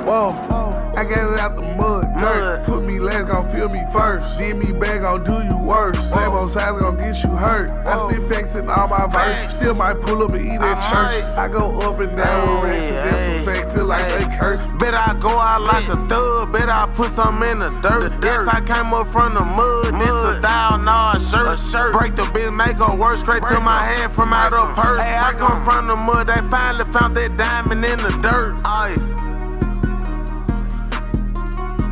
Whoa, I got it out the mud. Put me last, gon' feel me first. Did me back, gon' do you worse. Same old sides gon' get you hurt. I spit facts in all my verses. Still might pull up and eat at church. I go up and down with racks and that's a fact. Feel like they curse. Bet I go out like a thug. Bet I put some in the dirt. Yes, I came up from the mud. This a $1,000 shirt. Break the bitch, make her work straight to my hand from out of purse. Hey, I come from the mud. They finally found that diamond in the dirt. Ice.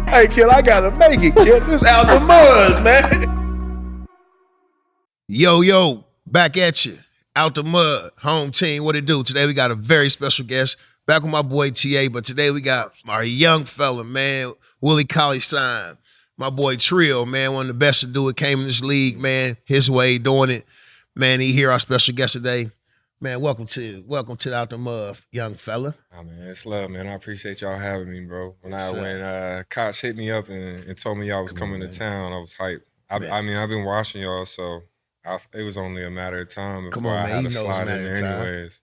Hey, kid, I gotta make it, kid. This out the mud, man. Yo, back at you. Out the mud, home team. What it do? Today we got a very special guest. Back with my boy TA, but today we got our young fella, man, Willie Cauley-Stein. My boy Trill, man, one of the best to do it. Came in this league, man, his way, doing it. Man, he here, our special guest today. Man, welcome to Out the Mud, young fella. Oh, man, it's love, man. I appreciate y'all having me, bro. When Koch hit me up and told me y'all was coming to town, I was hyped. I mean, I've been watching y'all, so it was only a matter of time before I had to slide in there anyways.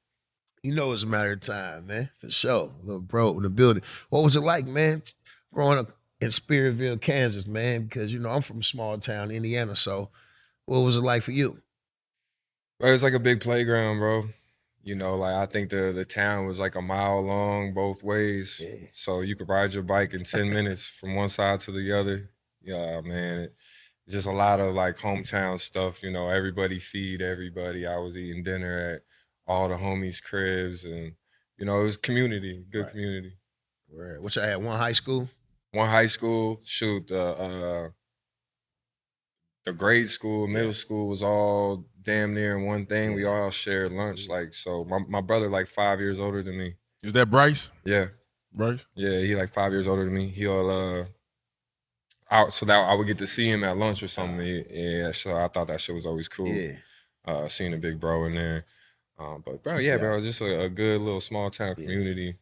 You know it's a matter of time, man, for sure. Little bro in the building. What was it like, man, growing up in Spearville, Kansas, man? Because, you know, I'm from a small town, Indiana, so what was it like for you? It was like a big playground, bro. You know, like I think the town was like a mile long both ways. Yeah. So you could ride your bike in 10 minutes from one side to the other. Yeah, man. It's just a lot of like hometown stuff. You know, everybody feed everybody. I was eating dinner at all the homies' cribs, and you know, it was community, good community. Right. Which I had one high school. One high school. Shoot, the grade school, middle school was all damn near one thing. We all shared lunch. Like, so my brother like 5 years older than me. Is that Bryce? Yeah. Bryce? Yeah, he like 5 years older than me. He'll out so that I would get to see him at lunch or something. Yeah, so I thought that shit was always cool. Yeah. Seeing a big bro in there. But bro, bro, just a good little small town community.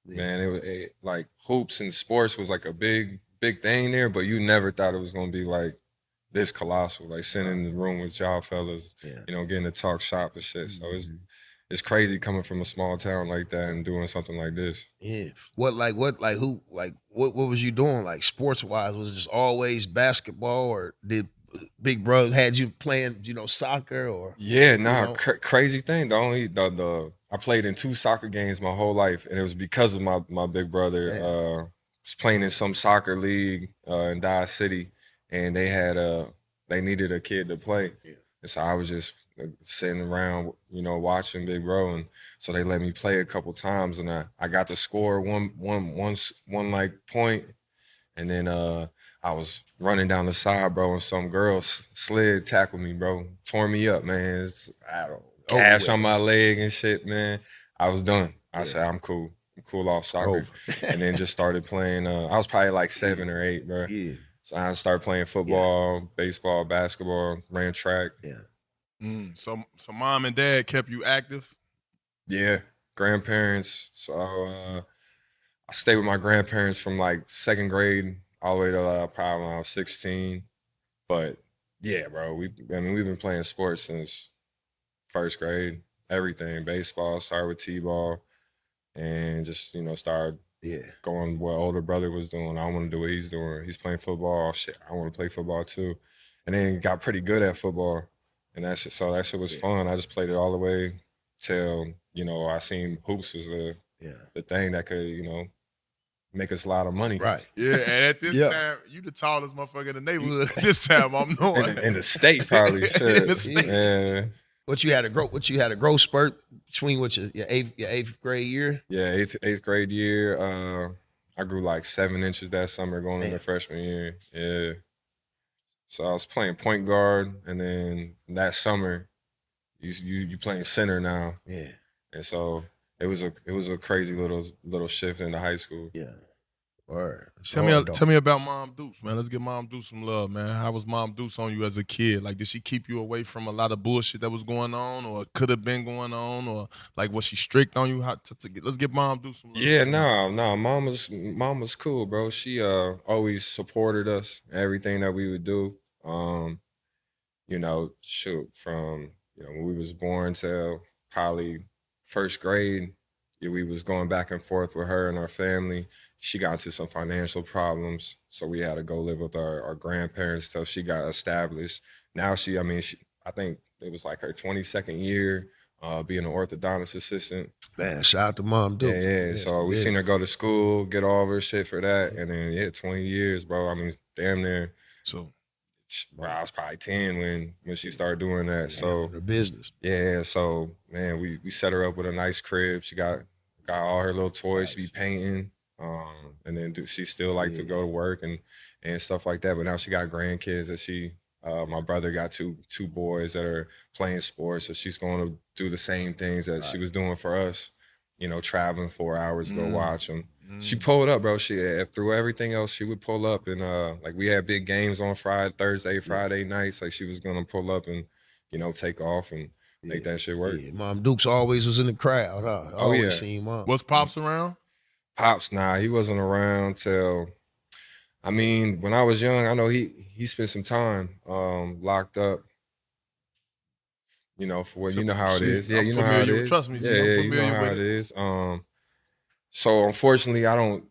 Yeah. Man, it like hoops and sports was like a big thing there, but you never thought it was gonna be like this colossal, like sitting in the room with y'all fellas, you know, getting to talk shop and shit. So it's crazy coming from a small town like that and doing something like this. Yeah. What was you doing, like sports wise? Was it just always basketball, or did Big Bro had you playing, you know, soccer or? Yeah, crazy thing. I played in 2 soccer games my whole life, and it was because of my big brother. Was playing in some soccer league in Dodge City. And they needed a kid to play. Yeah. And so I was just sitting around, you know, watching Big Bro. And so they let me play a couple times, and I got to score one like point. And then I was running down the side, bro, and some girl slid tackled me, bro. Tore me up, man. Gash on my leg and shit, man. I was done. I said, I'm cool. I'm cool off soccer. And then just started playing. I was probably like 7 or 8, bro. Yeah. So I started playing football, baseball, basketball, ran track. Yeah. So mom and dad kept you active? Yeah, grandparents. So I stayed with my grandparents from like 2nd grade all the way to probably when I was 16. But yeah, bro, we've been playing sports since 1st grade. Everything, baseball, started with t-ball, and just, you know, started going what older brother was doing. I want to do what he's doing. He's playing football. Shit, I want to play football too. And then got pretty good at football. And that shit was fun. I just played it all the way till, you know, I seen hoops was the thing that could, you know, make us a lot of money. Right. Yeah, and at this time, you the tallest motherfucker in the neighborhood at this time, I'm knowing. In the state, probably. In the state. Yeah. What you had a growth spurt between your eighth grade year? Yeah, eighth grade year. I grew like 7 inches that summer going into freshman year. Yeah. So I was playing point guard, and then that summer, you playing center now. Yeah. And so it was a crazy little shift into high school. Yeah. Tell me about Mom Deuce, man. Let's give Mom Deuce some love, man. How was Mom Deuce on you as a kid? Like, did she keep you away from a lot of bullshit that was going on, or could have been going on, or like was she strict on you? Let's give Mom Deuce some love. Yeah, no. Mom was cool, bro. She always supported us, everything that we would do. You know, shoot, from when we was born till probably 1st grade. we was going back and forth with her and our family. She got into some financial problems, so we had to go live with our grandparents till she got established. Now I think it was like her 22nd year being an orthodontist assistant. Man, shout out to Mom Duke. Yeah. So we seen her go to school, get all of her shit for that, and then 20 years, bro. I mean, damn near. So, bro, I was probably 10 when she started doing that. Man, so her business. Yeah. So man, we set her up with a nice crib. She got all her little toys. Nice. She be painting. And then she still like to go to work and stuff like that. But now she got grandkids that my brother got two boys that are playing sports, so she's going to do the same things that she was doing for us, traveling 4 hours to go watch them. She pulled up, bro. She through everything else, she would pull up and like we had big games on Friday nights. Like she was gonna pull up and take off and make that shit work. Yeah, Mom Dukes always was in the crowd, huh? Always seen Mom. Was Pops around? Pops, nah, he wasn't around till. I mean, when I was young, I know he spent some time locked up. For what how it is. Yeah, I'm you know how it is. Trust me, yeah, I'm familiar you know how with it is. So unfortunately, I don't.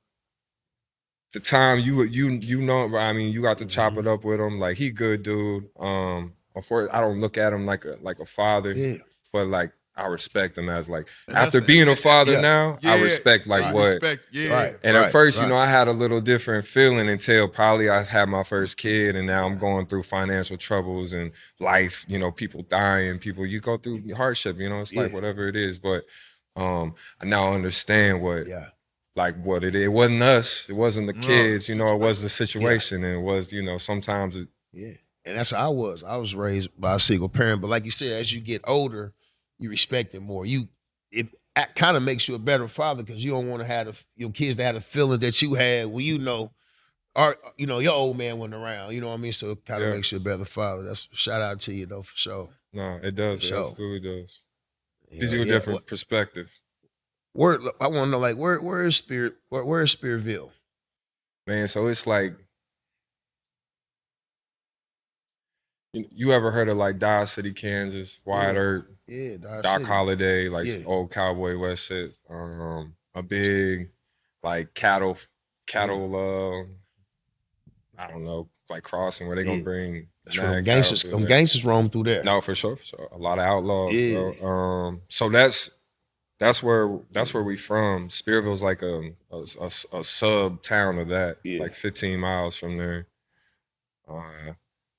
The time you you got to chop it up with him. Like he good dude. Unfortunately, I don't look at him like a father, but like I respect him as like after being a father now, I respect what. Right. And at first, I had a little different feeling until probably I had my first kid, and now I'm going through financial troubles and life. People dying, you go through hardship. It's like whatever it is, but I now understand what. Yeah. Like what it is. It wasn't us. It wasn't the kids. It was the situation, and it was sometimes. And that's how I was. I was raised by a single parent, but like you said, as you get older, you respect it more. It kind of makes you a better father because you don't want to have your kids to have the feeling that you had when your old man wasn't around. You know what I mean? So it kind of makes you a better father. That's shout out to you though for sure. No, it does. It absolutely does. Gives you a different perspective. I want to know, like, where is Spearville? Man, so it's like, you ever heard of like Dodge City, Kansas, Wyatt Earp, Doc Holliday, like some old cowboy West shit, a big like cattle, I don't know, like crossing where they gonna bring gangsters roam through there. No, for sure. A lot of outlaws, bro. So that's where we from. Spearville's like a sub town of that, like 15 miles from there.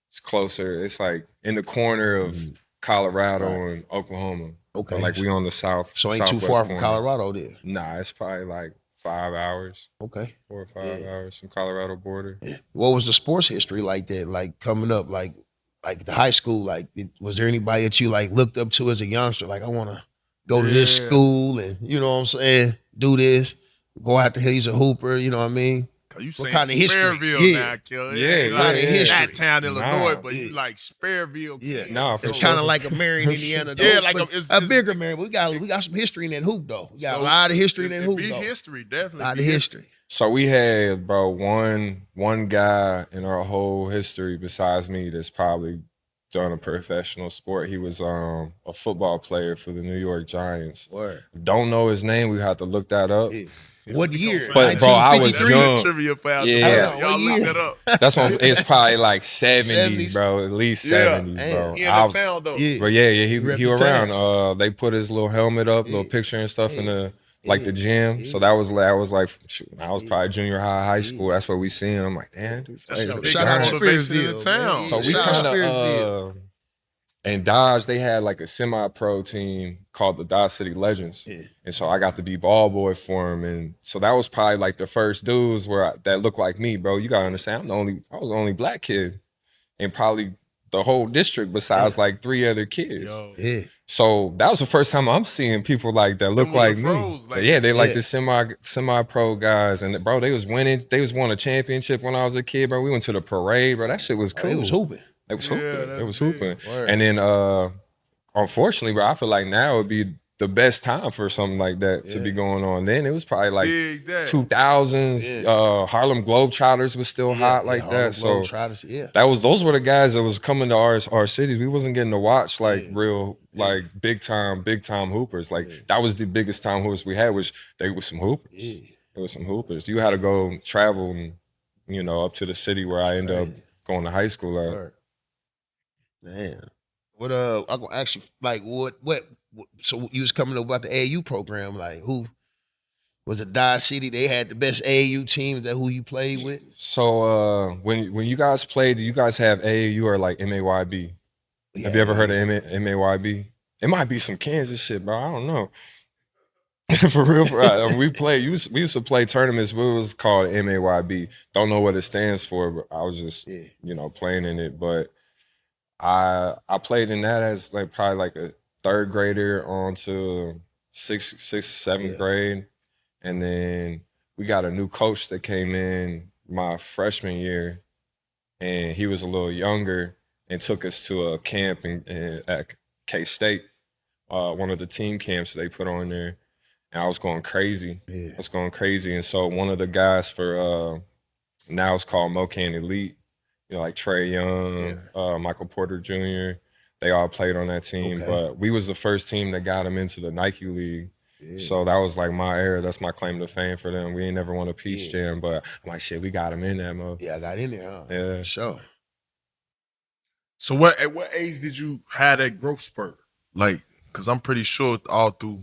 It's closer. It's like in the corner of Colorado and Oklahoma. Okay, but like we on the south. So ain't too far from Colorado, then. Nah, it's probably like 5 hours. Okay, 4 or 5 hours from Colorado border. What was the sports history like that? Like coming up, like the high school. Like, was there anybody that you like looked up to as a youngster? Like, I want to go to this school and, you know what I'm saying, do this, go out there, he's a hooper, you know what I mean? You what kind of history? Spearville now, killer. Kind of history. That town, Illinois, but you like Spearville. Yeah, no, it's kind of like a Marion, Indiana. Though, like a bigger Marion. We got some history in that hoop though. We got a lot of history in that hoop. Beach history, definitely. A lot of history. So we had, bro, one guy in our whole history besides me that's probably done a professional sport. He was a football player for the New York Giants. Word. Don't know his name. We have to look that up. Yeah. What year? But bro, I was young. Trivia file. Yeah, y'all look that up. That's when it's probably like 70s, bro. At least 70s, bro. He in the town though. But he around. They put his little helmet up, little picture and stuff in the the gym. So that was like shoot, I was probably junior high school. That's what we seen. I'm like, damn, dude. Shout out to Spearville in the town. So we kind of and Dodge, they had like a semi-pro team called the Dodge City Legends. Yeah. And so I got to be ball boy for them. And so that was probably like the first dudes that looked like me, bro. You got to understand, I was the only black kid in probably the whole district besides like 3 other kids. Yeah. So that was the first time I'm seeing people like that look like me. They like the semi-pro guys. And bro, they was winning. They was won a championship when I was a kid, bro. We went to the parade, bro. That shit was cool. It was hooping. It was hooping. And then, unfortunately, bro, I feel like now it would be the best time for something like that to be going on. Then it was probably like 2000s. Harlem Globetrotters was still hot like that. So those were the guys that was coming to our cities. We wasn't getting to watch like real like big time hoopers. Like that was the biggest time hoopers we had, which they was some hoopers. It was some hoopers. You had to go travel and, you know, up to the city where I ended up going to high school at. Damn. What I'm gonna ask you, like, what so you was coming up about the AAU program, like who was it? Dodge City, they had the best AAU team. Is that who you played with? So when you guys played, do you guys have AAU or like MAYB? Have you ever heard of MAYB? It might be some Kansas shit, bro. I don't know. For real, we used to play tournaments, but it was called MAYB. Don't know what it stands for, but I was just you know, playing in it. But I played in that as like probably like a third grader on to sixth, seventh grade. And then we got a new coach that came in my freshman year, and he was a little younger and took us to a camp at K-State, one of the team camps they put on there. And I was going crazy. I was going crazy. And so one of the guys for now it's called Mocan Elite, you know, like Trey Young, Michael Porter Jr., they all played on that team. But we was the first team that got them into the Nike League. So that was like my era. That's my claim to fame for them. We ain't never won a Peach Jam, but I'm like, shit, we got them in that mode. Yeah, I got in there, huh? Yeah. Sure. So at what age did you have that growth spurt? Like, because I'm pretty sure all through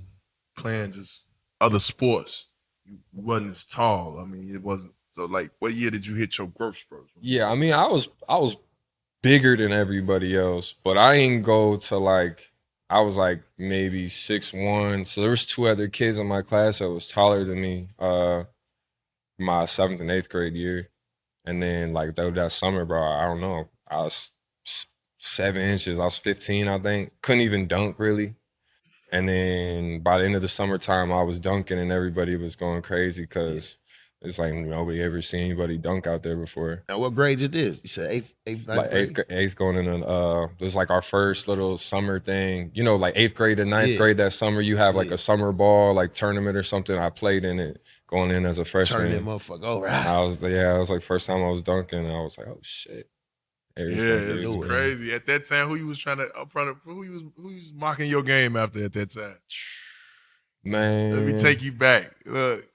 playing just other sports, you wasn't as tall. I mean, it wasn't. So like, what year did you hit your growth spurt? Yeah, I mean, I was bigger than everybody else, but I ain't go to like, I was like maybe 6'1". So there was two other kids in my class that was taller than me my 7th and 8th grade year. And then like that summer, bro, I don't know, I was 7 inches. I was 15, I think. Couldn't even dunk really. And then by the end of the summertime, I was dunking and everybody was going crazy because it's like nobody ever seen anybody dunk out there before. Now, what grade is this? You said eighth, like eighth going in. It was like our first little summer thing. You know, like 8th grade to 9th grade that summer, you have like a summer ball like tournament or something. I played in it going in as a freshman. Turn that motherfucker over. I was like first time I was dunking. And I was like, oh shit. It's crazy. At that time, who you was trying to who you was mocking your game after at that time? Man, let me take you back. Look.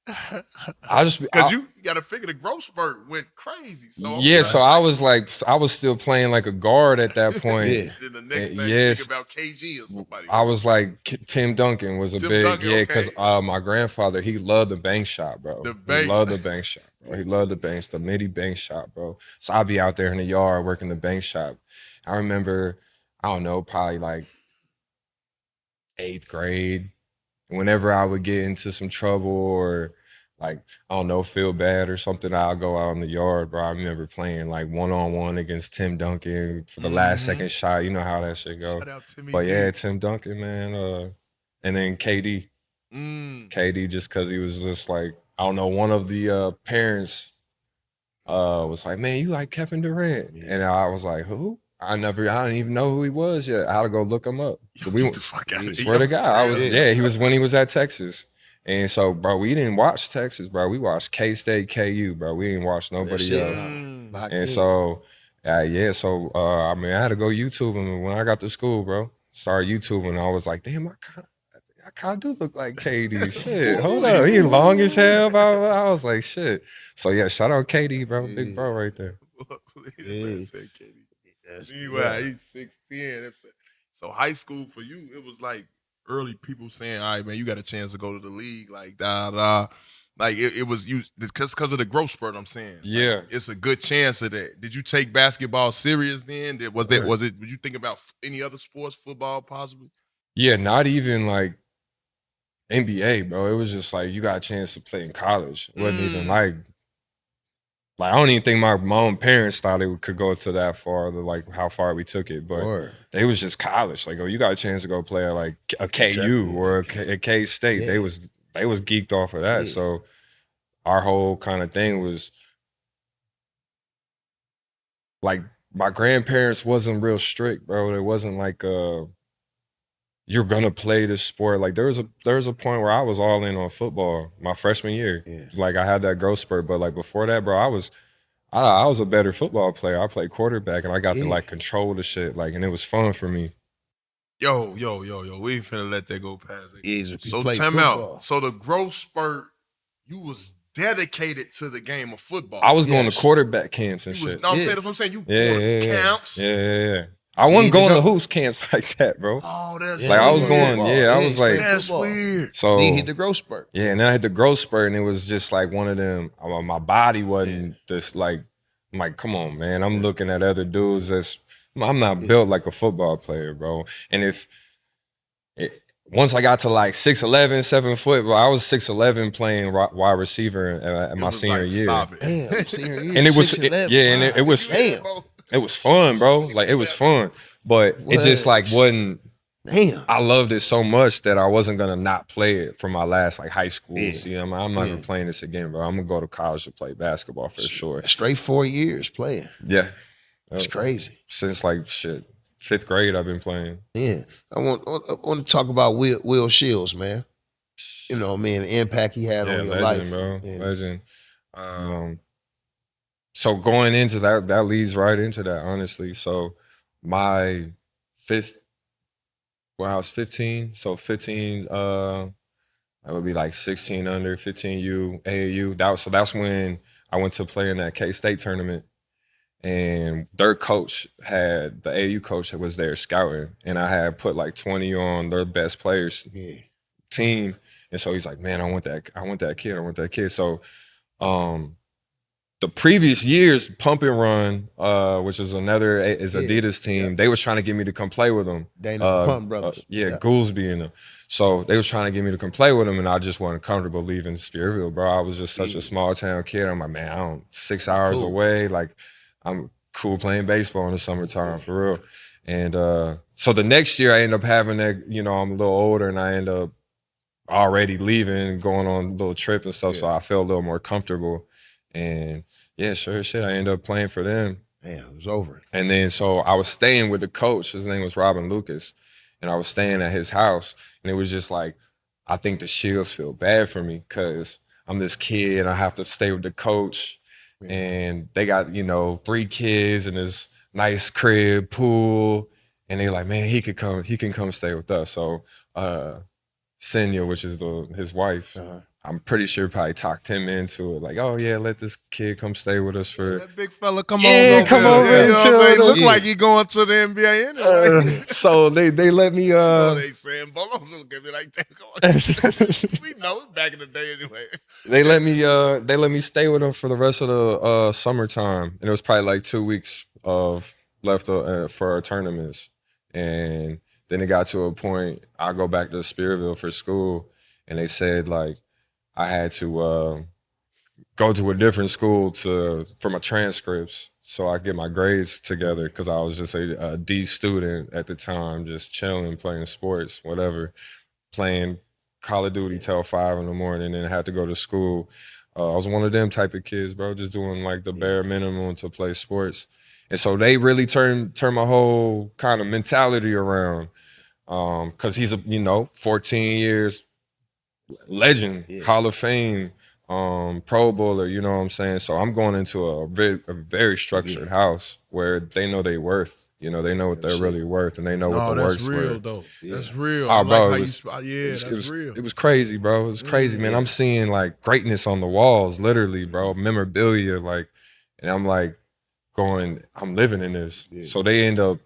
Because you got to figure the growth spurt went crazy. So so I was still playing like a guard at that point. Then the next time you think about KG or somebody. I was like Tim Duncan was a big because my grandfather, he loved the bank shot, bro. He loved the bank shot, bro. He loved the midi bank shot, bro. So I'd be out there in the yard working the bank shot. I remember, I don't know, probably like 8th grade. Whenever I would get into some trouble or like, I don't know, feel bad or something, I'll go out in the yard, bro. I remember playing like one-on-one against Tim Duncan for the last second shot. You know how that shit go. Shout out Timmy. But yeah, Tim Duncan, man. And then KD. KD, just because he was just like, I don't know, one of the parents was like, man, you like Kevin Durant. And I was like, who? I didn't even know who he was yet. I had to go look him up. Swear to God, he was when he was at Texas. And so, bro, we didn't watch Texas, bro. We watched K-State, KU, bro. We didn't watch nobody else. And so, I mean, I had to go YouTube him when I got to school, bro. Started YouTubing, I was like, damn, I kind of do look like KD. Shit, hold up, he long as hell, bro. I was like, shit. So yeah, shout out KD, bro, big bro right there. He's 6'10". So high school for you, it was like early people saying, all right, man, you got a chance to go to the league, like da. Like it was you because of the growth spurt, I'm saying. Yeah. Like, it's a good chance of that. Did you take basketball serious then? Would you think about any other sports, football possibly? Yeah, not even like NBA, bro. It was just like you got a chance to play in college. It wasn't even like I don't even think my own parents thought it could go to that far, like how far we took it. But it was just college. Like, oh, you got a chance to go play at like a KU or a K-State. They was geeked off of that. So our whole kind of thing was like my grandparents wasn't real strict, bro. It wasn't like you're gonna play this sport. Like there was a point where I was all in on football my freshman year. Yeah. Like I had that growth spurt, but like before that, bro, I was a better football player. I played quarterback and I got to like control the shit. Like, and it was fun for me. Yo, we ain't finna let that go past it. Yeah, so time out. So the growth spurt, you was dedicated to the game of football. I was going to quarterback camps and shit. I'm saying that's what I'm saying. You going to camps. Yeah. I wasn't going to hoops camps like that, bro. Oh, that's like I was going, I was like, that's weird. So then you hit the growth spurt. Yeah, and then I hit the growth spurt, and it was just like one of them. My body wasn't this like, I'm like, come on, man. I'm looking at other dudes I'm not built like a football player, bro. And once I got to like 6'11", 7 foot, bro, I was 6'11" playing wide receiver at my senior year. Damn, senior year. And it was 6'11". It was fun, bro. Like it was fun, but it just like wasn't. Damn, I loved it so much that I wasn't gonna not play it for my last like high school. See, I'm not even playing this again, bro. I'm gonna go to college to play basketball for sure. Straight 4 years playing. Yeah, that's crazy. Since like 5th grade, I've been playing. Yeah, I want to talk about Will Shields, man. You know, man, the impact he had on your life, bro. Yeah. Legend. So going into that leads right into that, honestly. So my when I was 15, so 15, that would be like 16 under, 15U, AAU. That's when I went to play in that K-State tournament. And their coach the AAU coach that was there scouting, and I had put like 20 on their best players team. And so he's like, man, I want that kid. So the previous year's Pump and Run, which is Adidas team, they was trying to get me to come play with them. Dana Pump brothers. Goolsby and them. So they was trying to get me to come play with them, and I just wasn't comfortable leaving Spearville, bro. I was just such a small town kid. I'm like, man, 6 hours away. Like, I'm cool playing baseball in the summertime, for real. And so the next year I ended up having that, I'm a little older, and I ended up already leaving, going on a little trip and stuff, so I felt a little more comfortable. And yeah, sure shit, I ended up playing for them. Damn, it was over. And then so I was staying with the coach. His name was Robin Lucas. And I was staying at his house. And it was just like, I think the Shields feel bad for me because I'm this kid and I have to stay with the coach. Yeah. And they got, 3 kids and this nice crib, pool. And they like, man, he can come stay with us. So Senya, which is his wife, I'm pretty sure probably talked him into it. Like, oh yeah, let this kid come stay with us for. That big fella, come on, come over. Looks like he going to the NBA anyway. So they let me. They saying, "Don't give me like that." We know it back in the day anyway. They let me stay with them for the rest of the summertime, and it was probably like 2 weeks of left for our tournaments, and then it got to a point I go back to Spearville for school, and they said like. I had to go to a different school for my transcripts so I get my grades together because I was just a D student at the time, just chilling, playing sports, whatever, playing Call of Duty till 5 in the morning and had to go to school. I was one of them type of kids, bro, just doing like the bare minimum to play sports. And so they really turned my whole kind of mentality around because he's 14 years, legend, Hall of Fame, Pro Bowler, you know what I'm saying? So I'm going into a very structured house where they know their worth. They know what they're really worth, and they know what the work's worth. That's real, though. That's real. Oh, bro, that's real. It was crazy, bro. It was crazy, man. I'm seeing like greatness on the walls, literally, bro. Memorabilia, like, and I'm like I'm living in this. Yeah. So they end up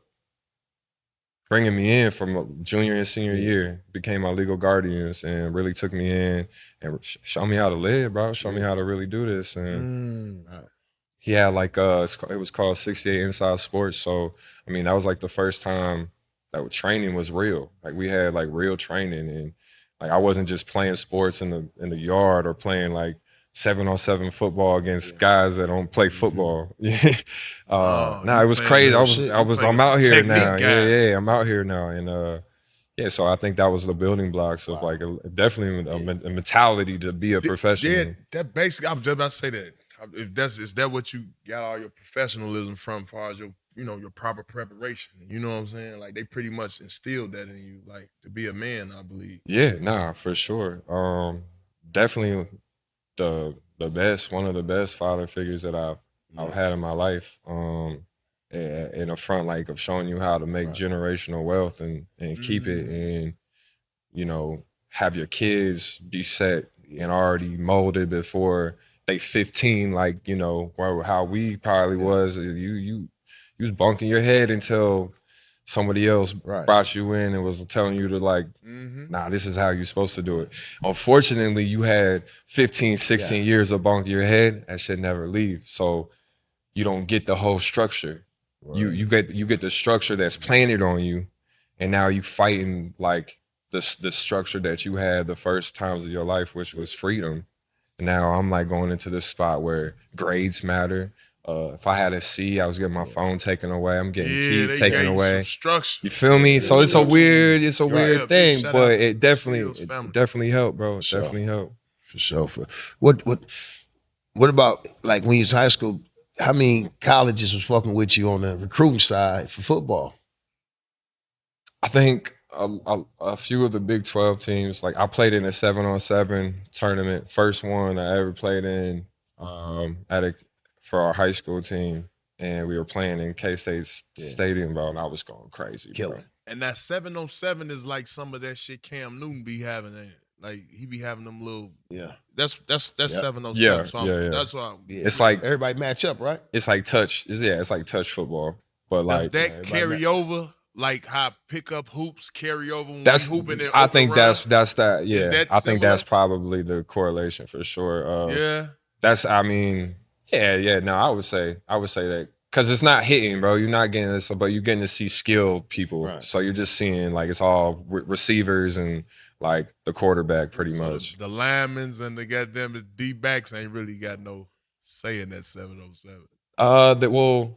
bringing me in from junior and senior year, became my legal guardians and really took me in and showed me how to live, bro. Showed me how to really do this. And he had like, it was called 68 Inside Sports. So, I mean, that was like the first time that training was real. Like we had like real training and like I wasn't just playing sports in the yard or playing like 7-on-7 football against guys that don't play football. It was crazy. I'm out here now. Yeah, I'm out here now. And so I think that was the building blocks of like definitely a mentality to be a professional. Yeah, that basically, I'm just about to say that. Is that what you got all your professionalism from, as far as your your proper preparation. You know what I'm saying? Like they pretty much instilled that in you, like to be a man, I believe. Yeah, nah, for sure. Definitely the best, one of the best father figures that I've had in my life. In the front, like of showing you how to make generational wealth and keep it, and have your kids be set and already molded before they 15. Like how we probably was. You was bunking your head until somebody else brought you in and was telling you to like, nah, this is how you're supposed to do it. Unfortunately, you had 15, 16 years of bunking your head. That shit never leave. So you don't get the whole structure. Right. You get the structure that's planted on you, and now you fighting like the structure that you had the first times of your life, which was freedom. And now I'm like going into this spot where grades matter. If I had a C, I was getting my phone taken away. I'm getting keys taken away. You feel me? So it's a weird thing, but it definitely helped, bro. It definitely helped. For sure. What about like when you was high school? How many colleges was fucking with you on the recruiting side for football? I think a few of the Big 12 teams. Like I played in a 7-on-7 tournament, first one I ever played in for our high school team, and we were playing in K-State's stadium, bro, and I was going crazy. Killing. And that 7-on-7 is like some of that shit Cam Newton be having. Like he be having them little. That's 7-on-7. Yeah, so that's why. It's like everybody match up, right? It's like touch. It's like touch football. But does like that carry over? Like how pickup hoops carry over when that's, we hooping. I think that's that. Yeah, that I think that's probably the correlation for sure. That's. I mean. Yeah. No, I would say that because it's not hitting, bro. You're not getting this, but you're getting to see skilled people. Right. So you're just seeing like it's all receivers and like the quarterback, pretty much. The linemen and the D-backs ain't really got no say in that 7-on-7.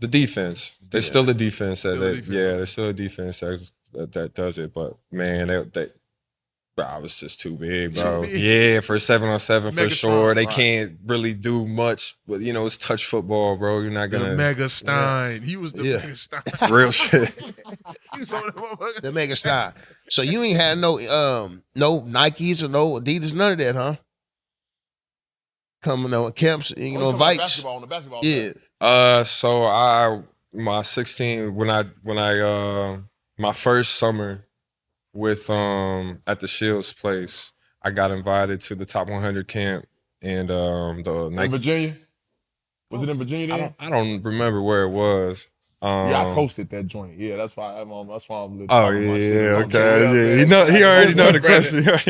The defense. There's still the defense there's still a defense that does it. But man, bro, I was just too big, bro. Yeah, for 7-on-7 for sure. They can't really do much, but it's touch football, bro. You're not gonna. The Mega Stein. He was the Mega Stein. Real shit. The Mega Stein. So you ain't had no Nikes or no Adidas, none of that, huh? Coming on camps, invites. On the basketball. Yeah. So my 16 when I my first summer with at the Shields place, I got invited to the top 100 camp and the Nike. In Virginia? Was it in Virginia then? I don't remember where it was. I posted that joint. Yeah, that's why I'm okay. Yeah. He already know the question. Man.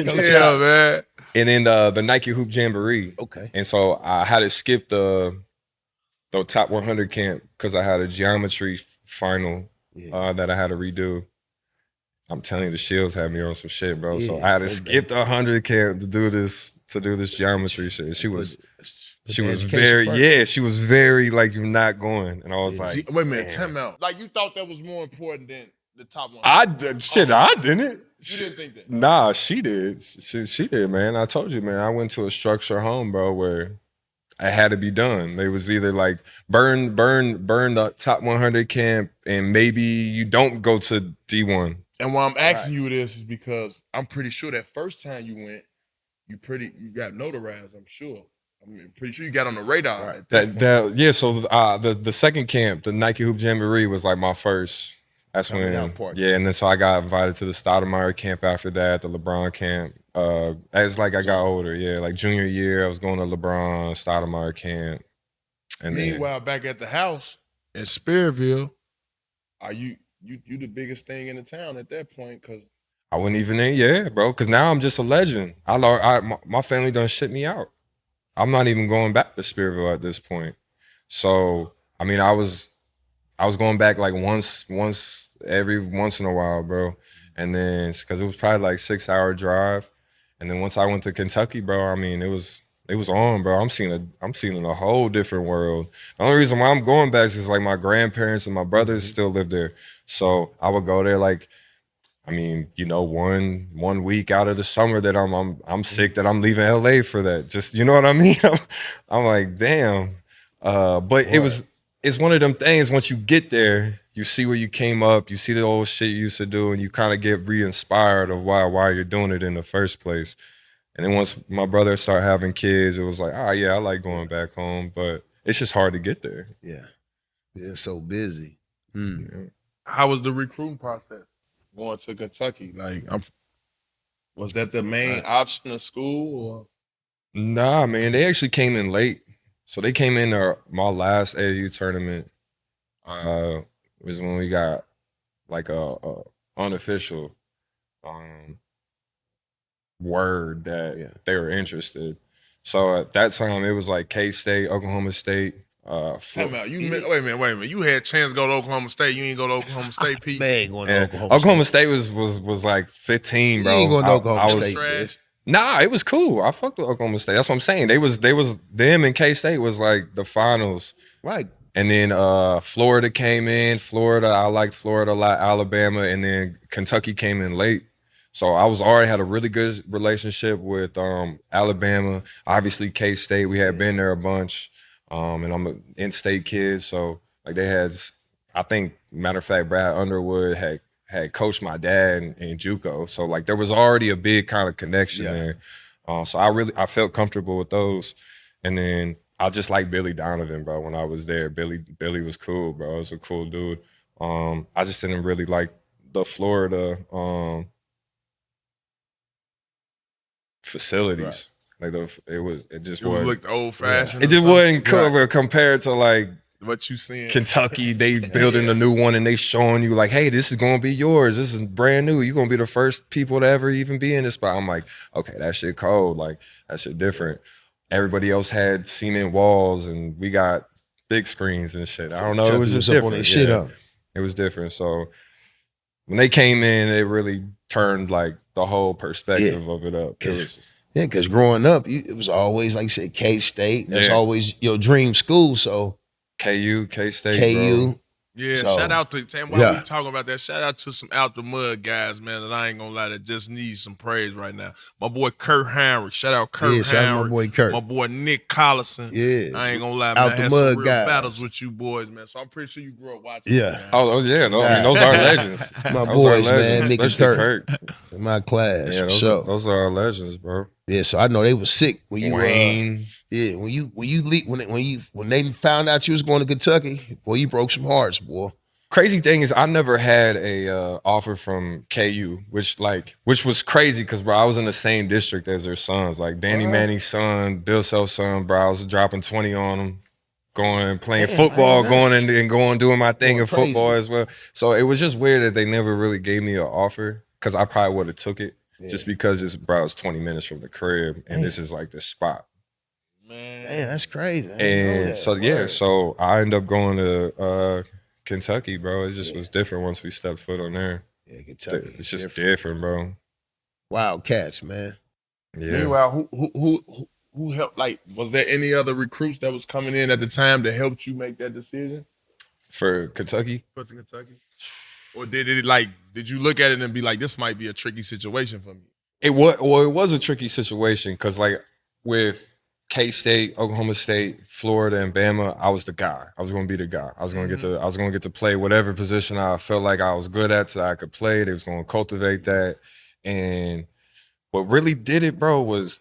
And then the Nike Hoop Jamboree. Okay. And so I had to skip the top 100 camp because I had a geometry final that I had to redo. I'm telling you, the Shields had me on some shit, bro. So I had to skip the 100 camp to do this geometry shit. She was very like, you're not going. And I was like, wait a minute, time out. Like you thought that was more important than the top one. I didn't. You didn't think that? Nah, she did. She did, man. I told you, man. I went to a structure home, bro, where I had to be done. They was either like burn the top 100 camp, and maybe you don't go to D1. And why I'm asking you this is because I'm pretty sure that first time you went, you got notarized. I'm sure. Pretty sure you got on the radar. Right. So the second camp, the Nike Hoop Jamboree, was like my first. That's when, and then so I got invited to the Stoudemire camp after that, the LeBron camp. As like I got older, like junior year, I was going to LeBron, Stoudemire camp. And meanwhile, back at the house in Spearville, are you the biggest thing in the town at that point? Cause I wasn't even in, bro. Cause now I'm just a legend. My family done shit me out. I'm not even going back to Spearville at this point. So I mean, I was going back like once in a while, bro. And then because it was probably like 6-hour drive. And then once I went to Kentucky, bro, I mean, it was on, bro. I'm seeing a whole different world. The only reason why I'm going back is like my grandparents and my brothers still live there. So I would go there like, I mean, one week out of the summer that I'm sick that I'm leaving LA for that. Just, you know what I mean? I'm like, damn. But it it's one of them things. Once you get there, you see where you came up, you see the old shit you used to do, and you kind of get re-inspired of why you're doing it in the first place. And then once my brother started having kids, it was like, oh yeah, I like going back home, but it's just hard to get there. Yeah. Yeah, so busy. Yeah. How was the recruiting process going to Kentucky? Like, was that the main option of school? Or? Nah, man, they actually came in late. So they came in my last AAU tournament. Was when we got like a unofficial word that they were interested. So at that time, it was like K-State, Oklahoma State. Wait a minute. You had a chance to go to Oklahoma State. You ain't go to Oklahoma State, Pete. Man, ain't going to Oklahoma State was like 15, bro. You ain't going to Oklahoma State, bitch. Nah, it was cool. I fucked with Oklahoma State. That's what I'm saying. Them and K-State was like the finals. Right. And then Florida came in. I liked Florida a lot. Alabama, and then Kentucky came in late. So I already had a really good relationship with Alabama. Obviously K-State, we had been there a bunch. And I'm an in-state kid, so like they had, I think, matter of fact, Brad Underwood had coached my dad in JUCO, so like there was already a big kind of connection there. So I felt comfortable with those, and then I just like Billy Donovan, bro. When I was there, Billy was cool, bro. He was a cool dude. I just didn't really like the Florida facilities. Right. Like it just looked old fashioned. It just wasn't compared to like what you seeing. Kentucky. They building a new one and they showing you like, hey, this is gonna be yours. This is brand new. You're gonna be the first people to ever even be in this spot. I'm like, okay, that shit cold. Like that shit different. Everybody else had cement walls and we got big screens and shit. I don't know. It was just different. It was different. So when they came in, it really turned like the whole perspective of it up. Yeah, because growing up, it was always, like you said, K-State. That's always your dream school, so. KU, K-State, KU. bro. Yeah, so, shout out to, while we talking about that, shout out to some out the mud guys, man, that I ain't gonna lie, that just need some praise right now. My boy Kurt Heinrich, shout out Kurt Heinrich. Shout out my boy Kurt. My boy Nick Collison. Yeah. I ain't gonna lie, man, I had some real battles with you boys, man, so I'm pretty sure you grew up watching. Yeah. Man. Oh yeah, no, I mean, those are legends. My boys, man, Nick and Kurt. In my class, yeah, those are our legends, bro. Yeah, so I know they was sick when you Wayne. When they found out you was going to Kentucky, boy, you broke some hearts, boy. Crazy thing is, I never had a offer from KU, which was crazy because, bro, I was in the same district as their sons. Like Danny Manning's son, Bill Self's son, bro, I was dropping 20 on them, playing football, doing my thing in football as well. So it was just weird that they never really gave me an offer because I probably would have took it just because it's 20 minutes from the crib and this is like the spot. Man, that's crazy. And so I ended up going to Kentucky, bro. It just was different once we stepped foot on there. Yeah, Kentucky. It's just different, bro. Wildcats, man. Yeah. Meanwhile, who helped? Like, was there any other recruits that was coming in at the time that helped you make that decision for Kentucky? Or did you look at it and be like, this might be a tricky situation for me? It was a tricky situation because like with K-State, Oklahoma State, Florida, and Bama, I was the guy. I was gonna be the guy. I was gonna get to play whatever position I felt like I was good at so I could play. They was gonna cultivate that. And what really did it, bro, was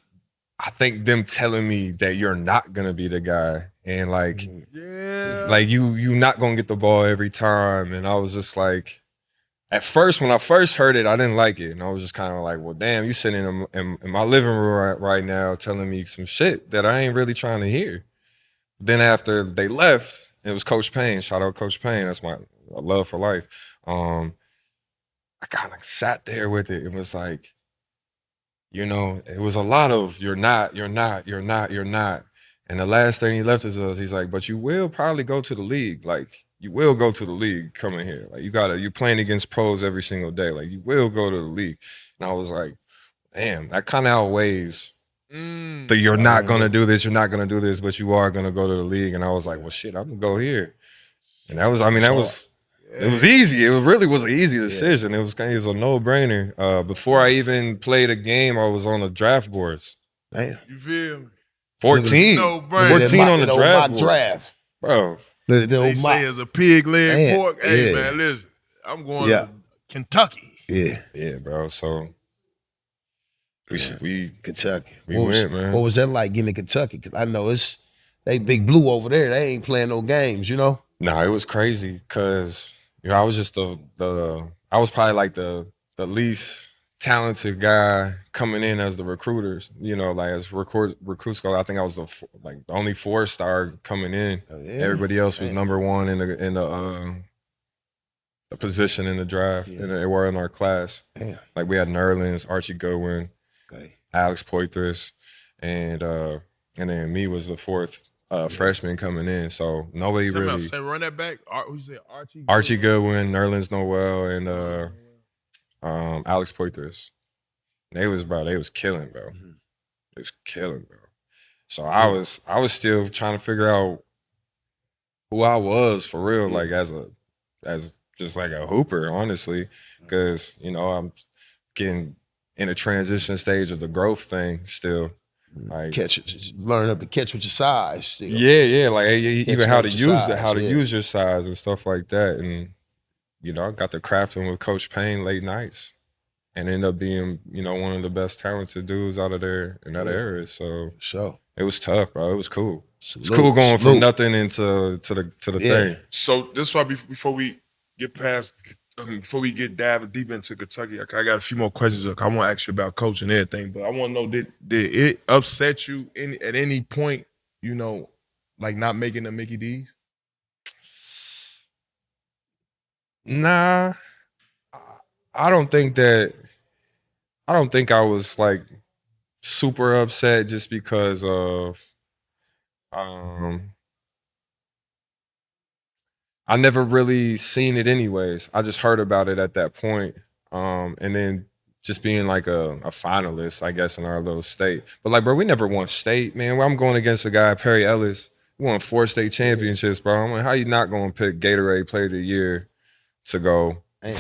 I think them telling me that you're not gonna be the guy. And like you not gonna get the ball every time. And I was just like, at first, when I first heard it, I didn't like it. And I was just kind of like, well, damn, you sitting in my living room right now telling me some shit that I ain't really trying to hear. Then after they left, it was Coach Payne. Shout out Coach Payne. That's my love for life. I kind of sat there with it. It was like, it was a lot of you're not. And the last thing he left is he's like, but you will probably go to the league. Like, you will go to the league coming here. Like, you're playing against pros every single day. Like, you will go to the league. And I was like, damn, that kind of outweighs the you're not going to do this, but you are going to go to the league. And I was like, well, shit, I'm going to go here. And it was easy. It really was an easy decision. It was a no-brainer. Before I even played a game, I was on the draft boards. Damn. You feel me? 14. No-brainer. 14 on the draft boards. Draft. Bro. They say it's a pig leg pork. Hey, man, listen. I'm going to Kentucky. Yeah, bro. So we Kentucky. We went, man. What was that like getting to Kentucky? Because I know they big blue over there. They ain't playing no games, you know? Nah, it was crazy because I was just I was probably like the least talented guy coming in as the recruiters. Like as recruit school, I think I was the only 4-star coming in. Oh, yeah. Everybody else was number one in the position in the draft, and they were in our class. Damn. Like we had Nerlens, Archie Goodwin, Alex Poitras, and then me was the 4th freshman coming in. So nobody really. Say run that back. Who you say? Archie Goodwin, Nerlens Noel, and Alex Poitras. They was killing, bro. Mm-hmm. They was killing, bro. So I was still trying to figure out who I was for real, like as just like a hooper, honestly, because I'm getting in a transition stage of the growth thing still. Like learn up to catch with your size still. Yeah, like even how to use your size and stuff like that. And I got to crafting with Coach Payne late nights, and ended up being one of the best talented dudes out of there in that area. So it was tough, bro. It was cool. It's cool going from nothing into the thing. So this is why before we get past. Before we get diving deep into Kentucky, I got a few more questions. I want to ask you about coach and everything, but I want to know, did it upset you at any point, like not making the Mickey D's? Nah, I don't think I was like super upset just because of I never really seen it anyways. I just heard about it at that point. And then just being like a finalist, I guess, in our little state. But like, bro, we never won state, man. I'm going against a guy, Perry Ellis, who won 4 state championships, bro. I'm like, how you not going to pick Gatorade Player of the Year to go? I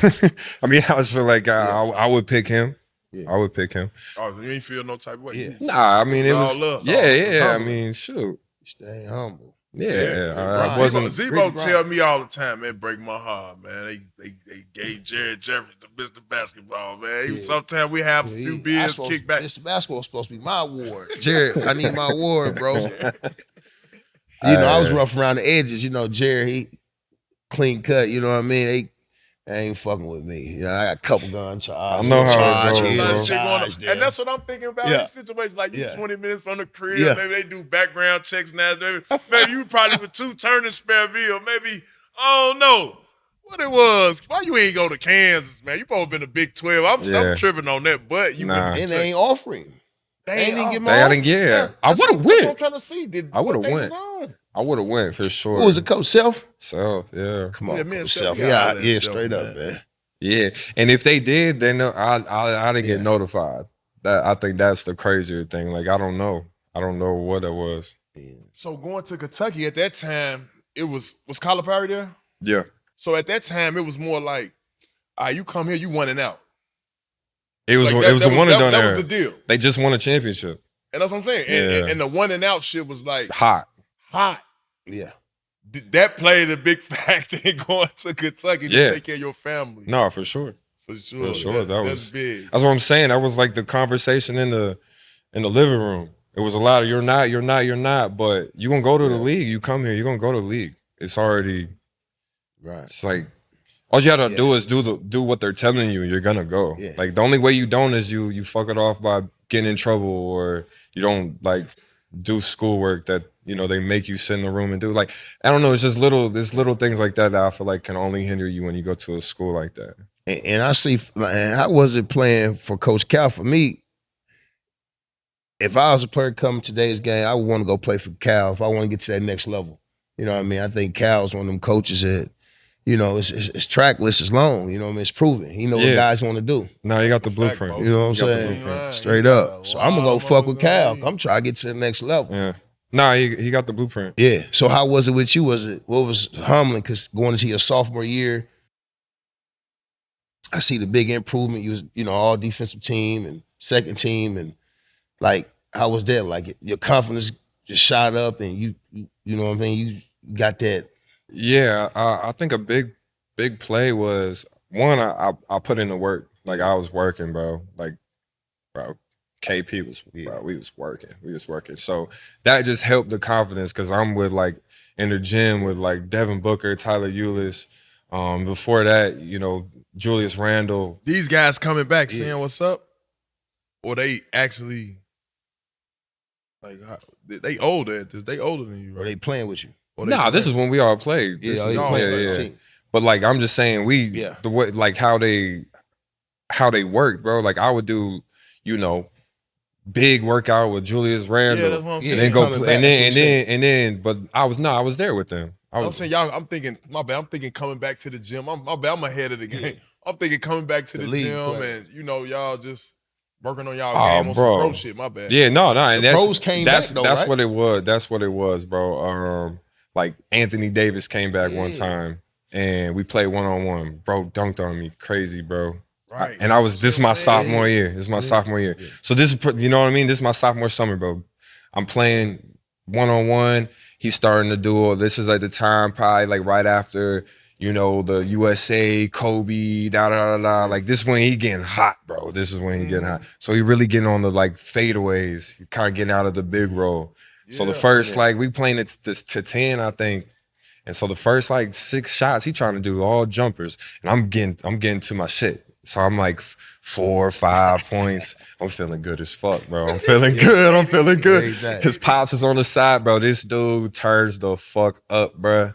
mean, I was feel like I would pick him. Yeah. I would pick him. Oh, you ain't feel no type of way? Yeah. Nah, I mean, it was love. Yeah. I mean, shoot. Stay humble. Yeah. I wasn't. Zebo tell me all the time, man, break my heart, man. They gave Jared Jeffries the Mr. Basketball, man. Sometimes we have a few beers, kick back. Mr. Basketball supposed to be my award. Jared, I need my award, bro. I was rough around the edges. Jared, he clean cut. You know what I mean? They ain't fucking with me. I got a couple gun charges. I know how it goes, and that's what I'm thinking about in situations like you 20 minutes from the crib. Yeah. Maybe they do background checks now. Maybe you probably with 2 turning Spearville. Maybe, I don't know what it was. Why you ain't go to Kansas, man? You probably been a Big 12. I'm tripping on that, but you and they ain't offering. They ain't get my I would have went. I'm trying to see. I would have went. I would have went for sure. Who was it, Coach Self? Self, yeah. Come on, Coach Self. Yeah, straight up, man. Yeah, and if they did, then I didn't get notified. I think that's the crazier thing. Like, I don't know what it was. So going to Kentucky at that time, it was Calipari there? Yeah. So at that time, it was more like, you come here, you won and out. It was a one and done That era. was the deal. They just won a championship. And that's what I'm saying. Yeah. And the one and out shit was like hot. Yeah. That played a big factor in going to Kentucky to take care of your family. No, for sure. For sure. That's big. That's what I'm saying. That was like the conversation in the living room. It was a lot of you're not, but you're gonna go to the league. You come here, you're gonna go to the league. It's already right. It's like all you gotta do is do what they're telling you, you're gonna go. Yeah. Like the only way you don't is you fuck it off by getting in trouble, or you don't like do schoolwork that they make you sit in the room and do. Like, I don't know, it's just there's little things like that I feel like can only hinder you when you go to a school like that. And I see, and how was it playing for Coach Cal? For me, if I was a player coming to today's game, I would want to go play for Cal if I want to get to that next level. You know what I mean? I think Cal's one of them coaches that, his track list is long. You know what I mean? It's proven. He know what guys want to do. No, he got the blueprint. You know what I'm saying? Straight up. So I'm going to go fuck with Cal. I'm trying to get to the next level. Yeah. Nah, he got the blueprint. Yeah. So how was it with you? What was humbling? Because going into your sophomore year, I see the big improvement. You was, all defensive team and second team, and like, how was that? Like, your confidence just shot up, and you know what I mean? You got that Yeah, I think a big play was one. I put in the work. Like I was working, bro. Like, bro, KP was, bro. We was working. So that just helped the confidence because I'm with like in the gym with like Devin Booker, Tyler Eulis. Before that, you know, Julius Randle. These guys coming back saying what's up, or they actually like they older at this. They older than you, right? Or they playing with you? Nah, this is when we all played. Yeah. But like I'm just saying, the way like how they work, bro. Like I would do, you know, big workout with Julius Randle, Yeah, that's what I'm saying. and then go play, and then. But I was there with them. I'm saying y'all. I'm thinking my bad. I'm thinking coming back to the gym. My bad. I'm ahead of the game. I'm thinking coming back to the gym and you know y'all just working on y'all game on some pro shit. My bad. Yeah, no, and the pros came back though, that's right? what it was. That's what it was, bro. Like Anthony Davis came back one time and we played 1-on-1. Bro dunked on me, crazy, bro. Right. This is my sophomore year. This is my sophomore year. So this is, you know what I mean? This is my sophomore summer, bro. I'm playing 1-on-1. He's starting to do it. This is at the time, probably like right after, you know, the USA, Kobe, Like this is when he getting hot, bro. This is when he getting hot. So he really getting on the like fadeaways, kind of getting out of the big roll. So the first, like we playing it to 10, I think. And so the first like 6 shots, he trying to do all jumpers. And I'm getting to my shit. So I'm like 4 or 5 points. I'm feeling good as fuck, bro. I'm feeling good. His pops is on the side, bro. This dude turns the fuck up, bro.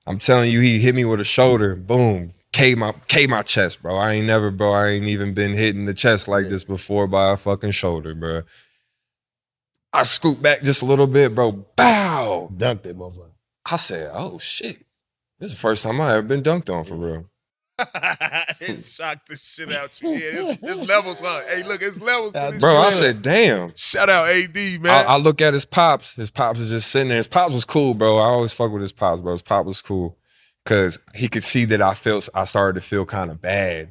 I'm telling you, he hit me with a shoulder. Boom. K my chest, bro. I ain't even been hitting the chest like this before by a fucking shoulder, bro. I scooped back just a little bit, bro. Bow. Dunked it, motherfucker. I said, oh shit. This is the first time I ever been dunked on for real. It shocked the shit out you. Yeah, it's levels, huh? Hey, look, it's levels to this bro, shit. I said, damn. Shout out AD, man. I look at his pops. His pops is just sitting there. His pops was cool, bro. I always fuck with his pops, bro. His pop was cool. Cause he could see that I started to feel kind of bad.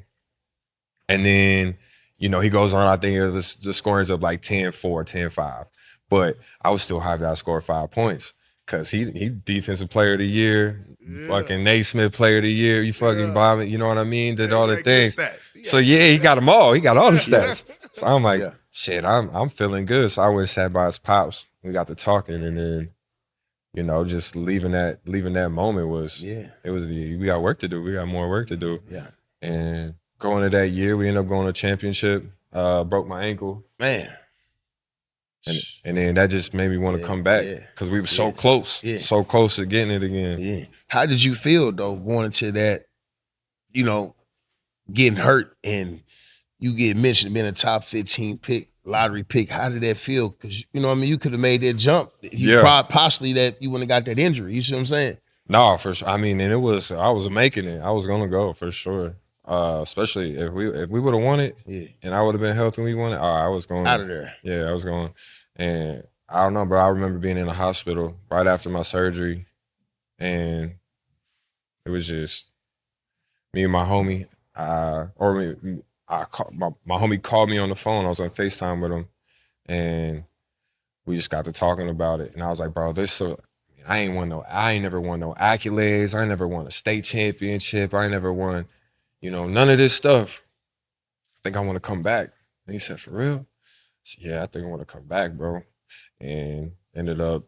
And then, you know, he goes on, I think the scoring's up like 10-4, 10-5. But I was still happy I scored 5 points. Cause he defensive player of the year, fucking Naismith player of the year, you fucking bombing, you know what I mean? Did all the things. So yeah, he got them all. He got all the stats. So I'm like, shit, I'm feeling good. So I went and sat by his pops. We got to talking, and then, you know, just leaving that moment was we got work to do. We got more work to do. Yeah. And going to that year, we ended up going to championship. Broke my ankle. Man. And then that just made me want to come back because we were so close to getting it again. Yeah. How did you feel though going into that, you know, getting hurt and you get mentioned being a top 15 pick, lottery pick? How did that feel? Because, you know what I mean, you could have made that jump. Possibly that you wouldn't have got that injury. You see what I'm saying? No, for sure. I mean, and I was making it. I was gonna go for sure. Especially if we would have won it, and I would have been healthy and we won it. I was going out of there. Yeah, I was going. And I don't know, bro. I remember being in the hospital right after my surgery, and it was just me and my homie. My homie called me on the phone. I was on FaceTime with him, and we just got to talking about it. And I was like, bro, I ain't never won no accolades. I never won a state championship. I never won, you know, none of this stuff. I think I want to come back. And he said, for real? I said, yeah, I think I want to come back, bro. And ended up,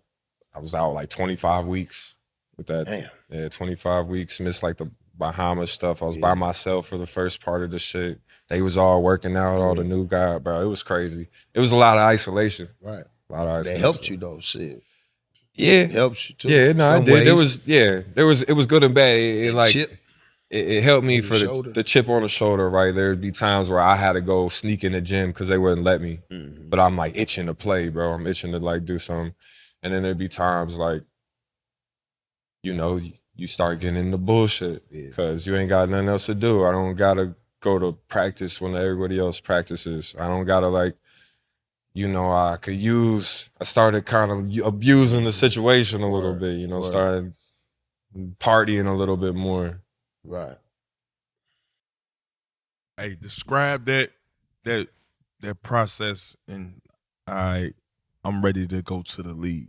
I was out like 25 weeks with that. Damn. Yeah, 25 weeks, missed like the Bahamas stuff. I was by myself for the first part of the shit. They was all working out, all the new guys, bro. It was crazy. It was a lot of isolation. Right. A lot of isolation. That helped you though, shit. Yeah. It helps you too. Yeah, no, it did. It was good and bad. It helped me for the chip on the shoulder, right? There'd be times where I had to go sneak in the gym because they wouldn't let me. Mm-hmm. But I'm like itching to play, bro. I'm itching to like do something. And then there'd be times like, you know, you start getting into bullshit because you ain't got nothing else to do. I don't gotta go to practice when everybody else practices. I don't gotta like, you know, I started kind of abusing the situation a little bit, you know, started partying a little bit more. Right. Hey, describe that process, and I'm ready to go to the league.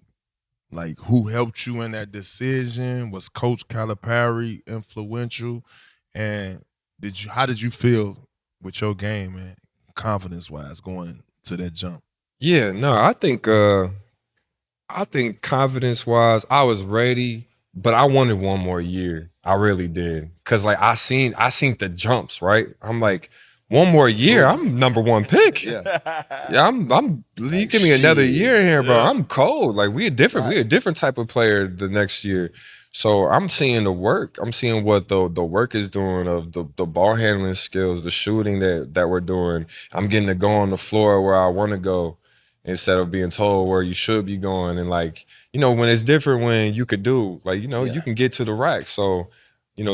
Like, who helped you in that decision? Was Coach Calipari influential? And how did you feel with your game, man, confidence-wise, going to that jump? Yeah, no, I think confidence-wise, I was ready, but I wanted one more year. I really did. Cause like I seen the jumps, right? I'm like, one more year, I'm #1 pick. Yeah, you give me another year here, bro. I'm cold. Like we a different type of player the next year. So I'm seeing the work. I'm seeing what the work is doing of the ball handling skills, the shooting that we're doing. I'm getting to go on the floor where I want to go instead of being told where you should be going. And like, when it's different when you could do, like, you can get to the rack. So,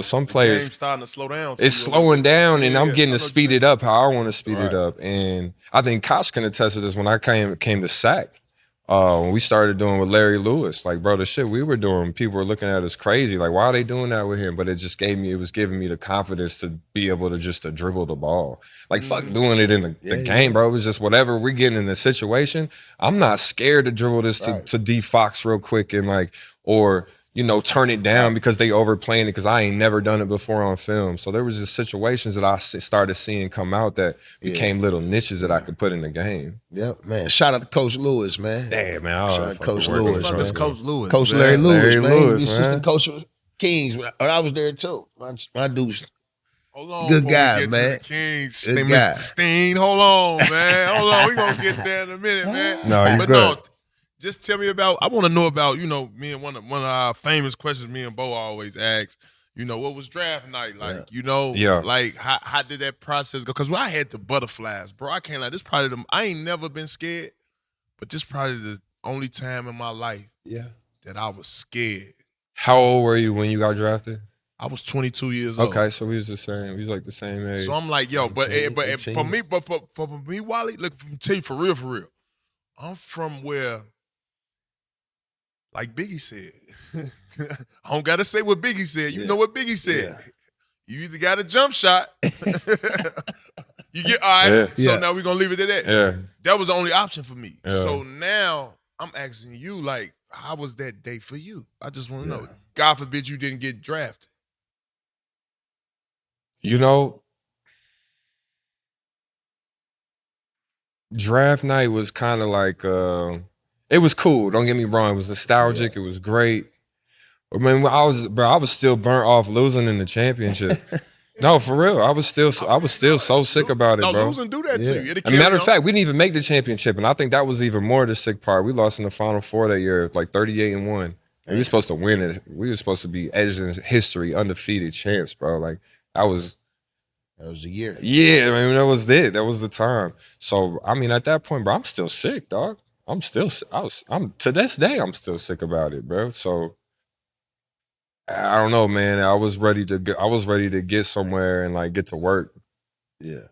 some players, game's starting to slow down. It's slowing down, and I'm getting to speed it up how I want to speed it up. And I think Kosh can attest to this when I came to SAC. When we started doing with Larry Lewis, like, bro, the shit we were doing, people were looking at us crazy. Like, why are they doing that with him? But it was giving me the confidence to be able to dribble the ball. Like, fuck doing it in the game, bro. It was just whatever we're getting in the situation. I'm not scared to dribble this to D Fox real quick and turn it down because they overplaying it because I ain't never done it before on film. So there was just situations that I started seeing come out that became little niches that I could put in the game. Yep, man. Shout out to Coach Lewis, man. Damn, man. Shout out to Coach Lewis, man. This Coach Lewis. Coach Larry Lewis, man. He's assistant coach of Kings. I was there too. My dude's Hold on, good guy, man. man. Kings, Good guy. Mr. Steen. Hold on, man. Hold on. We're going to get there in a minute, man. No, you but good. No, just tell me about, I want to know about, me and one of our famous questions me and Bo always ask, what was draft night like? Like how did that process go? Because I had the butterflies, bro. I can't lie. This probably I ain't never been scared, but this probably the only time in my life that I was scared. How old were you when you got drafted? I was 22 years old. Okay, so we was the same. We was like the same age. So I'm like, yo, but for me, Wally, look, tell you for real, I'm from where, like Biggie said, I don't gotta say what Biggie said. You know what Biggie said. Yeah. You either got a jump shot, you get all right. So now we're gonna leave it at that. Yeah, that was the only option for me. Yeah. So now I'm asking you, like, how was that day for you? I just want to know. God forbid you didn't get drafted. Draft night was kind of like, it was cool. Don't get me wrong. It was nostalgic. It was great. I mean, I was still burnt off losing in the championship. No, for real. I was still so sick about it, bro. Losing do that to you. As a matter of fact, we didn't even make the championship, and I think that was even more the sick part. We lost in the Final Four that year, like 38-1. We were supposed to win it. We were supposed to be edged in history, undefeated champs, bro. Like that was the year. Yeah, I mean, that was it. That was the time. So, I mean, at that point, bro, I'm still sick, dog. I'm to this day, I'm still sick about it, bro. So, I don't know, man. I was ready to get somewhere and like get to work. Yeah.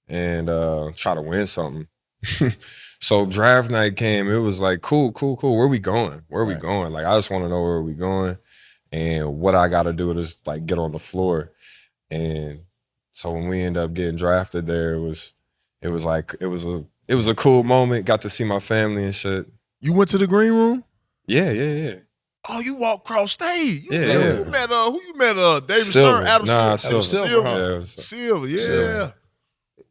And try to win something. So draft night came. It was like, cool. Where we going? Where we going? Like, I just want to know where we going and what I got to do to like get on the floor. And so when we ended up getting drafted there, it was a cool moment. Got to see my family and shit. You went to the green room? Yeah. Oh, you walked across stage. Yeah. Who you met? David Stern, Adam Silver. Silver, yeah.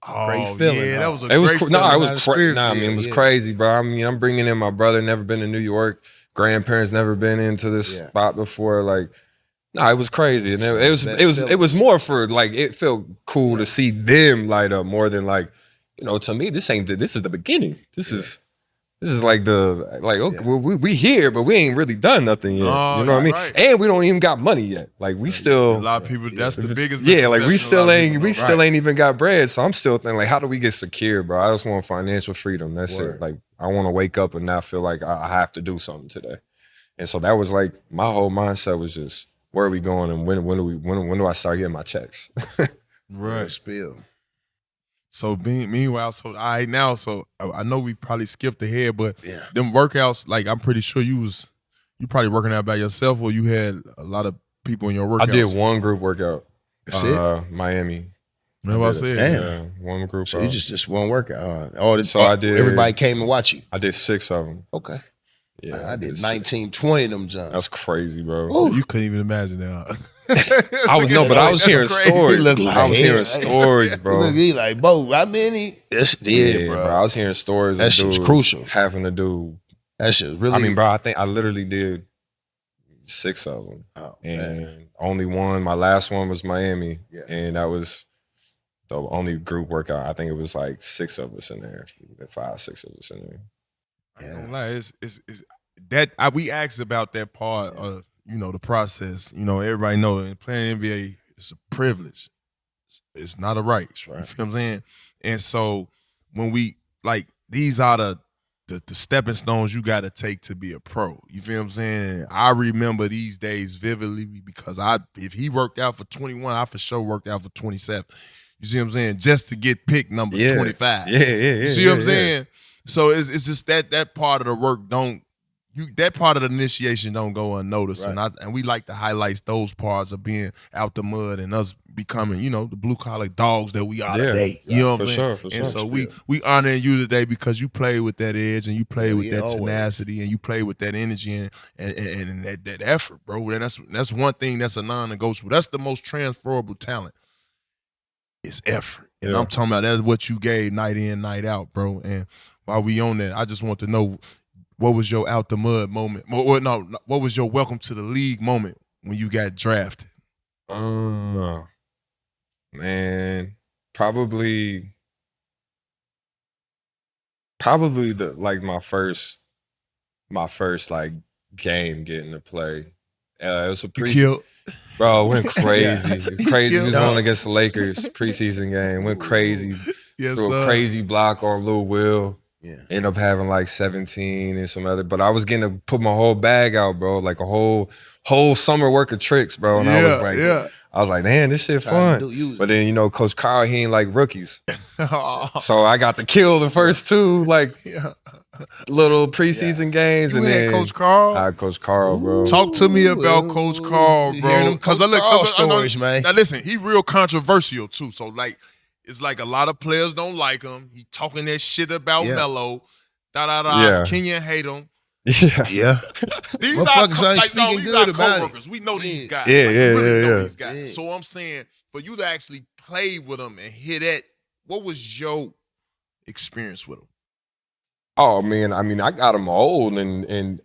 Oh, great feeling. Yeah, that was a it was great cool. feeling. It was crazy, bro. I mean, I'm bringing in my brother, never been to New York. Grandparents never been into this spot before. Like, it was crazy. And it was more for like, it felt cool to see them light up more than like, to me, this is the beginning. This is like we here, but we ain't really done nothing yet. You know what I mean? Right. And we don't even got money yet. Like we still a lot of people. That's the biggest. Yeah, like we still ain't even got bread. So I'm still thinking like, how do we get secure, bro? I just want financial freedom. That's it. Like I want to wake up and not feel like I have to do something today. And so that was like my whole mindset was just where are we going and when do I start getting my checks? Right. Spill. So meanwhile, so I know we probably skipped ahead, but them workouts, like I'm pretty sure you probably working out by yourself, or you had a lot of people in your workouts. I did one group workout. That's it? Miami. Remember I said? Damn. One group. So you just one workout. I did. Everybody came to watch you. I did 6 of them. Okay. I did 19, 20 of them jumps. That's crazy, bro. Ooh. You couldn't even imagine that. I was hearing stories. I was hearing stories, bro. He like, bro, how many? Yeah, bro. I was hearing stories. That shit was crucial. Having to do. That shit was really. I mean, bro, I think I literally did 6 of them, and only one. My last one was Miami, and that was the only group workout. I think it was like 6 of us in there, 5, 6 of us in there. I ain't gonna lie, it's that we asked about that part of the process. Everybody know playing NBA is a privilege. It's not a right. Right. You feel what I'm saying? And so when we these are the stepping stones you got to take to be a pro. You feel what I'm saying? I remember these days vividly because if he worked out for 21, I for sure worked out for 27. You see what I'm saying? Just to get pick number 25. Yeah. You see what I'm saying? So it's just that part of the work that part of the initiation don't go unnoticed, right. And we like to highlight those parts of being out the mud and us becoming, the blue collar dogs that we are today. You know what I'm saying? For sure. And so we honoring you today because you play with that edge and you play with that tenacity and you play with that energy and that effort, bro. And that's one thing that's a non-negotiable. That's the most transferable talent. It's effort. And I'm talking about that's what you gave night in, night out, bro. And while we on that, I just want to know, what was your out the mud moment? What was your welcome to the league moment when you got drafted? Man, probably my first game getting to play. It was a bro, it went crazy. It was crazy. We was going against the Lakers preseason game. Went crazy. Threw a crazy block on Lil Will. Yeah. Ended up having like 17 and some other, but I was getting to put my whole bag out, bro. Like a whole summer worth of tricks, bro. And I was like, man, this shit fun. But then, Coach Karl, he ain't like rookies. So I got to kill the first 2 little preseason games. You and had then Coach Karl? I had Coach Karl, bro. Talk to me about Coach Karl, bro. Because stories, man. Now listen, he real controversial too. So it's like a lot of players don't like him. He talking that shit about Melo. Yeah. Kenyon hate him. Yeah. These are speaking good about it. We know these guys. Yeah, know these guys. Yeah. So I'm saying, for you to actually play with them and hear that, what was your experience with them? Oh man, I mean, I got him old and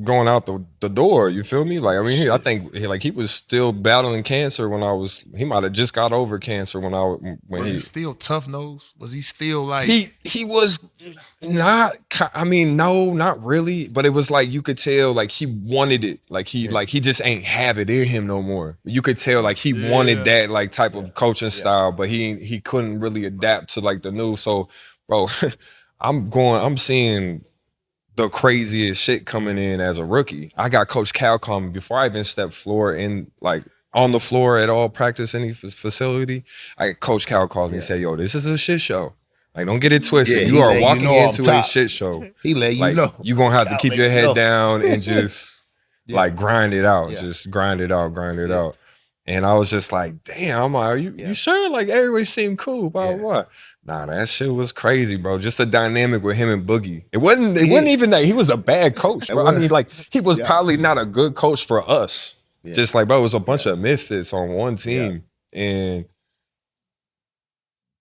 going out the door. You feel me? Like, I mean, I think he was still battling cancer when he might have just got over cancer when was he still tough nose? Was he still like he was not? I mean, no, not really. But it was like you could tell like he wanted it. Like he just ain't have it in him no more. You could tell like he wanted that like type of coaching style, but he couldn't really adapt to like the new. So, bro, I'm seeing the craziest shit coming in as a rookie. I got Coach Cal calling me before I even stepped on the floor at all practice any facility. Coach Cal called me and said, "Yo, this is a shit show. Like, don't get it twisted. Yeah, you are walking into a shit show. He let you know. You're gonna have to keep your head down and just grind it out. Yeah. Just grind it out. And I was just like, damn, are you sure? Like, everybody seemed cool, blah, blah, blah. Nah, that shit was crazy, bro. Just the dynamic with him and Boogie. It wasn't even that he was a bad coach, bro. I mean, like, he was probably not a good coach for us. Yeah. Just like, bro, it was a bunch of misfits on one team. Yeah. And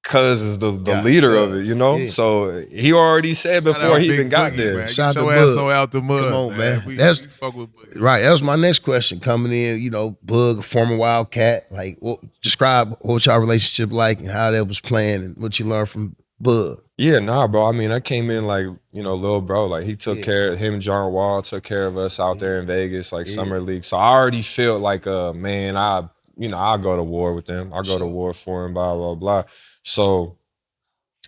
Cuz is the leader of it, Yeah. So he already said before he even got there. Man. Get your ass on out the mud. Come on, man. We fuck with Boogie. Right. That was my next question. Coming in, Bug, a former Wildcat. Like, describe what y'all relationship like and how that was playing and what you learned from Bug. Yeah, nah, bro. I mean, I came in like, little bro. Like, he took care of him and John Wall took care of us out there in Vegas, like Summer League. So I already felt like, man, I'll go to war with them. I'll go to war for him, blah, blah, blah. So,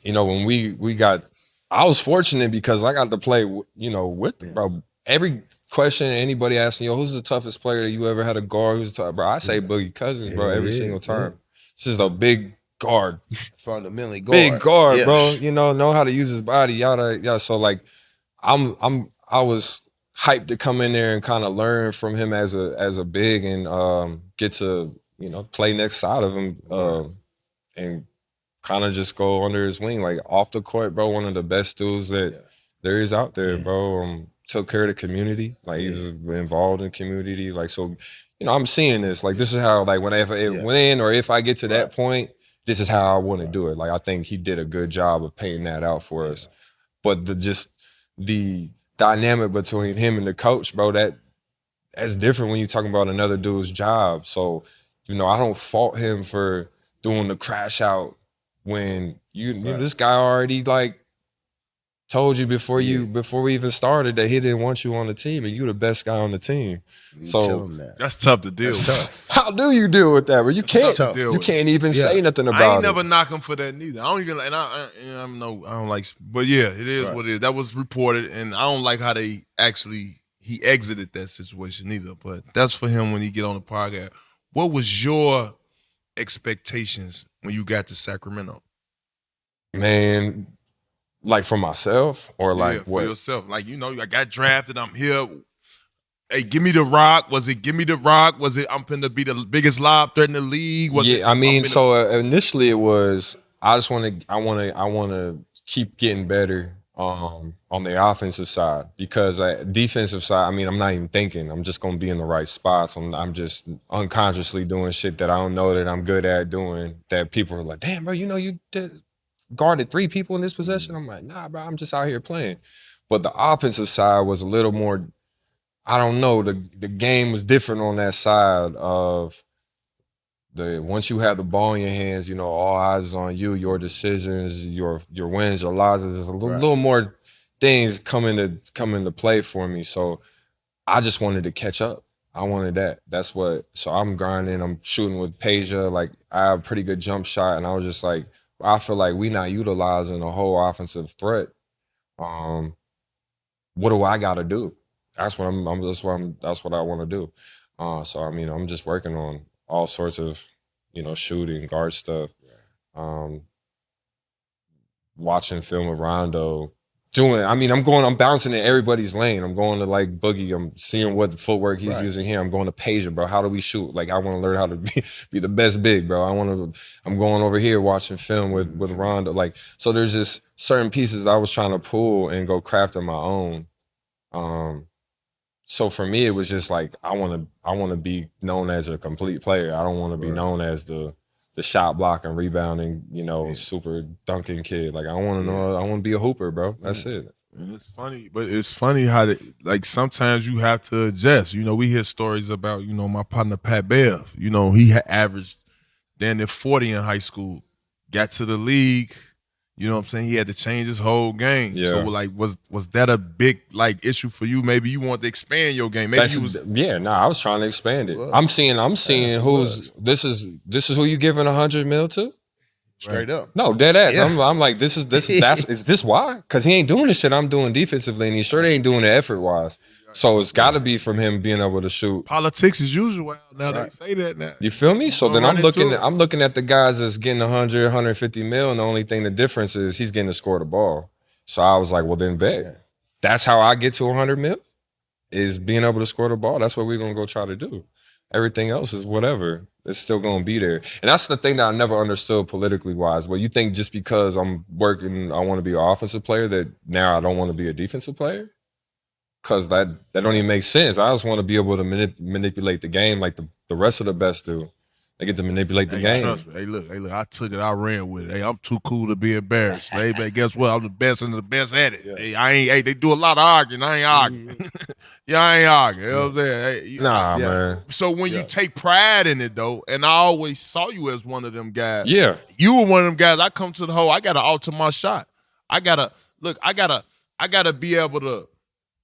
when we got, I was fortunate because I got to play, with them, bro. Every question anybody asks me, who's the toughest player that you ever had to guard? Who's the toughest? Bro, I say Boogie Cousins, bro, every single time. This is a big guard. Fundamentally guard. Big guard, bro. Know how to use his body, yada. So like, I was hyped to come in there and kind of learn from him as a big and get to, play next side of him and kind of just go under his wing. Like, off the court, bro, one of the best dudes that There is out there, bro. Took care of the community. Like he's involved in community. Like so, I'm seeing this. Like this is how like when or if I get to that point, this is how I want to do it. Like I think he did a good job of painting that out for us. But the dynamic between him and the coach, bro, that's different when you're talking about another dude's job. So, I don't fault him for doing the crash out when this guy already like told you before we even started that he didn't want you on the team and you the best guy on the team. So that's tough to deal with. How do you deal with that? Where you can't even say nothing about it. I ain't never knock him for that neither. I don't even, and I don't like, but yeah, it is what it is. That was reported, and I don't like how he exited that situation either. But that's for him when he get on the podcast. What was your expectations when you got to Sacramento? Man, like for myself or like for what? yourself. Like, I got drafted, I'm here. Hey, give me the rock. Was it give me the rock? Was it I'm finna be the biggest lob threat in the league? Initially it was I wanna keep getting better on the offensive side because defensive side, I'm not even thinking. I'm just gonna be in the right spots. I'm just unconsciously doing shit that I don't know that I'm good at doing that people are like, damn, bro, you did guarded 3 people in this possession. I'm like, nah, bro, I'm just out here playing. But the offensive side was a little more, I don't know, the game was different on that side of once you have the ball in your hands, all eyes is on you, your decisions, your wins, your losses. There's a little more things come into play for me. So I just wanted to catch up. I wanted that. So I'm grinding, I'm shooting with Peja. Like I have a pretty good jump shot. And I was just like, I feel like we not utilizing the whole offensive threat. What do I got to do? That's what I want to do. So I'm just working on all sorts of, shooting, guard stuff. Watching film of Rondo. I'm bouncing in everybody's lane. I'm going to like Boogie. I'm seeing what the footwork he's using here. I'm going to Peja, bro. How do we shoot? Like I want to learn how to be the best big, bro. I'm going over here watching film with Rondo. Like, so there's just certain pieces I was trying to pull and go craft on my own. So for me, it was just like, I want to be known as a complete player. I don't want to be known as the shot blocking, rebounding, super dunking kid. Like I want to be a hooper, bro. That's it. And it's funny how sometimes you have to adjust. We hear stories about, my partner Pat Bev. He had averaged then at 40 in high school, got to the league. You know what I'm saying? He had to change his whole game. Yeah. So was that a big issue for you? Maybe you wanted to expand your game. I was trying to expand it. I'm seeing who's this is who you giving $100 million to? Straight up. No, dead ass. Yeah. I'm like, is this why? Because he ain't doing the shit I'm doing defensively, and he sure ain't doing it effort wise. So it's got to be from him being able to shoot. Politics as usual. Now they say that now. You feel me? So then I'm looking at the guys that's getting 100, 150 mil, and the only thing the difference is he's getting to score the ball. So I was like, well then bet. Yeah. That's how I get to 100 mil, is being able to score the ball. That's what we're gonna go try to do. Everything else is whatever. It's still gonna be there. And that's the thing that I never understood politically wise. Well, you think just because I'm working, I want to be an offensive player, that now I don't want to be a defensive player? Because that don't even make sense. I just want to be able to manipulate the game like the rest of the best do. They get to manipulate the game. Trust me. Hey, look, I took it. I ran with it. Hey, I'm too cool to be embarrassed. Hey, man, guess what? I'm the best and the best at it. Yeah. Hey, they do a lot of arguing. I ain't arguing. I ain't arguing. You know what I'm saying? Hey, man. So when you take pride in it, though, and I always saw you as one of them guys. Yeah. You were one of them guys. I come to the hole. I got to alter my shot. I gotta be able to.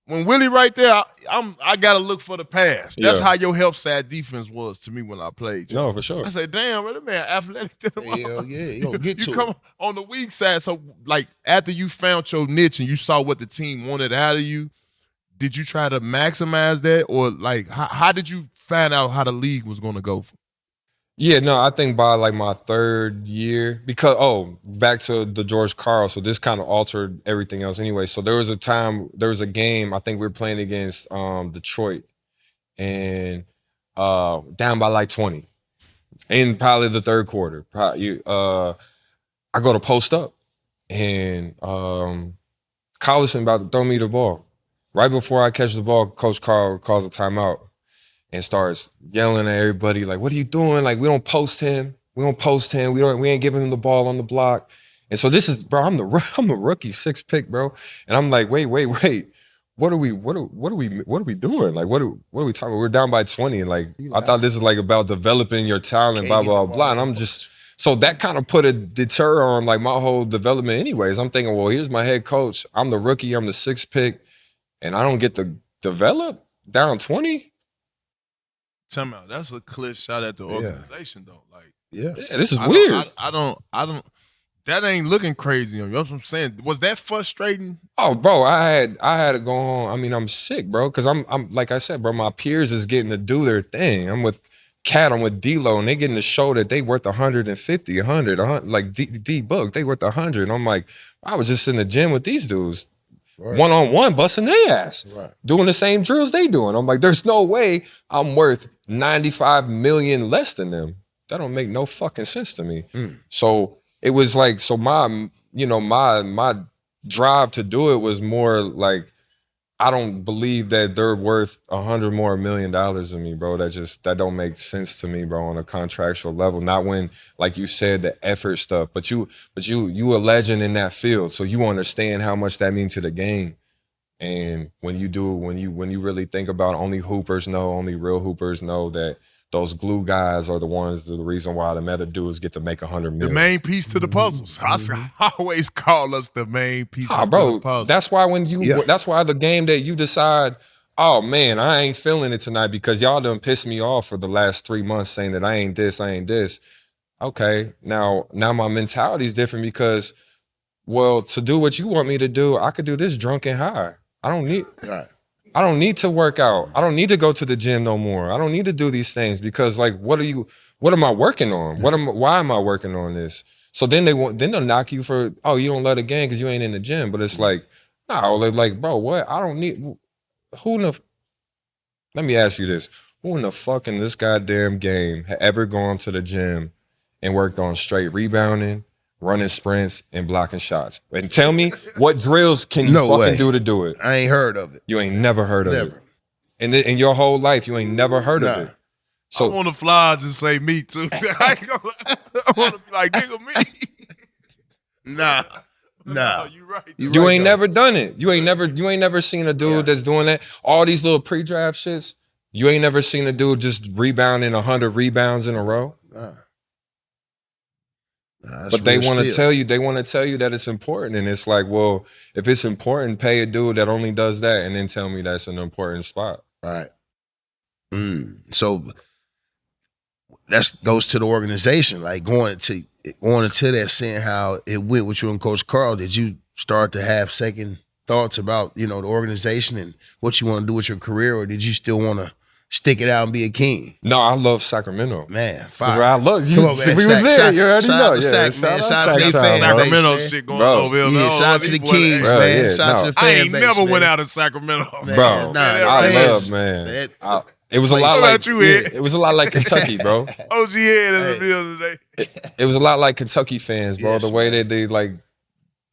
When Willie right there, I gotta look for the pass. That's how your help side defense was to me when I played. No, for sure. I said, damn, that man athletic to the Hell yeah, you gonna get to you come on the weak side. So like after you found your niche and you saw what the team wanted out of you, did you try to maximize that, or like how did you find out how the league was gonna go? Yeah, no, I think by like my 3rd year, because back to the George Karl, so this kind of altered everything else anyway. So there was a game, I think we were playing against Detroit, and down by like 20 in probably the 3rd quarter. I go to post up, and Collison about to throw me the ball. Right before I catch the ball, Coach Karl calls a timeout and starts yelling at everybody like, what are you doing? Like, we don't post him. We don't post him. We ain't giving him the ball on the block. And so this is, bro, I'm the rookie 6th pick, bro. And I'm like, wait. What are we doing? Like, what are we talking about? We're down by 20. And like, I thought this is like about developing your talent, blah, blah, blah. And I'm just, so that kind of put a deter on like my whole development anyways. I'm thinking, well, here's my head coach. I'm the rookie. I'm the 6th pick. And I don't get to develop down 20? Tell me, that's a clear shot at the organization though. Like, yeah, this is weird. I don't. That ain't looking crazy on you. That's what I'm saying. Was that frustrating? Oh, bro, I had to go home. I mean, I'm sick, bro, because I'm like I said, bro, my peers is getting to do their thing. I'm with Cat, I'm with D-Lo, and they getting to show that they worth 150, 100, like D-Book, they worth 100. And I'm like, I was just in the gym with these dudes, one-on-one, busting their ass, doing the same drills they doing. I'm like, there's no way I'm worth 95 million less than them. That don't make no fucking sense to me. So it was like, so my drive to do it was more like, I don't believe that they're worth $100 more million than me, bro. That don't make sense to me, bro, on a contractual level. Not when, like you said, the effort stuff. But you a legend in that field, so you understand how much that means to the game. And when you really think about only real hoopers know that those glue guys are the reason why the meta dudes get to make $100 million. The main piece to the puzzles. I always call us the main pieces to the puzzle. That's why that's why the game that you decide, oh man, I ain't feeling it tonight because y'all done pissed me off for the last 3 months saying that I ain't this. Okay, now my mentality is different because, well, to do what you want me to do, I could do this drunk and high. I don't need to work out. I don't need to go to the gym no more. I don't need to do these things because, like, what am I working on? Why am I working on this? So then they'll knock you for, oh, you don't love the game because you ain't in the gym. But it's like, no, like, bro, what? I don't need, let me ask you this. Who in the fucking this goddamn game had ever gone to the gym and worked on straight rebounding, running sprints, and blocking shots? And tell me, what drills can you fucking do to do it? I ain't heard of it. You ain't never heard of it. In your whole life, you ain't never heard of it. So I want to fly and say me too. I want to be like, nigga, me. Nah. You right. You ain't never done it. You ain't never seen a dude that's doing that. All these little pre-draft shits. You ain't never seen a dude just rebounding 100 rebounds in a row. But they want to tell you that it's important. And it's like, well, if it's important, pay a dude that only does that and then tell me that's an important spot. Right. So that goes to the organization, like going into that, seeing how it went with you and Coach Karl. Did you start to have second thoughts about, the organization and what you want to do with your career, or did you still want to stick it out and be a king? No, I love Sacramento. Man, so I love you. Come on, man. If we was there, you already know. Shout out to the fan Sacramento base, shit going over here. Yeah, shout out to the Kings, bro, man. Yeah, shout out to the fan I ain't base, never man. went out of Sacramento. Bro, I love, man. It was a lot like it was a lot like Kentucky, bro. OG Head the other day. It was a lot like Kentucky fans, bro. The way that they like,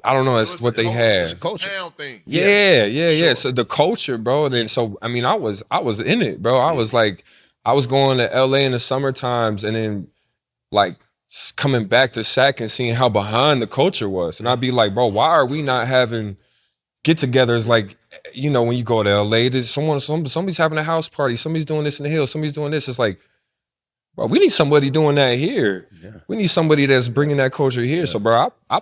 I don't know, it's what they had. It's a culture. Thing. Yeah. So the culture, bro. And then so I mean, I was in it, bro. I was like, I was going to LA in the summer times and then like coming back to Sac and seeing how behind the culture was. And I'd be like, bro, why are we not having get-togethers? Like, when you go to LA, there's somebody's having a house party, somebody's doing this in the hills, somebody's doing this. It's like, bro, we need somebody doing that here. Yeah. We need somebody that's bringing that culture here. Yeah. So, bro, I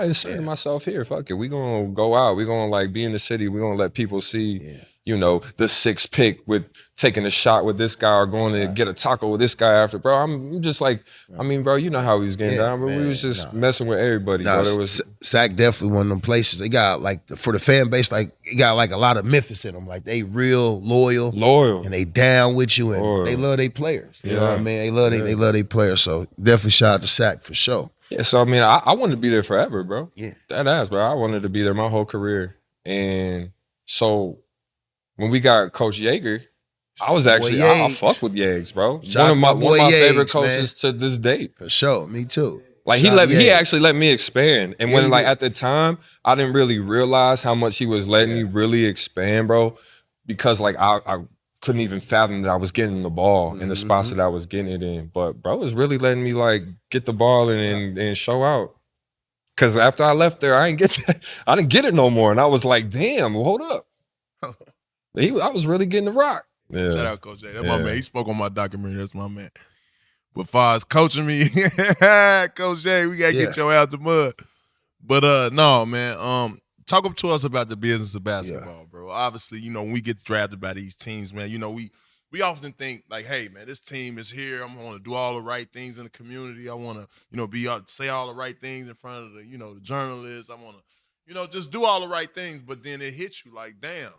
inserted myself here. Fuck it. We gonna go out. We gonna like be in the city. We gonna let people see, the 6th pick with taking a shot with this guy or going to get a taco with this guy after. Bro, I'm just like, I mean, bro, you know how he was getting down, but we was just messing with everybody. Bro. It was Sac definitely one of them places. They got like for the fan base, like it got like a lot of Memphis in them. Like they real loyal, and they down with you, and they love their players. You know what I mean? They love their players. So definitely shout out to Sac for sure. Yeah. So I mean, I wanted to be there forever, bro. Yeah. That ass, bro. I wanted to be there my whole career, and so when we got Coach Yeager, I was actually I fuck with Yeags, bro. One of my favorite coaches to this date. For sure, me too. Like he actually let me expand. And when like at the time, I didn't really realize how much he was letting me really expand, bro. Because like I couldn't even fathom that I was getting the ball in the spots that I was getting it in. But bro was really letting me like get the ball and show out. Cause after I left there, I didn't get it no more. And I was like, damn, hold up. I was really getting the rock. Yeah. Shout out Coach J. That's my man. He spoke on my documentary. That's my man. But far as coaching me, Coach J, we gotta get your out the mud. But no, man. Talk up to us about the business of basketball, bro. Obviously, you know, when we get drafted by these teams, man, you know, we often think like, hey, man, this team is here. I'm gonna do all the right things in the community. I wanna, you know, say all the right things in front of the, you know, the journalists. I wanna, you know, just do all the right things. But then it hits you like, damn,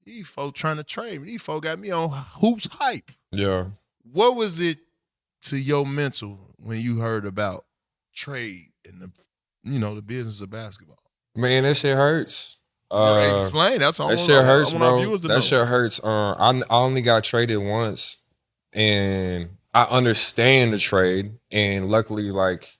these folks trying to trade me. These folks got me on hoops hype. Yeah. What was it to your mental when you heard about trade and the, you know, the business of basketball? Man, that shit hurts. Explain. That's all. That shit hurts, bro. That shit hurts. I only got traded once, and I understand the trade, and luckily, like,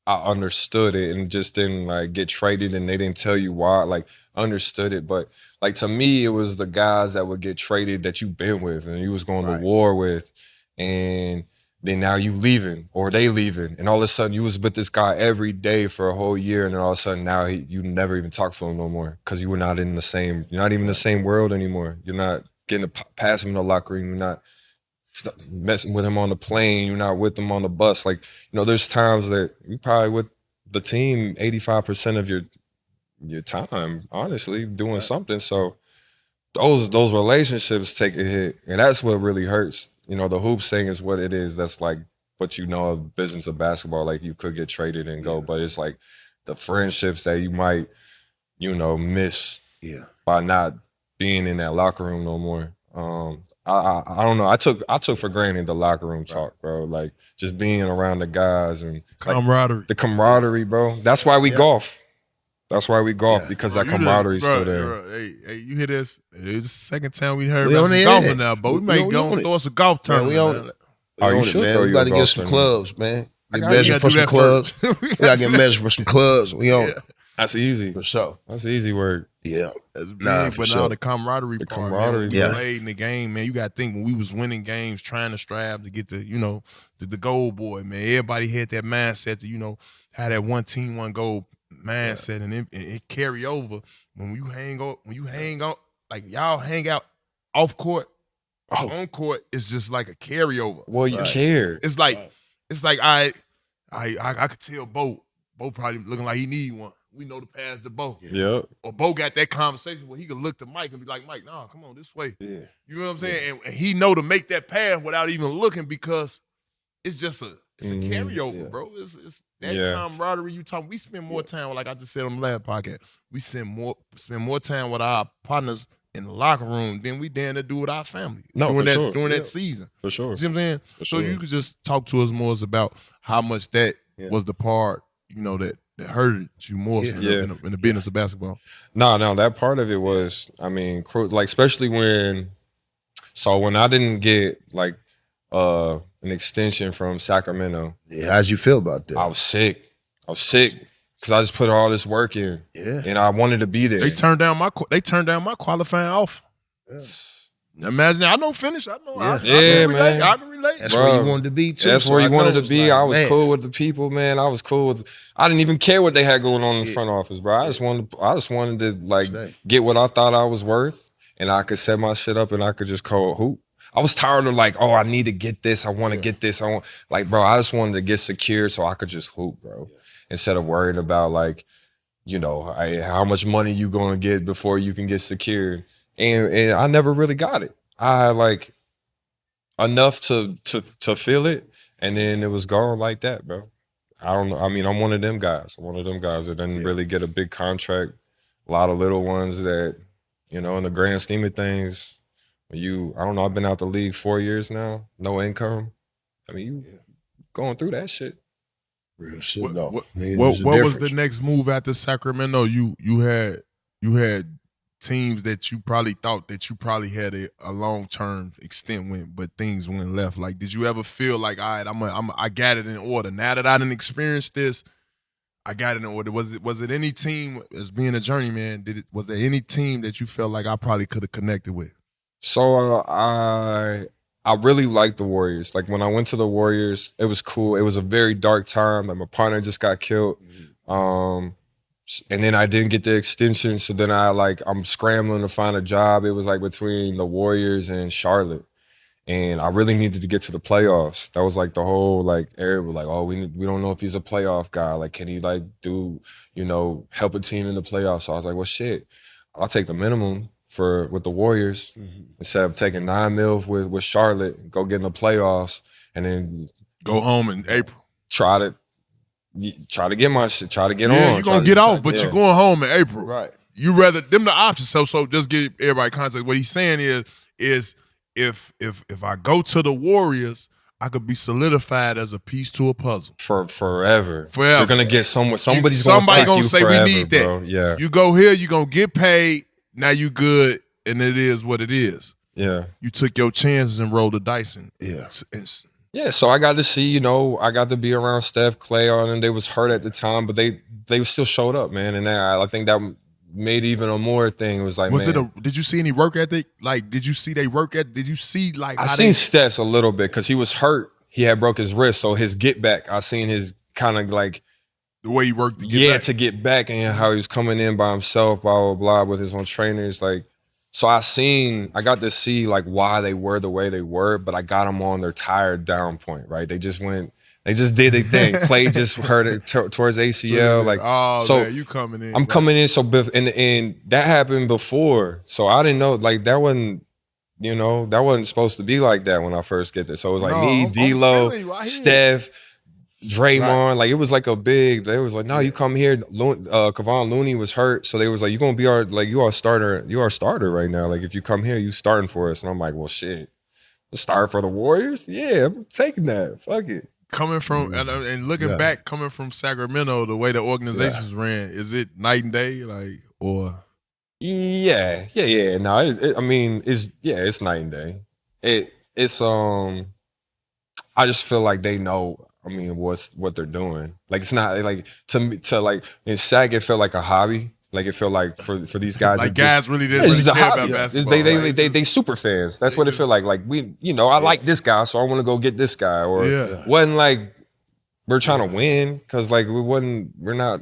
I understood it and just didn't like get traded, and they didn't tell you why. Like, understood it, but like to me, it was the guys that would get traded that you've been with and you was going to war with, and then now you leaving or they leaving, and all of a sudden you was with this guy every day for a whole year, and then all of a sudden now you never even talk to him no more because you were not in the same, you're not even in the same world anymore. You're not getting past him in the locker room. You're not messing with him on the plane. You're not with him on the bus. Like, you know, there's times that you probably with the team 85% of your time, honestly, doing something. So those relationships take a hit, and that's what really hurts. You know, the hoops thing is what it is. That's like what you know of business of basketball. Like, you could get traded and go, but it's like the friendships that you might, you know, miss by not being in that locker room no more. I don't know. I took for granted the locker room talk, bro. Like, just being around the guys and camaraderie. Like, the camaraderie, bro. That's why we golf. That's why we golf, because that camaraderie still there. Hey, you hear this? It's the second time we heard about some golfing now, but we might go and throw us a golf tournament. You should, man. We got to get some clubs, man. Get measured for some clubs. We got to get measured for some clubs. We on it. That's easy. For sure. That's easy work. Yeah. That's big, but now the camaraderie part, man, we played in the game, man. You got to think when we was winning games, trying to strive to get the, you know, the goal boy, man. Everybody had that mindset to, you know, have that one team, one goal mindset, and it carry over when you hang out, like y'all hang out off court, on court. It's just like a carryover. Well, you care. It's like I could tell Bo probably looking like he need one. We know to pass the Bo. Yeah. Or Bo got that conversation where he could look to Mike and be like, Mike, nah, come on this way. Yeah. You know what I'm saying? And he know to make that pass without even looking, because it's just a carryover, bro. It's that camaraderie you talk. We spend more time, like I just said on the last podcast, we spend more time with our partners in the locker room than we dare to do with our family. During that season. For sure. You see what I'm saying? You could just talk to us more about how much that was the part, you know, that hurted you more in the business of basketball. No, that part of it was, I mean, like, especially when I didn't get like an extension from Sacramento. Yeah, how'd you feel about that? I was sick because I just put all this work in. Yeah. And I wanted to be there. They turned down my qualifying offer. Yeah. Imagine, I don't finish. I know. I can relate. I can relate. That's where you wanted to be too. That's where you wanted to be. Like, I was cool with the people, man. I was cool with. I didn't even care what they had going on in the front office, bro. I just wanted to like get what I thought I was worth, and I could set my shit up, and I could just call hoop. I was tired of like, I need to get this. I want to get this. I just wanted to get secure so I could just hoop, bro. Instead of worrying about like, you know, how much money you gonna get before you can get secured. And I never really got it. I had like enough to feel it, and then it was gone like that, bro. I don't know. I mean, I'm one of them guys. That didn't really get a big contract. A lot of little ones that, you know, in the grand scheme of things, I don't know, I've been out the league 4 years now, no income. I mean, you going through that shit. Real shit, though. What was the next move after Sacramento? You had teams that you probably thought that you probably had a long-term extent with, but things went left? Like, did you ever feel like, all right, I got it in order. Now that I didn't experience this, I got it in order. Was it any team, as being a journeyman, was there any team that you felt like I probably could have connected with? So I really liked the Warriors. Like when I went to the Warriors, it was cool. It was a very dark time. Like my partner just got killed. And then I didn't get the extension. So then I'm scrambling to find a job. It was like between the Warriors and Charlotte. And I really needed to get to the playoffs. That was like the whole like area was like, oh, we don't know if he's a playoff guy. Like, can he like do, help a team in the playoffs? So I was like, well, shit, I'll take the minimum with the Warriors instead of taking $9 million with Charlotte, go get in the playoffs, and then go home in April. Try to get my shit, try to get on. You're gonna get off, but you're going home in April. Right. You rather them the options. So just give everybody context. What he's saying is if I go to the Warriors, I could be solidified as a piece to a puzzle. For forever. You're gonna get somewhere. Somebody gonna say forever, we need that. Bro. Yeah. You go here, you're gonna get paid. Now you good, and it is what it is. Yeah. You took your chances and rolled the dice. Yeah, so I got to see, I got to be around Steph, Clay, and they was hurt at the time, but they still showed up, man. And I think that made even a more thing. It was like, did you see any work ethic? Like, did you see they work ethic? Did you see like? I seen Steph's a little bit because he was hurt. He had broke his wrist, so his get back. I seen his kind of like the way he worked. To get back and how he was coming in by himself, blah blah blah, with his own trainers, like. So I got to see like why they were the way they were, but I got them on their tired down point, right? They just did their thing. Clay just hurt it towards ACL. Like, so man, you coming in. I'm coming in. So, and that happened before. So I didn't know, like that wasn't supposed to be like that when I first get there. So it was like me, D-Lo, Steph, Draymond, right. Like it was like a big. They was like, no, you come here. Kevon Looney was hurt, so they was like, you gonna be you are a starter right now. Like if you come here, you starting for us. And I'm like, well, shit, start for the Warriors? Yeah, I'm taking that. Fuck it. Coming from and looking back, coming from Sacramento, the way the organizations ran, is it night and day, like or? Yeah. No, it's night and day. It's I just feel like they know. I mean, what they're doing. Like it's not like to like in Sac, it felt like a hobby. Like it felt like for these guys, like guys really didn't really care about basketball. They super fans. That's what it felt like. Like we, I like this guy, so I want to go get this guy. Or wasn't like we're trying to win because like we're not.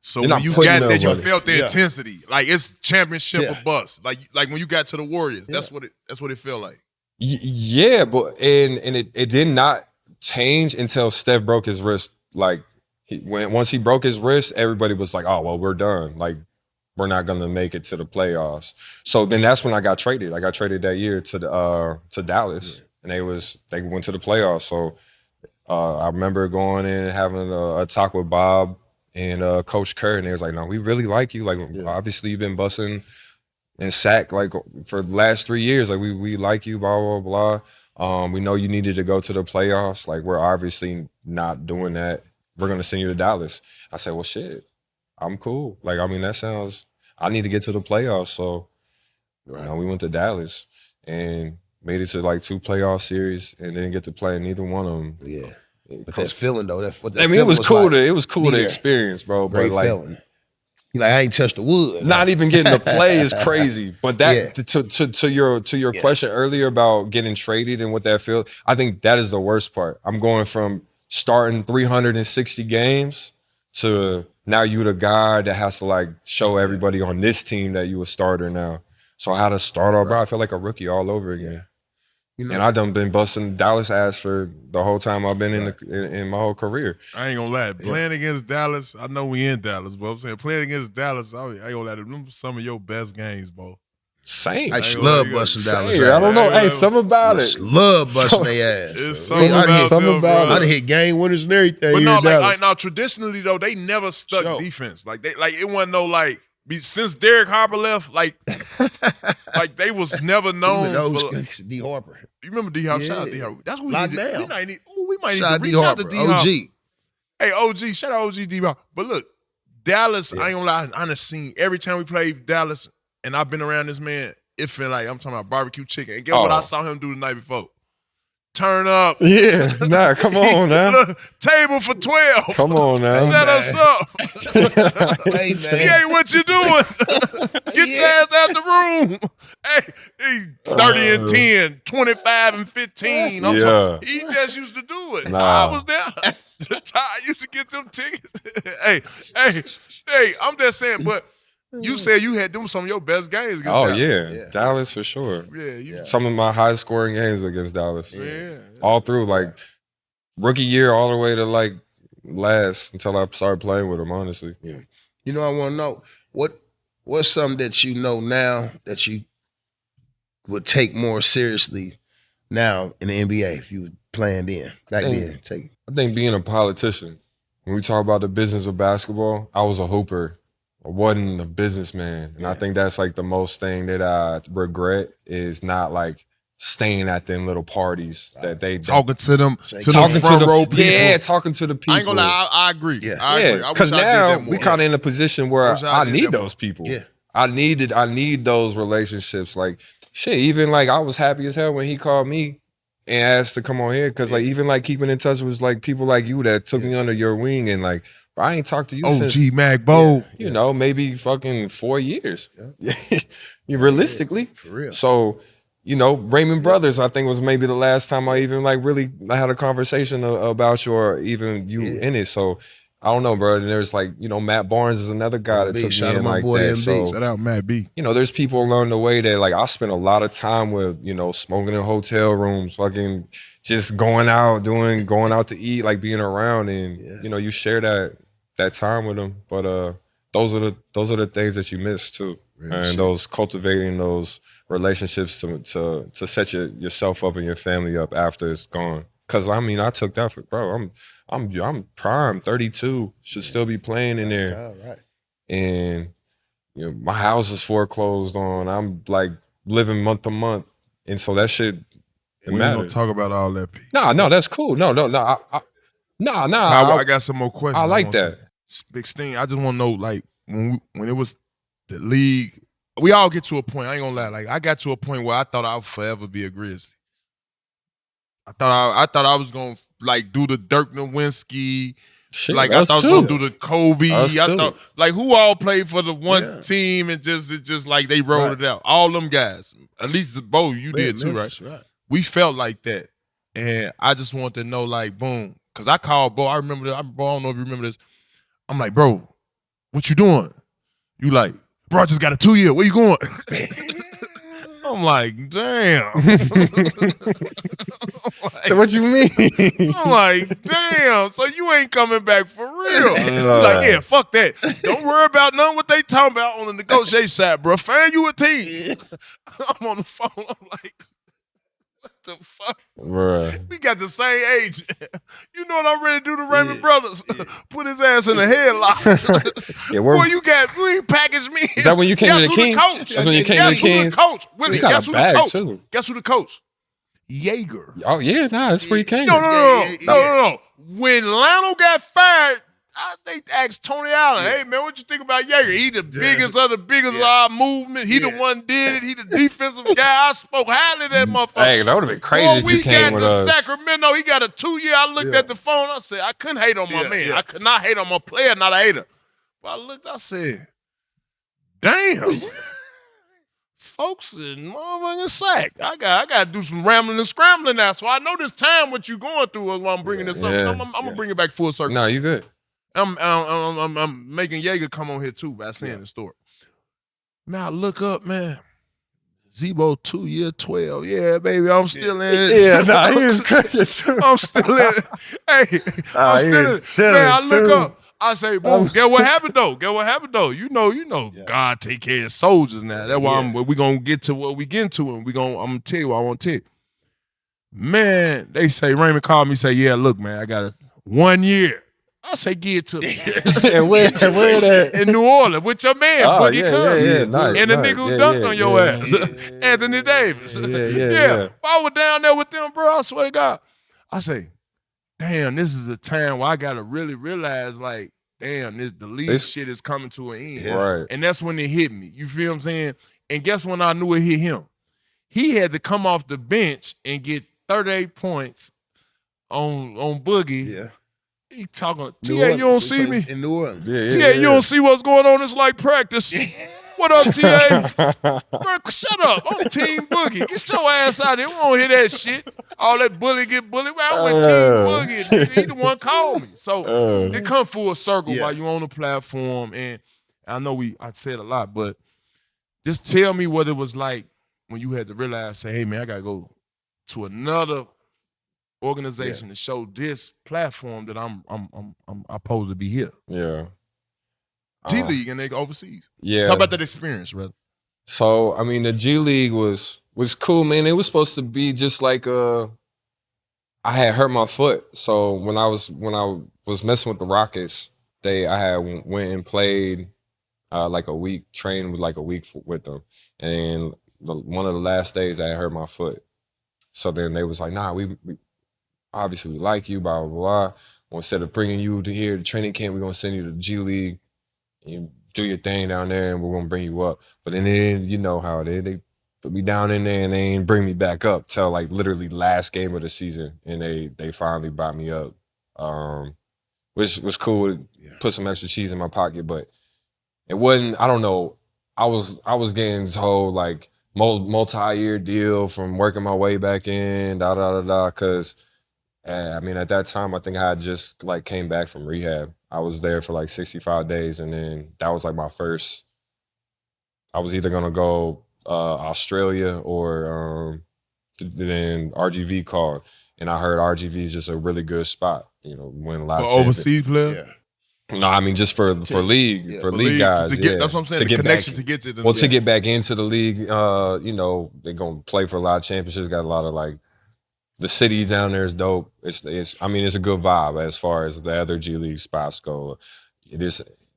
So when you got that, you felt the intensity. Like it's championship or bust. Like when you got to the Warriors, that's what it felt like. Yeah, but and it did not change until Steph broke his wrist. Like once he broke his wrist, everybody was like, "Oh well, we're done. Like we're not gonna make it to the playoffs." So then that's when I got traded. I got traded that year to Dallas, and they went to the playoffs. So I remember going in and having a talk with Bob and Coach Kerr, and they was like, "No, we really like you. Like obviously you've been busting and Sac like for the last 3 years. Like we like you. Blah blah blah." We know you needed to go to the playoffs. Like, we're obviously not doing that. We're going to send you to Dallas. I said, well, shit, I'm cool. Like, I mean, I need to get to the playoffs. So, we went to Dallas and made it to like 2 playoff series and didn't get to play in neither one of them. Yeah. But that feeling, though, it was cool to experience, bro. Great but like, feeling. You like, I ain't touched the wood. Not even getting to play is crazy. But that to your question earlier about getting traded and what that feels, I think that is the worst part. I'm going from starting 360 games to now you the guy that has to like show everybody on this team that you a starter now. So I had to start off, bro. I feel like a rookie all over again. And I done been busting Dallas ass for the whole time I've been in my whole career. I ain't gonna lie. Playing against Dallas, I know we in Dallas, but I'm saying playing against Dallas, I ain't gonna lie. Them some of your best games, bro. Same. I just love busting Dallas ass. I don't know. Hey, something about it. Love busting their ass. It's something about it. I done hit game winners and everything. But no, traditionally though, they never stuck defense. Like it wasn't no like. Since Derek Harper left, like they was never known for D. Harper. You remember D. Harper? Shout out D. Harper. That's what we need. We might need to reach out to D. OG. Harper. Hey, OG. Shout out OG D. Harper. But look, Dallas, I ain't gonna lie, I done seen every time we played Dallas, and I've been around this man. It feel like I'm talking about barbecue chicken. And guess what I saw him do the night before? Turn up. Yeah, nah, come on now. Table for 12. Come on now. Set us up. Hey, man. TA, what you doing? Get your ass out the room. Hey, 30 and 10, 25 and 15. I'm talking, he just used to do it. Ty was there. Ty used to get them tickets. hey, I'm just saying, but you said you had them some of your best games against Dallas. Yeah. Dallas for sure. Yeah, some of my highest scoring games against Dallas. Yeah. All through, like, rookie year all the way to, like, last until I started playing with them, honestly. Yeah. You know, I want to know, what's something that you know now that you would take more seriously now in the NBA if you were playing then, back then? I think being a politician, when we talk about the business of basketball, I was a hooper. I wasn't a businessman. And I think that's like the most thing that I regret is not like staying at them little parties that they talking to them, talking to the row people. Yeah, talking to the people. I ain't gonna lie, I agree. Yeah. I agree. Because now we kind of in a position where I need those people. Yeah. I need those relationships. Like, shit, even like I was happy as hell when he called me and asked to come on here. Cause like even like keeping in touch with like people like you that took me under your wing and like, I ain't talked to you since Magbo. You know, maybe fucking 4 years. Realistically. For real. So, you know, Raymond Brothers, I think was maybe the last time I even like really had a conversation about you or even you in it. So I don't know, bro. And there's like, you know, Matt Barnes is another guy that took me in like that. So, shout out Matt B. You know, there's people along the way that like I spent a lot of time with, you know, smoking in hotel rooms, fucking just going out to eat, like being around, and you know, you share that time with them. But those are the things that you miss too, and those cultivating those relationships to set yourself up and your family up after it's gone. Cause I mean, I took that for I'm prime 32, should still be playing in there, Right. and you know my house is foreclosed on. I'm like living month to month, and so that shit. We ain't gonna talk about all that. No, that's cool. No. I got some more questions. I like that. Big Sting, I just want to know, like, when it was the league, we all get to a point, I ain't gonna lie, like, I got to a point where I thought I would forever be a Grizzly. I thought I was gonna, like, do the Dirk Nowitzki, Shit, like, I thought I was gonna do the Kobe. I too. thought, like, who all played for the one team and it's just like they rolled it out. All them guys. At least, Bo, you did too, right? We felt like that. And I just want to know, like, boom. Because I called Bo. I remember this. Bo, I don't know if you remember this. I'm like, bro, what you doing? You like, bro, I just got a 2-year. Where you going? I'm like, damn. So what you mean? I'm like, damn. So you ain't coming back for real. Like, yeah, fuck that. Don't worry about nothing what they talking about on the negotiation side, bro. Find you a team. I'm on the phone. I'm like, what the fuck? Bruh. We got the same age. You know what I'm ready to do to Raymond Brothers? Put his ass in a headlock. Boy, you ain't packaged me. Is that when you came to the Kings? That's when you came to the Kings? Guess who the coach? Willie, guess who the coach? Too. Guess who the coach? Yeager. Oh, yeah, that's where he came. No. When Lionel got fired, they asked Tony Allen, hey, man, what you think about Yeager? He the biggest of the biggest of our movement. He the one did it. He the defensive guy. I spoke highly of that motherfucker. Hey, that would have been crazy if you came with us. We got to Sacramento. He got a 2-year. I looked at the phone. I said, I couldn't hate on my man. I could not hate on my player, not a hater. But I looked, I said, damn. Folks in motherfucking Sac. I got to do some rambling and scrambling now. So I know this time what you going through while I'm bringing this up. I'm going to bring it back full circle. No, you good. I'm making Yeager come on here too by saying the story. Man, I look up, man. Zebo 2-year, 12. Yeah, baby, I'm still in it. Yeah, nah, he was crazy too. I'm still in it. Hey, I'm still in it. Man, I look up. I say, boom, guess what happened though? You know, God take care of soldiers now. That's why we gonna get to what we get to, and I'm gonna tell you what I want to tell you. Man, they say, Raymond called me, say, yeah, look, man, I got 1 year. I say, get it to me. And where that? In New Orleans with your man, Boogie yeah, nice, and the nigga who dunked on your ass, Anthony Davis. Yeah. I was down there with them, bro. I swear to God. I say, damn, this is a time where I gotta really realize, like, damn, the league shit is coming to an end. Right. And that's when it hit me. You feel what I'm saying? And guess when I knew it hit him? He had to come off the bench and get 38 points on Boogie. Yeah. He talking, T.A., you don't see me? In New Orleans. Yeah, T.A., you don't see what's going on? It's like practice. What up, T.A.? Bro, shut up. I'm Team Boogie. Get your ass out there. We don't hear that shit. All that bully get bullied. Well, I went Team Boogie. He the one called me. So it come full circle while you on the platform. And I know I said a lot, but just tell me what it was like when you had to realize, say, hey, man, I got to go to another organization to show this platform that I'm supposed to be here. Yeah. G League and they go overseas. Yeah. Talk about that experience, brother. So, I mean, the G League was cool, man. It was supposed to be just like I had hurt my foot. So when I was messing with the Rockets, I had went and played like a week, trained with like a week with them. And one of the last days I had hurt my foot. So then they was like, nah, we obviously we like you, blah, blah, blah. Well, instead of bringing you to here to training camp, we're going to send you to the G League. You do your thing down there and we're going to bring you up. But then you know how it is. They put me down in there and they ain't bring me back up till like literally last game of the season. And they finally brought me up, which was cool. Put some extra cheese in my pocket, but it wasn't, I don't know. I was getting told like multi-year deal from working my way back in, because I mean, at that time, I think I had just like came back from rehab. I was there for like 65 days, and then that was like my first. I was either gonna go Australia or then RGV called, and I heard RGV is just a really good spot. You know, win a lot for of overseas player. Yeah. No, I mean just for league for league guys. That's what I'm saying. The connection to get to the to get back into the league. You know, they're gonna play for a lot of championships. Got a lot of like. The city down there is dope. I mean, it's a good vibe as far as the other G League spots go.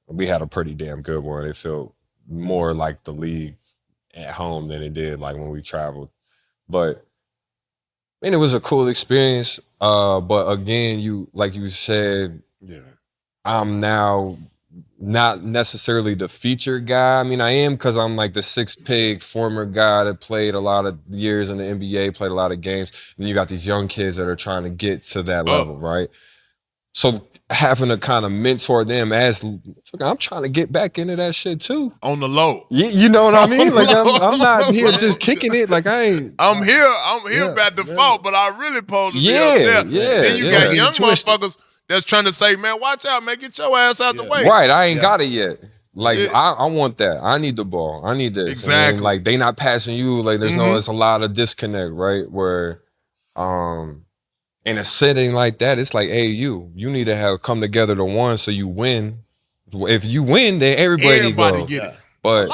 We had a pretty damn good one. It felt more like the league at home than it did like when we traveled. But it was a cool experience. But again, like you said, I'm now not necessarily the featured guy. I mean, I am because I'm like the six-pig former guy that played a lot of years in the NBA, played a lot of games. And you got these young kids that are trying to get to that level, right? So having to kind of mentor them as I'm trying to get back into that shit too. On the low. You know what I mean? Like I'm not here just kicking it. Like I ain't. I'm here by default, but I really supposed to be up there. Then you got young motherfuckers that's trying to say, man, watch out, man, get your ass out the way. Right, I ain't got it yet. Like I want that. I need the ball. I need this. Exactly. And like they not passing you. Like there's a lot of disconnect, right? Where in a setting like that, it's like, hey, you need to have come together to one so you win. If you win, then everybody go. Get it. But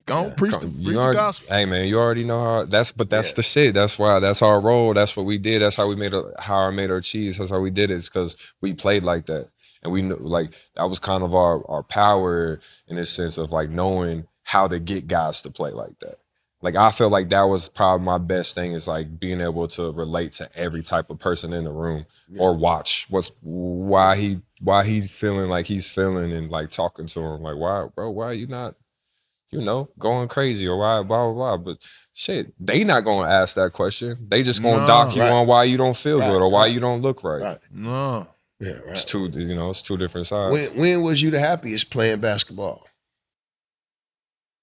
go on, preach the gospel. Hey man, you already know how that's the shit. That's our role. That's what we did. That's how we made our cheese. That's how we did it. It's because we played like that. And we knew like that was kind of our power in a sense of like knowing how to get guys to play like that. Like I feel like that was probably my best thing is like being able to relate to every type of person in the room or watch why he feeling like he's feeling and like talking to him like why are you not going crazy or why, blah, blah, blah. But shit, they not going to ask that question. They just going to dock you on why you don't feel good or why you don't look right. No. Yeah, right. It's two different sides. When was you the happiest playing basketball?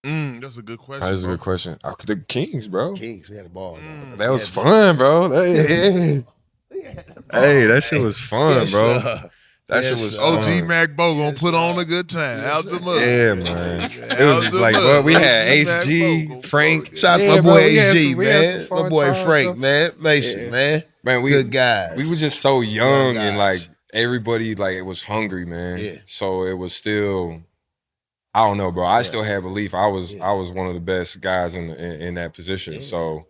That's a good question. That's a good question. The Kings, bro. Kings, we had a ball. That was fun, bro. Hey, that shit was fun, bro. That shit was OG Mac Bo gonna put on a good time. Out the mud. Yeah, man. It was like, well, we had Ace G, Frank. Shout out to my boy Ace G, man. My boy Frank, man. Mason, man. Man, good guys. We were just so young and like everybody like it was hungry, man. Yeah. So it was still, I don't know, bro. I still had belief. I was one of the best guys in that position. So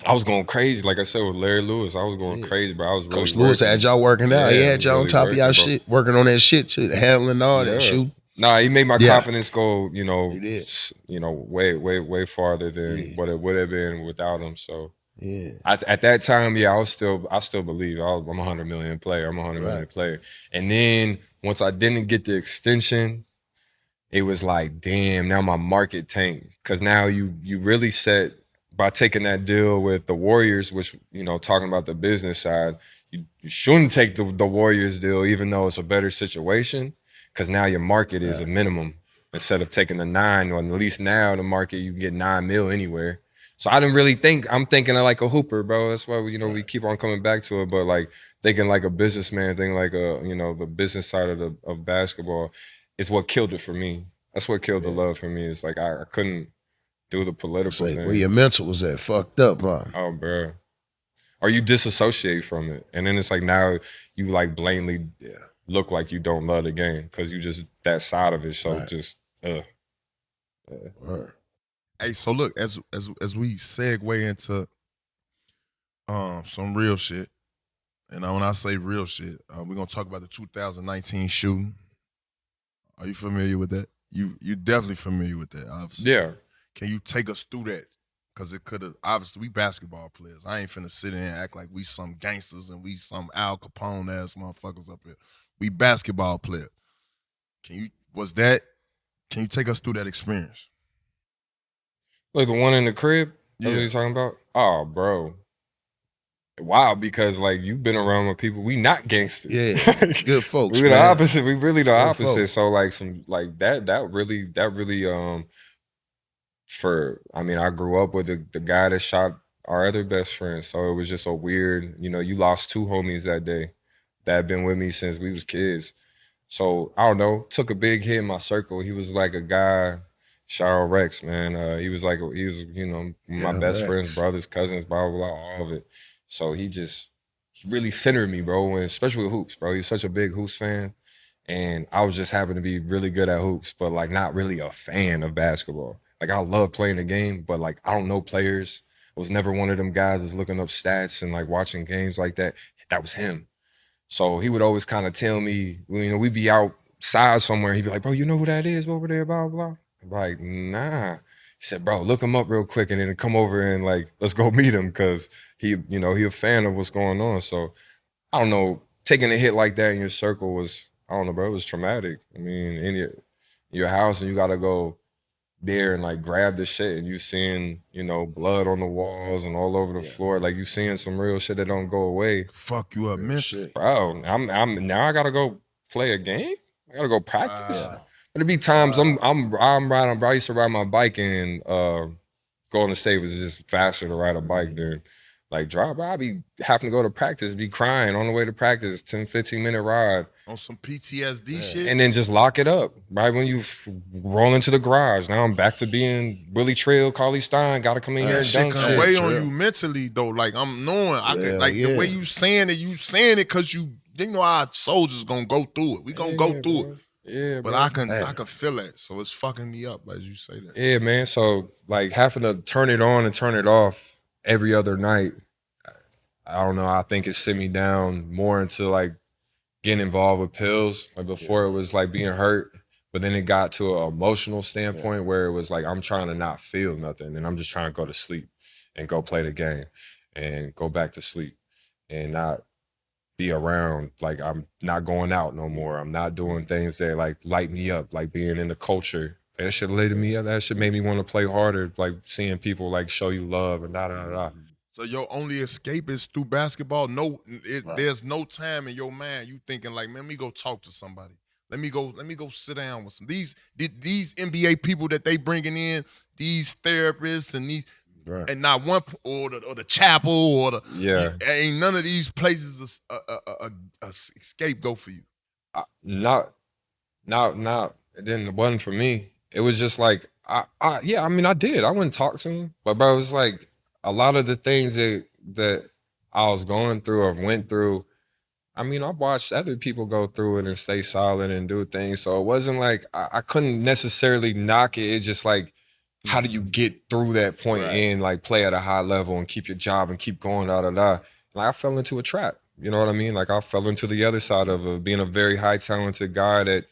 I was going crazy. Like I said with Larry Lewis, I was going crazy, bro. I was really Coach Lewis had y'all working out. He had y'all on top of y'all shit, working on that shit too, handling all that shoot. Nah, he made my confidence go, way farther than what it would have been without him. So Yeah. At that time, yeah, I still believe I'm a 100 million player. I'm a 100 million player. And then once I didn't get the extension, it was like, damn, now my market tanked. Because now you really set, by taking that deal with the Warriors, which, you know, talking about the business side, you shouldn't take the Warriors deal, even though it's a better situation, because now your market is a minimum. Instead of taking the 9, or at least now the market, you can get 9 mil anywhere. So I didn't really think, I'm thinking of like a hooper, bro. That's why, you know, we keep on coming back to it. But like thinking like a businessman, thinking like you know, the business side of basketball is what killed it for me. That's what killed the love for me. It's like I couldn't do the political thing. Where your mental was at, fucked up, huh? Oh, bro. Or you disassociate from it. And then it's like now you like blatantly look like you don't love the game because you just that side of it. So just, Hey, so look, as we segue into some real shit, and when I say real shit, we're gonna talk about the 2019 shooting. Are you familiar with that? You definitely familiar with that, obviously. yeah. Can you take us through that? Because it could have, obviously, we basketball players. I ain't finna sit in and act like we some gangsters and we some Al Capone ass motherfuckers up here. We basketball players. Can you take us through that experience? Like the one in the crib? That's what you're talking about? Oh, bro. Wow, because like you've been around with people, we not gangsters. Yeah, good folks. We the man. opposite. We really the Good opposite. folks. So like some like that really I grew up with the guy that shot our other best friend. So it was just a weird, you know, you lost 2 homies that day that had been with me since we was kids. So I don't know, took a big hit in my circle. He was like a guy, shout out Rex, man. He was, you know, my best friends, brothers, cousins, blah, blah, blah, all of it. So he really centered me, bro, and especially with hoops, bro. He's such a big hoops fan. And I was just happened to be really good at hoops, but like not really a fan of basketball. Like I love playing the game, but like I don't know players. I was never one of them guys that's looking up stats and like watching games like that. That was him. So he would always kind of tell me, you know, we'd be outside somewhere. He'd be like, bro, you know who that is over there, blah, blah. I'm like, nah. He said, bro, look him up real quick and then come over and like, let's go meet him because he a fan of what's going on. So I don't know, taking a hit like that in your circle was, I don't know, bro, it was traumatic. I mean, in your house and you got to go there and like grab the shit and you seeing, you know, blood on the walls and all over the floor. Like you seeing some real shit that don't go away. Fuck you up mentally. Bro, I'm now I got to go play a game? I got to go practice? There'd be times I'm riding, bro. I used to ride my bike and Golden State was just faster to ride a bike than like drive. Bro, I'd be having to go to practice, be crying on the way to practice, 10, 15-minute ride. On some PTSD shit? And then just lock it up. Right when you roll into the garage. Now I'm back to being Willie Trail, Cauley-Stein, gotta come in here and shit dunk can shit. weigh on you mentally though. Like I'm knowing, the way you saying it because you know our soldiers gonna go through it. We gonna go through it. Yeah, but bro. I can feel that, so it's fucking me up as you say that. Yeah, man. So like having to turn it on and turn it off every other night, I don't know. I think it sent me down more into like getting involved with pills. Like before, it was like being hurt, but then it got to an emotional standpoint where it was like I'm trying to not feel nothing, and I'm just trying to go to sleep and go play the game and go back to sleep and not be around. Like I'm not going out no more. I'm not doing things that like light me up, like being in the culture. That shit lighted me up. That shit made me want to play harder, like seeing people like show you love and da-da-da-da. So your only escape is through basketball? There's no time in your mind you thinking like, man, let me go talk to somebody. Let me go sit down with some these NBA people that they bringing in, these therapists and these and not one or the chapel or ain't none of these places a scapegoat for you. Not. It wasn't for me. It was just like I did. I went and talked to him, but bro, it was like a lot of the things that I was going through or went through. I mean, I watched other people go through it and stay solid and do things. So it wasn't like I couldn't necessarily knock it. It's just like, how do you get through that point and like play at a high level and keep your job and keep going, da-da-da. Like I fell into a trap. You know what I mean? Like I fell into the other side of being a very high talented guy that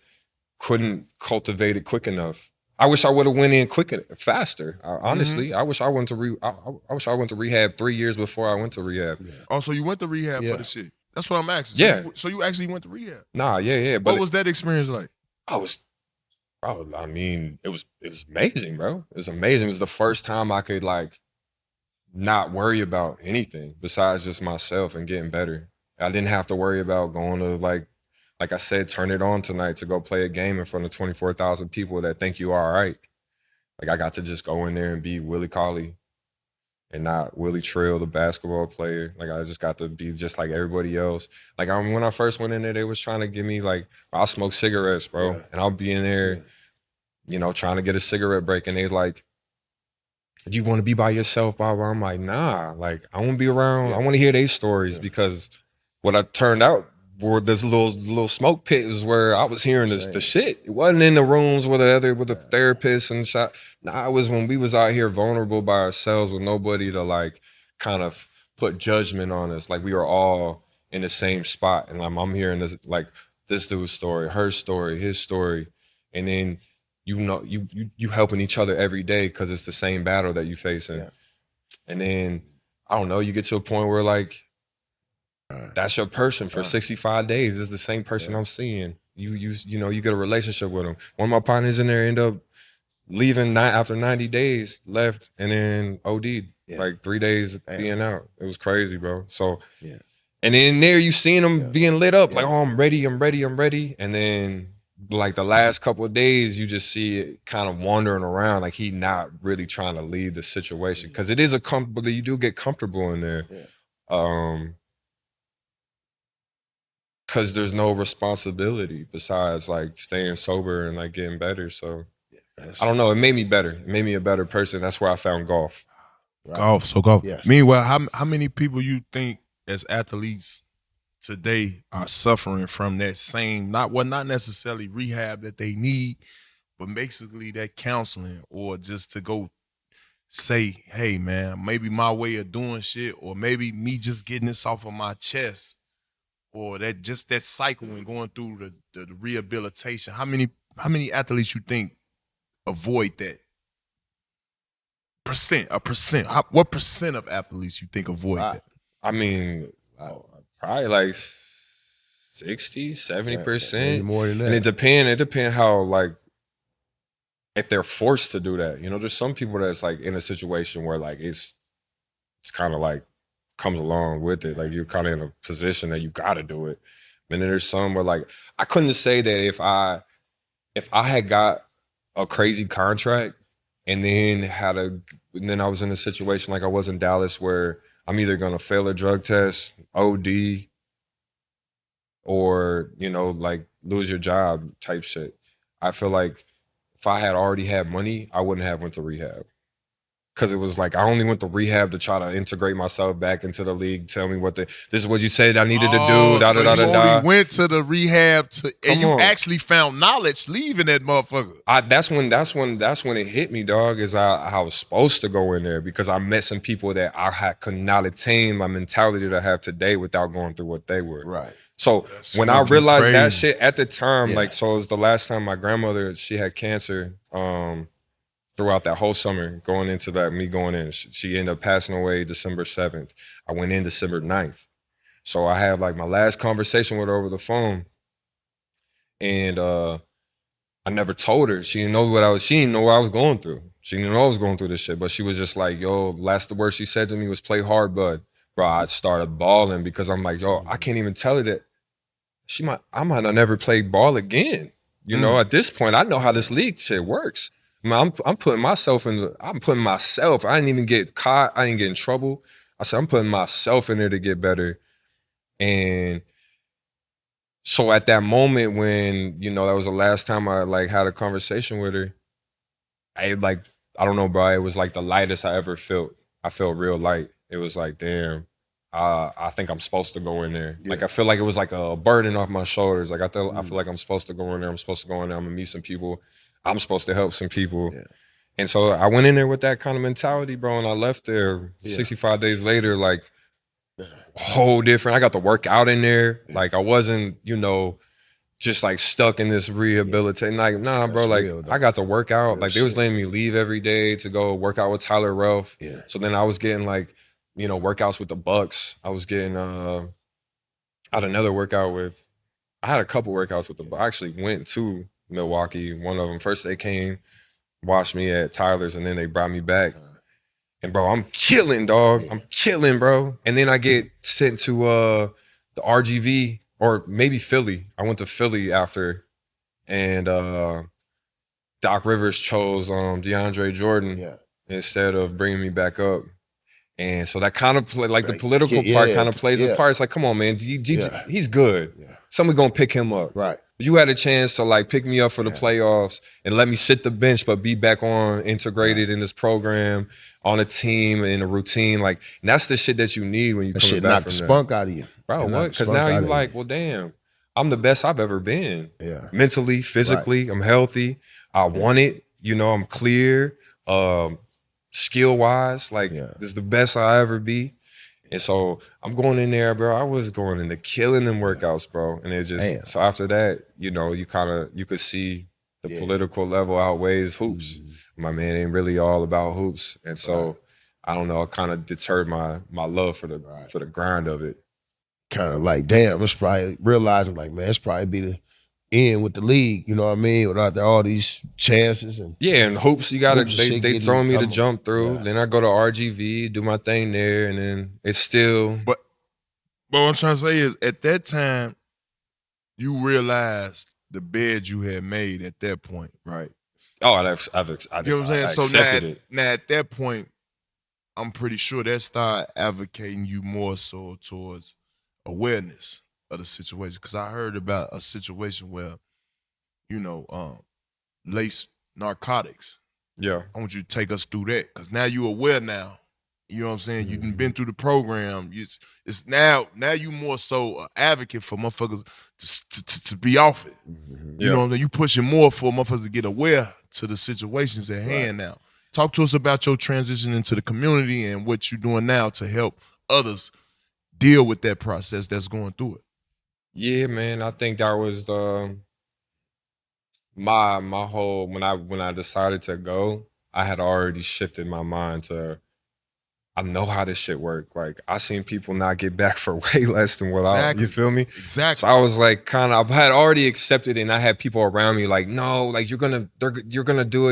couldn't cultivate it quick enough. I wish I would have went in quicker, faster. Honestly, I wish I went to I wish I went to rehab 3 years before I went to rehab. Yeah. Oh, so you went to rehab for the shit? That's what I'm asking. So you actually went to rehab? Nah, yeah. But what was that experience like? I mean, it was amazing, bro. It was amazing. It was the first time I could like not worry about anything besides just myself and getting better. I didn't have to worry about going to like I said, turn it on tonight to go play a game in front of 24,000 people that think you are all right. Like I got to just go in there and be Willie Cauley and not Willie Trill, the basketball player. Like I just got to be just like everybody else. Like when I first went in there, they was trying to give me like, I'll smoke cigarettes, bro. Yeah. And I'll be in there, you know, trying to get a cigarette break. And they like, do you want to be by yourself, blah, blah? I'm like, nah, like I want to be around. I want to hear their stories because what I turned out, where this little smoke pit is where I was hearing the shit. It wasn't in the rooms with the therapists and shit. Nah, it was when we was out here vulnerable by ourselves with nobody to like kind of put judgment on us. Like we were all in the same spot. And I'm hearing this like this dude's story, her story, his story. And then you helping each other every day because it's the same battle that you facing. Yeah. And then I don't know, you get to a point where like that's your person for 65 days. It's the same person I'm seeing. You know, you get a relationship with them. One of my partners in there ended up leaving after 90 days, left, and then OD'd. Like 3 days being out. It was crazy, bro. So, and in there you seen them being lit up, like, oh, I'm ready. And then like the last couple of days, you just see it kind of wandering around, like he not really trying to leave the situation. Cause it is you do get comfortable in there. Cause there's no responsibility besides like staying sober and like getting better. So I don't know. It made me better. It made me a better person. That's where I found golf. Right. Golf. Yes. Meanwhile, how many people you think as athletes today are suffering from that same, not necessarily rehab that they need, but basically that counseling or just to go say, hey man, maybe my way of doing shit or maybe me just getting this off of my chest. Or that cycle and going through the rehabilitation. How many athletes you think avoid that? What percent of athletes you think avoid that? I mean, probably like 60, 70%. Maybe more than that. And it depends how like if they're forced to do that. You know, there's some people that's like in a situation where like it's kind of like comes along with it. Like you're kind of in a position that you got to do it. And then there's some where like, I couldn't say that if I had got a crazy contract and then I was in a situation like I was in Dallas where I'm either going to fail a drug test, OD, or, you know, like lose your job type shit. I feel like if I had already had money, I wouldn't have went to rehab. Because it was like I only went to rehab to try to integrate myself back into the league. Tell me this is what you said I needed to do. So you only went to the rehab and you actually found knowledge leaving that motherfucker. That's when it hit me, dog. Is I was supposed to go in there because I met some people that could not attain my mentality that I have today without going through what they were. Right. So when I realized that shit at the time, like so it was the last time my grandmother, she had cancer. Throughout that whole summer, going into that, me going in, she ended up passing away December 7th. I went in December 9th. So I had like my last conversation with her over the phone. And I never told her. She didn't know what she didn't know what I was going through. She didn't know I was going through this shit, but she was just like, yo, the word she said to me was play hard, bud. Bro, I started bawling because I'm like, yo, I can't even tell her that I might not never play ball again. You know, at this point, I know how this league shit works. I'm putting myself I didn't even get caught. I didn't get in trouble. I said, I'm putting myself in there to get better. And so at that moment when, you know, that was the last time I like had a conversation with her, I don't know, bro. It was like the lightest I ever felt. I felt real light. It was like, damn, I think I'm supposed to go in there. Yeah. Like, I feel like it was like a burden off my shoulders. Like I feel like I'm supposed to go in there. I'm gonna meet some people. I'm supposed to help some people. Yeah. And so I went in there with that kind of mentality, bro, and I left there 65 days later, like whole different. I got to work out in there. Like I wasn't, you know, just like stuck in this rehabilitation. Like, nah, bro, like real, I got to work out. Real like they was shit. letting me leave every day to go work out with Tyler Ralph. Yeah. So then I was getting like, you know, workouts with the Bucks. I was getting I had another workout with, I had a couple workouts with the Bucks. I actually went to Milwaukee. One of them, first they came, watched me at Tyler's, and then they brought me back. And bro, I'm killing, dog. I'm killing, bro. And then I get sent to the RGV or maybe Philly. I went to Philly after, and Doc Rivers chose DeAndre Jordan instead of bringing me back up. And so that kind of play, like the political part kind of plays a part. It's like, come on, man, he's good. Yeah. Somebody gonna pick him up. Right. But you had a chance to like pick me up for the playoffs and let me sit the bench, but be back on integrated in this program, on a team and in a routine. Like, and that's the shit that you need when you come shit back knock from the that. spunk out of you. Bro, what? Because now you like, well, damn, I'm the best I've ever been. Yeah. Mentally, physically, I'm healthy. I want it. You know, I'm clear. Skill wise, like this is the best I'll ever be. And so I'm going in there, bro. I was going into killing them workouts, bro. And it just, so after that, you know, you could see the political level outweighs hoops. Mm-hmm. My man ain't really all about hoops. And so I don't know, it kind of deterred my love for the grind of it. Kind of like, damn, it's probably realizing like, man, it's probably be the end with the league, you know what I mean? Without all these chances and and hoops, you gotta they throwing me to coming. jump through. Then I go to RGV, do my thing there, and then it's still. But what I'm trying to say is, at that time, you realized the bed you had made at that point, right? Oh, I've you know what I'm saying? So now at that point, I'm pretty sure that started advocating you more so towards awareness of the situation. Because I heard about a situation where, you know, lace narcotics. Yeah. I want you to take us through that. Because now you're aware now. You know what I'm saying? Mm-hmm. You've been through the program. It's now you more so an advocate for motherfuckers to be off it. Mm-hmm. You know what I'm saying? You pushing more for motherfuckers to get aware to the situations at hand now. Talk to us about your transition into the community and what you're doing now to help others deal with that process that's going through it. Yeah, man. I think that was my whole when I decided to go, I had already shifted my mind to I know how this shit work. Like I seen people not get back for way less than what you feel me? Exactly. So I was like I had already accepted it, and I had people around me like, no, like you're gonna do it,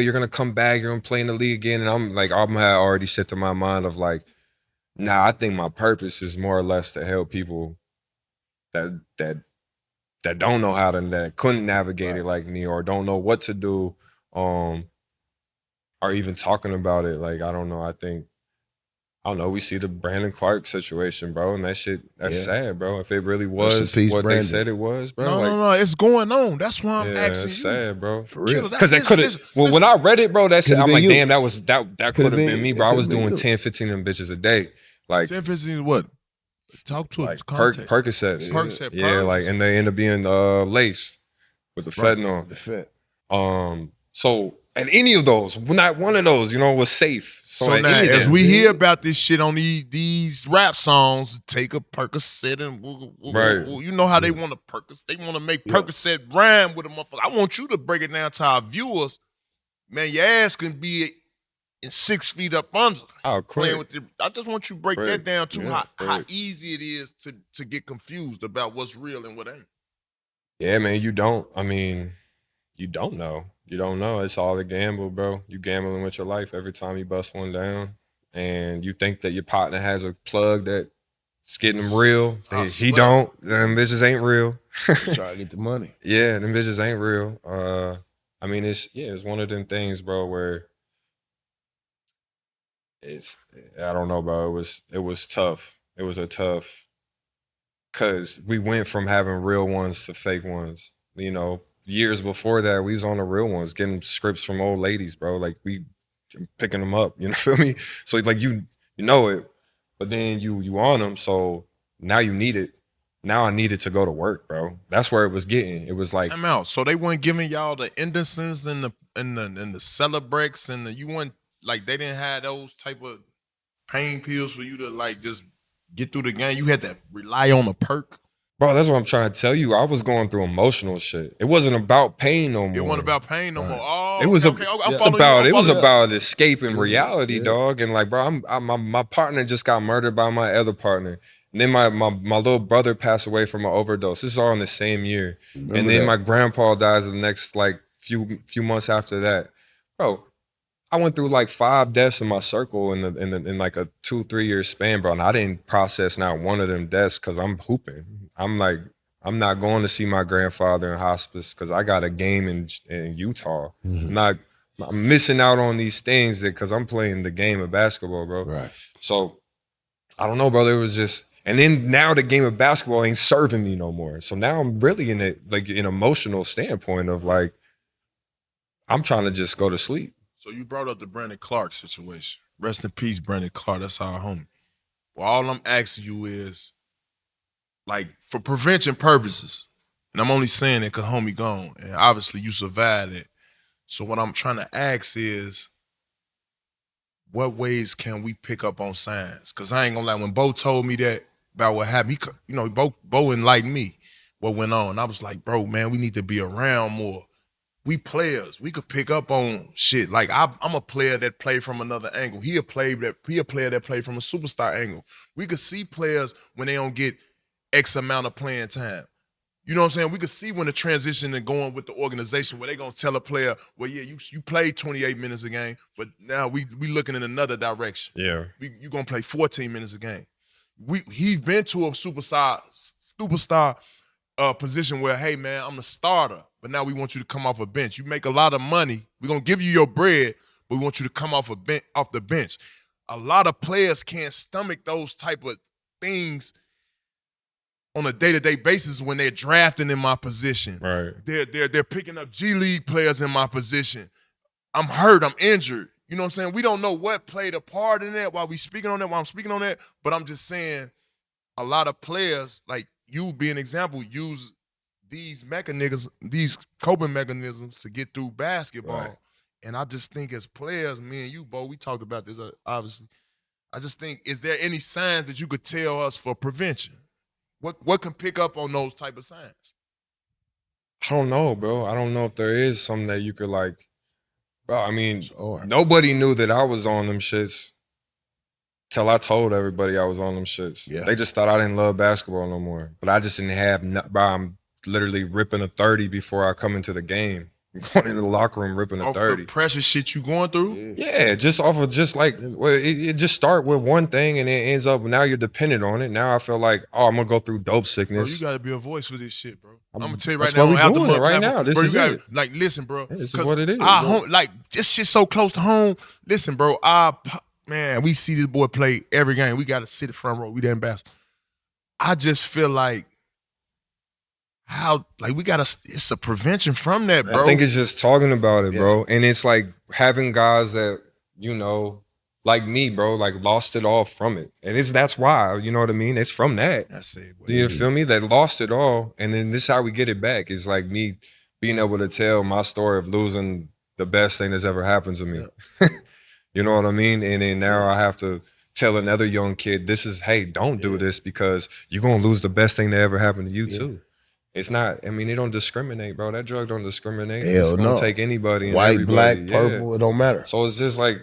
you're gonna come back, you're gonna play in the league again. And I'm like, I had already set to my mind of like, nah, I think my purpose is more or less to help people that don't know how to, that couldn't navigate it like me, or don't know what to do, or even talking about it. Like, I don't know. I don't know. We see the Brandon Clark situation, bro, and that's sad, bro. If it really was what they said it was, bro. No, it's going on. That's why I'm asking it's you. sad, bro. For real. Because it could have. Well, when I read it, bro, that's it. I'm like, damn, that could have been me, bro. I was doing 10, 15 of them bitches a day. Like 10, 15 is what? Talk to like us. Percocets. Percocet. Yeah, like, and they end up being laced with the fentanyl. The fit. So at any of those, not one of those, you know, was safe. So now, as we hear about this shit on these rap songs, take a Percocet and right. You know how they want to Percocet. They want to make Percocet rhyme with a motherfucker. I want you to break it down to our viewers. Man, your ass can be in 6 feet up under. Oh, playing with I just want you to break that down to how easy it is to get confused about what's real and what ain't. Yeah, man, you don't know. You don't know. It's all a gamble, bro. You gambling with your life every time you bust one down. And you think that your partner has a plug that's getting them real. He don't. Them bitches ain't real. Try to get the money. Yeah, them bitches ain't real. I mean, it's one of them things, bro, where I don't know, bro. It was tough. It was a tough, cause we went from having real ones to fake ones. You know, years before that, we was on the real ones, getting scripts from old ladies, bro. Like we picking them up. You know, feel me? So like you know it, but then you on them. So now you need it. Now I needed to go to work, bro. That's where it was getting. It was like time out. So they weren't giving y'all the Indocins and the Celebrex and you weren't. Like, they didn't have those type of pain pills for you to, like, just get through the game. You had to rely on a perk. Bro, that's what I'm trying to tell you. I was going through emotional shit. It wasn't about pain no more. It wasn't about pain no more. Oh, it was about escaping reality, Yeah. dog. And like, bro, my partner just got murdered by my other partner. And then my little brother passed away from an overdose. This is all in the same year. And then my grandpa dies the next like few months after that. Bro, I went through like 5 deaths in my circle in like a 2-3 year span, bro. And I didn't process not one of them deaths because I'm hooping. I'm like, I'm not going to see my grandfather in hospice because I got a game in Utah. I'm missing out on these things because I'm playing the game of basketball, bro. Right. So I don't know, brother. It was just, and then now the game of basketball ain't serving me no more. So now I'm really in it, like an emotional standpoint of like, I'm trying to just go to sleep. So you brought up the Brandon Clark situation. Rest in peace, Brandon Clark. That's our homie. Well, all I'm asking you is, like, for prevention purposes, and I'm only saying it because homie gone, and obviously you survived it. So what I'm trying to ask is, what ways can we pick up on signs? Because I ain't gonna lie, when Bo told me that about what happened, Bo enlightened me what went on. I was like, bro, man, we need to be around more. We players, we could pick up on shit. Like I'm a player that played from another angle. He a player that played from a superstar angle. We could see players when they don't get X amount of playing time. You know what I'm saying? We could see when the transition and going with the organization where they gonna tell a player, well, yeah, you played 28 minutes a game, but now we looking in another direction. Yeah. You gonna play 14 minutes a game. He's been to a superstar position where, hey man, I'm the starter, but now we want you to come off a bench. You make a lot of money. We're gonna give you your bread, but we want you to come off the bench. A lot of players can't stomach those type of things on a day-to-day basis when they're drafting in my position. Right. They're picking up G League players in my position. I'm hurt, I'm injured. You know what I'm saying? We don't know what played a part in that while I'm speaking on that, but I'm just saying a lot of players, like you be an example, use these coping mechanisms to get through basketball. Right. And I just think as players, me and you, Bo, we talked about this obviously. I just think, is there any signs that you could tell us for prevention? What can pick up on those type of signs? I don't know, bro. I don't know if there is something that you could like, bro. I mean, nobody knew that I was on them shits till I told everybody I was on them shits. Yeah. They just thought I didn't love basketball no more. But I just didn't have, bro, I'm literally ripping a 30 before I come into the game. I'm going into the locker room ripping a 30. The pressure shit you going through? Yeah, just off of just like, well, it just start with one thing and it ends up, now you're dependent on it. Now I feel like, I'm going to go through dope sickness. Bro, you got to be a voice for this shit, bro. I'm going to tell you right now. This is it. Like, listen, bro. This is what it is. Like, this shit so close to home. Listen, bro, man, we see this boy play every game. We got to sit in the front row. We the ambassador. I just feel like, it's a prevention from that, bro. I think it's just talking about it, bro. And it's like having guys that, like me, bro, like lost it all from it. And that's why, you know what I mean? It's from that. That's it. You feel me? That lost it all. And then this is how we get it back. It's like me being able to tell my story of losing the best thing that's ever happened to me. Yeah. You know what I mean? And then now I have to tell another young kid, hey, don't do this because you're going to lose the best thing that ever happened to you too. It's not, I mean, it don't discriminate, bro. That drug don't discriminate. It's going to take anybody. White, black, purple, it don't matter. So it's just like,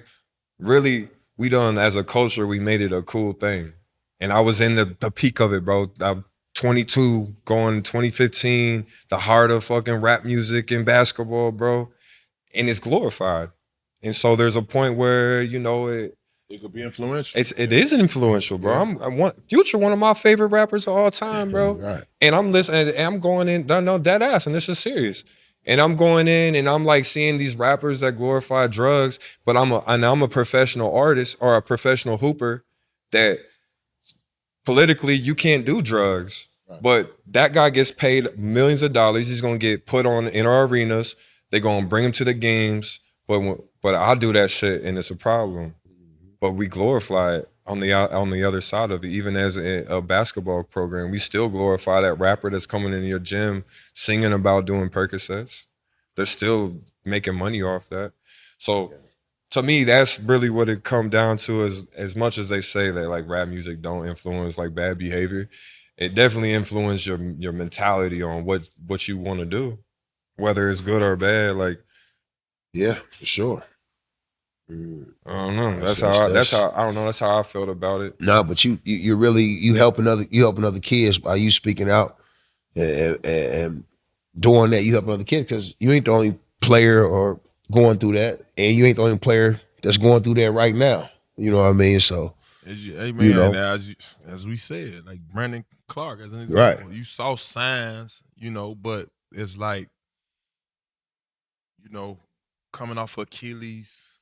really, we done, as a culture, we made it a cool thing. And I was in the peak of it, bro. I'm 22, going 2015, the heart of fucking rap music and basketball, bro. And it's glorified. And so there's a point where, it could be influential. It is influential, bro. Yeah. Future, one of my favorite rappers of all time, bro. Right. And I'm listening, and I'm going in, no, dead ass, and this is serious. And I'm going in, and I'm like seeing these rappers that glorify drugs, but I'm a professional artist or a professional hooper that politically you can't do drugs. Right. But that guy gets paid millions of dollars. He's gonna get put on in our arenas. They're gonna bring him to the games, but I do that shit, and it's a problem. But we glorify it on the other side of it. Even as a basketball program, we still glorify that rapper that's coming in your gym singing about doing Percocets. They're still making money off that. So to me, that's really what it come down to. As much as they say that like rap music don't influence like bad behavior, it definitely influenced your mentality on what you want to do, whether it's good or bad. Like, yeah, for sure. I don't know. That's how I don't know. That's how I felt about it. No, but you're really helping other kids by you speaking out and doing that. You helping other kids because you ain't the only player or going through that, and you ain't the only player that's going through that right now. You know what I mean? So, hey man, as we said, like Brandon Clark as an example, you saw signs, but it's like, coming off Achilles.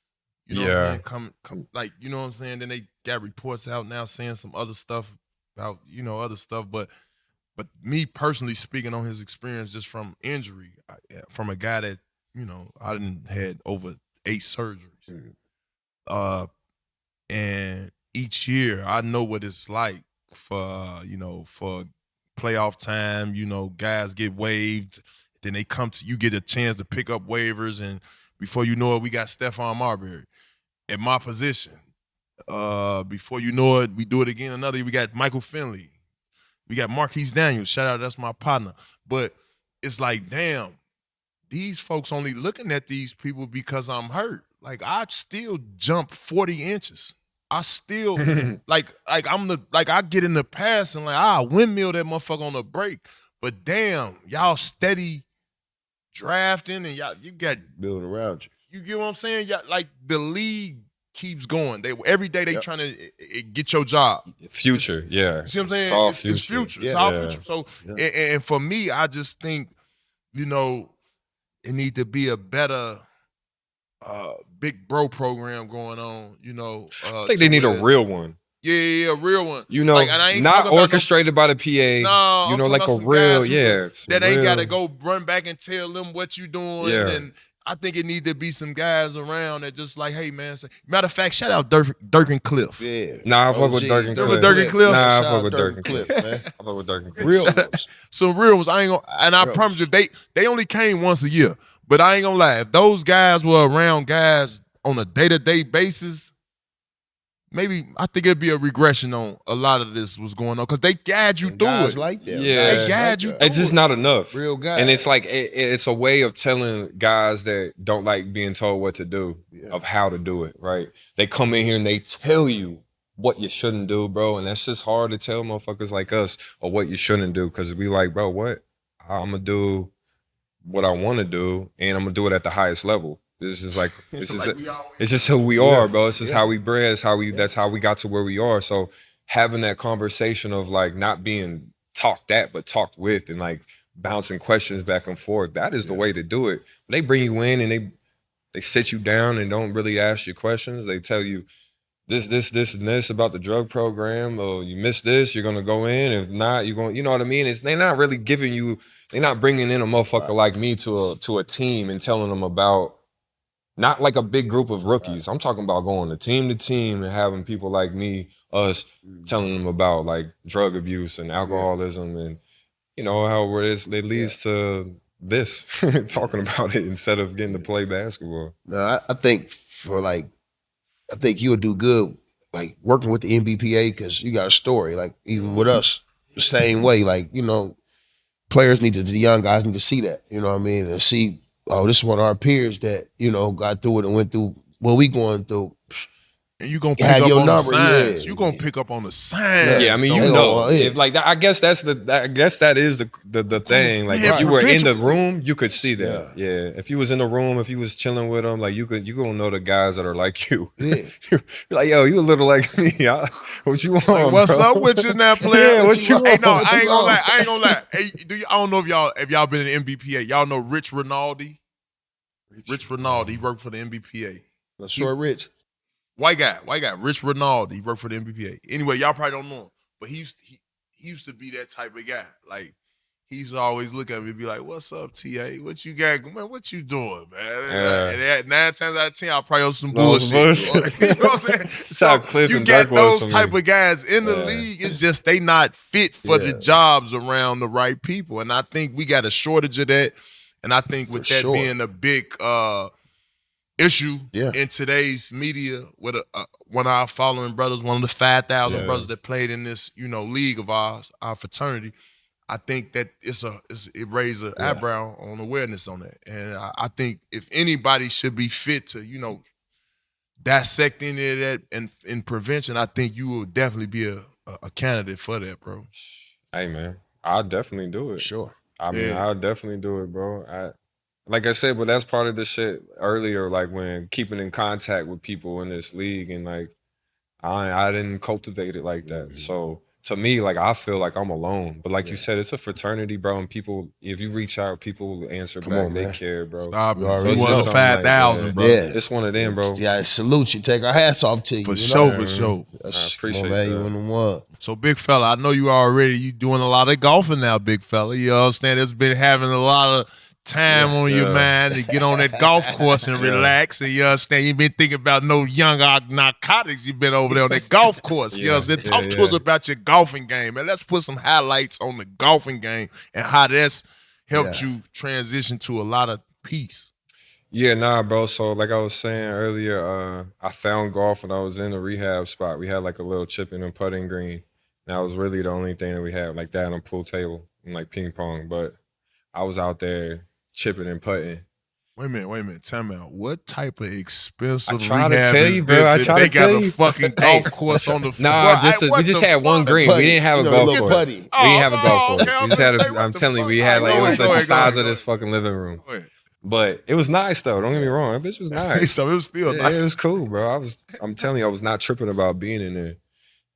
You know what I'm saying? Come, like, you know what I'm saying? Then they got reports out now saying some other stuff about, other stuff. But me personally speaking on his experience just from injury, from a guy that, I didn't had over 8 surgeries. And each year I know what it's like for playoff time, guys get waived. Then they come to, you get a chance to pick up waivers. And before you know it, we got Stephon Marbury at my position. Before you know it, we do it again. We got Michael Finley. We got Marquise Daniels. Shout out, that's my partner. But it's like, damn, these folks only looking at these people because I'm hurt. Like, I still jump 40 inches. I still, I get in the pass and I windmill that motherfucker on the break. But damn, y'all steady drafting and you got building around you. You get what I'm saying? Like, the league keeps going. Every day they trying to get your job. Future, yeah. See what I'm saying? It's all It's future. It's all future. So, and for me, I just think, it need to be a better big bro program going on. I think they need a real one. Yeah, a real one. Like, and I ain't not orchestrated by the PA. No, like a real, that ain't got to go run back and tell them what you doing. Yeah. And I think it need to be some guys around that just like, hey man. Matter of fact, shout out Dirk and Cliff. Yeah. Nah, I fuck with Dirk and Cliff. Dirk and Cliff. Nah, I fuck with Dirk and Cliff, man. I fuck with Dirk and Cliff. Real ones. Some real ones. I ain't gonna, and I promise you, they only came once a year. But I ain't gonna lie, if those guys were around guys on a day-to-day basis, maybe I think it'd be a regression on a lot of this was going on because they guide you through it. Like that. Yeah, they guide you through it's just not enough. Real guys. And it's like it's a way of telling guys that don't like being told what to do of how to do it. Right? They come in here and they tell you what you shouldn't do, bro, and that's just hard to tell motherfuckers like us or what you shouldn't do because we like, bro, what I'm gonna do. What I want to do, and I'm gonna do it at the highest level. This is it's just who we are, bro. It's just how we bred. That's how we got to where we are. So having that conversation of like not being talked at, but talked with, and like bouncing questions back and forth. That is the way to do it. They bring you in and they sit you down and don't really ask you questions. They tell you this, and this about the drug program. Oh, you missed this, you're gonna go in. If not, you're going. You know what I mean? They're not really giving you. They're not bringing in a motherfucker like me to a team and telling them about not like a big group of rookies. I'm talking about going to team and having people like me, us, telling them about like drug abuse and alcoholism and how it leads to this, talking about it instead of getting to play basketball. No, I think you'll do good like working with the NBPA because you got a story. Like even with us, the same way. Like players the young guys need to see that, you know what I mean? And see, oh, this is one of our peers that, got through it and went through what we going through. And you gonna pick up on the signs. You gonna pick up on the signs. Yeah, I mean, if like that, I guess that is the thing. Like if you were in the room, you could see that. Yeah. If you was in the room, if you was chilling with them, like you gonna know the guys that are like you. Yeah. You're like, yo, you a little like me. What you want? Like, what's bro? up with you now, player? Yeah, what you want? Hey, no, I ain't gonna lie. Hey, I don't know if y'all been in the NBPA. Y'all know Rich Rinaldi. Rich Rinaldi, he worked for the NBPA. Short Rich. White guy, Rich Rinaldi. He worked for the NBPA. Anyway, y'all probably don't know him, but he used to be that type of guy. Like, he used to always look at me and be like, what's up, TA? What you got? Man, what you doing, man? And 9 times out of 10, I'll probably on some bullshit. You know what I'm saying? So you get those type of guys in the league. It's just they not fit for the jobs around the right people. And I think we got a shortage of that. And I think with that being a big issue in today's media with one of our following brothers, one of the 5,000 brothers that played in this, league of ours, our fraternity. I think that it raised an eyebrow on awareness on that. And I think if anybody should be fit to, dissecting it in prevention, I think you will definitely be a candidate for that, bro. Hey, man, I'll definitely do it. Sure. I mean, I'll definitely do it, bro. Like I said, but that's part of the shit earlier, like when keeping in contact with people in this league, and like I didn't cultivate it like that. So to me, like I feel like I'm alone. But like you said, it's a fraternity, bro, and people, if you reach out, people will answer back. They care, bro. Stop it. So it's one of the 5,000, bro. It's one of them, bro. Yeah, salute you. Take our hats off to you. For sure. I appreciate that. that. You in the one. So, big fella, I know you doing a lot of golfing now, big fella. You understand? It's been having a lot of time on your mind to get on that golf course and relax. And you understand? You been thinking about no young narcotics. You've been over there on that golf course. You understand? Talk to us about your golfing game, man. Let's put some highlights on the golfing game and how that's helped you transition to a lot of peace. Yeah, nah, bro. So like I was saying earlier, I found golf when I was in the rehab spot. We had like a little chipping and putting green. And that was really the only thing that we had, like that on a pool table and like ping pong. But I was out there chipping and putting. Wait a minute. Time out. What type of expensive rehab is tell you, bro. this? I try to tell you. They got a fucking golf course on the floor. Nah, we just had one green. We didn't have a golf course. We didn't have a golf course. Okay, we just had I'm telling you, we had like, it was like the size of this fucking living room. But it was nice though. Don't get me wrong. That bitch was nice. So it was still nice. It was cool, bro. I'm telling you, I was not tripping about being in there.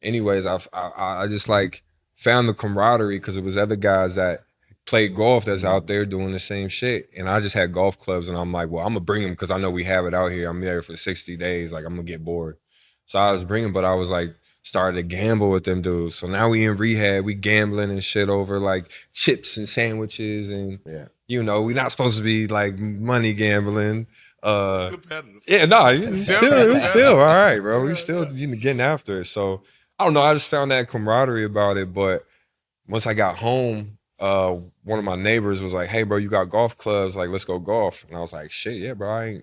Anyways, I just like found the camaraderie because it was other guys that played golf that's out there doing the same shit. And I just had golf clubs and I'm like, well, I'm gonna bring them because I know we have it out here. I'm there for 60 days. Like I'm gonna get bored. So I was bringing, but I was like, started to gamble with them dudes. So now we in rehab, we gambling and shit over like chips and sandwiches and we not supposed to be like money gambling. It's competitive. Yeah, no, it was still all right, bro. We still getting after it. So I don't know. I just found that camaraderie about it. But once I got home, one of my neighbors was like, "Hey, bro, you got golf clubs? Like, let's go golf." And I was like, "Shit, yeah, bro.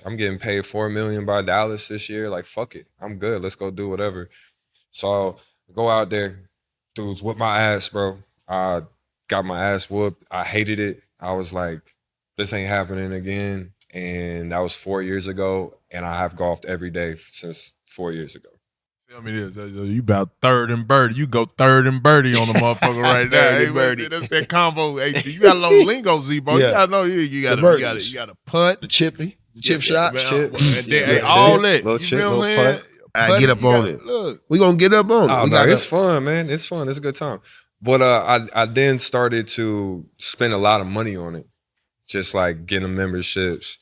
I'm getting paid $4 million by Dallas this year. Like, fuck it, I'm good. Let's go do whatever." So I go out there, dudes whip my ass, bro. I got my ass whooped. I hated it. I was like, "This ain't happening again." And that was 4 years ago, and I have golfed every day since 4 years ago. Tell me this, you about third and birdie. You go third and birdie on the motherfucker right now. Third and birdie. That's that combo. Hey, you got a little lingo, Z-Bo. You gotta know you gotta putt. The chip shots. Man, all that. Little chip, little putt. I get up on it. Look. We gonna get up on it. Oh, no, it's fun, man. It's fun. It's a good time. But I then started to spend a lot of money on it. Just like getting memberships,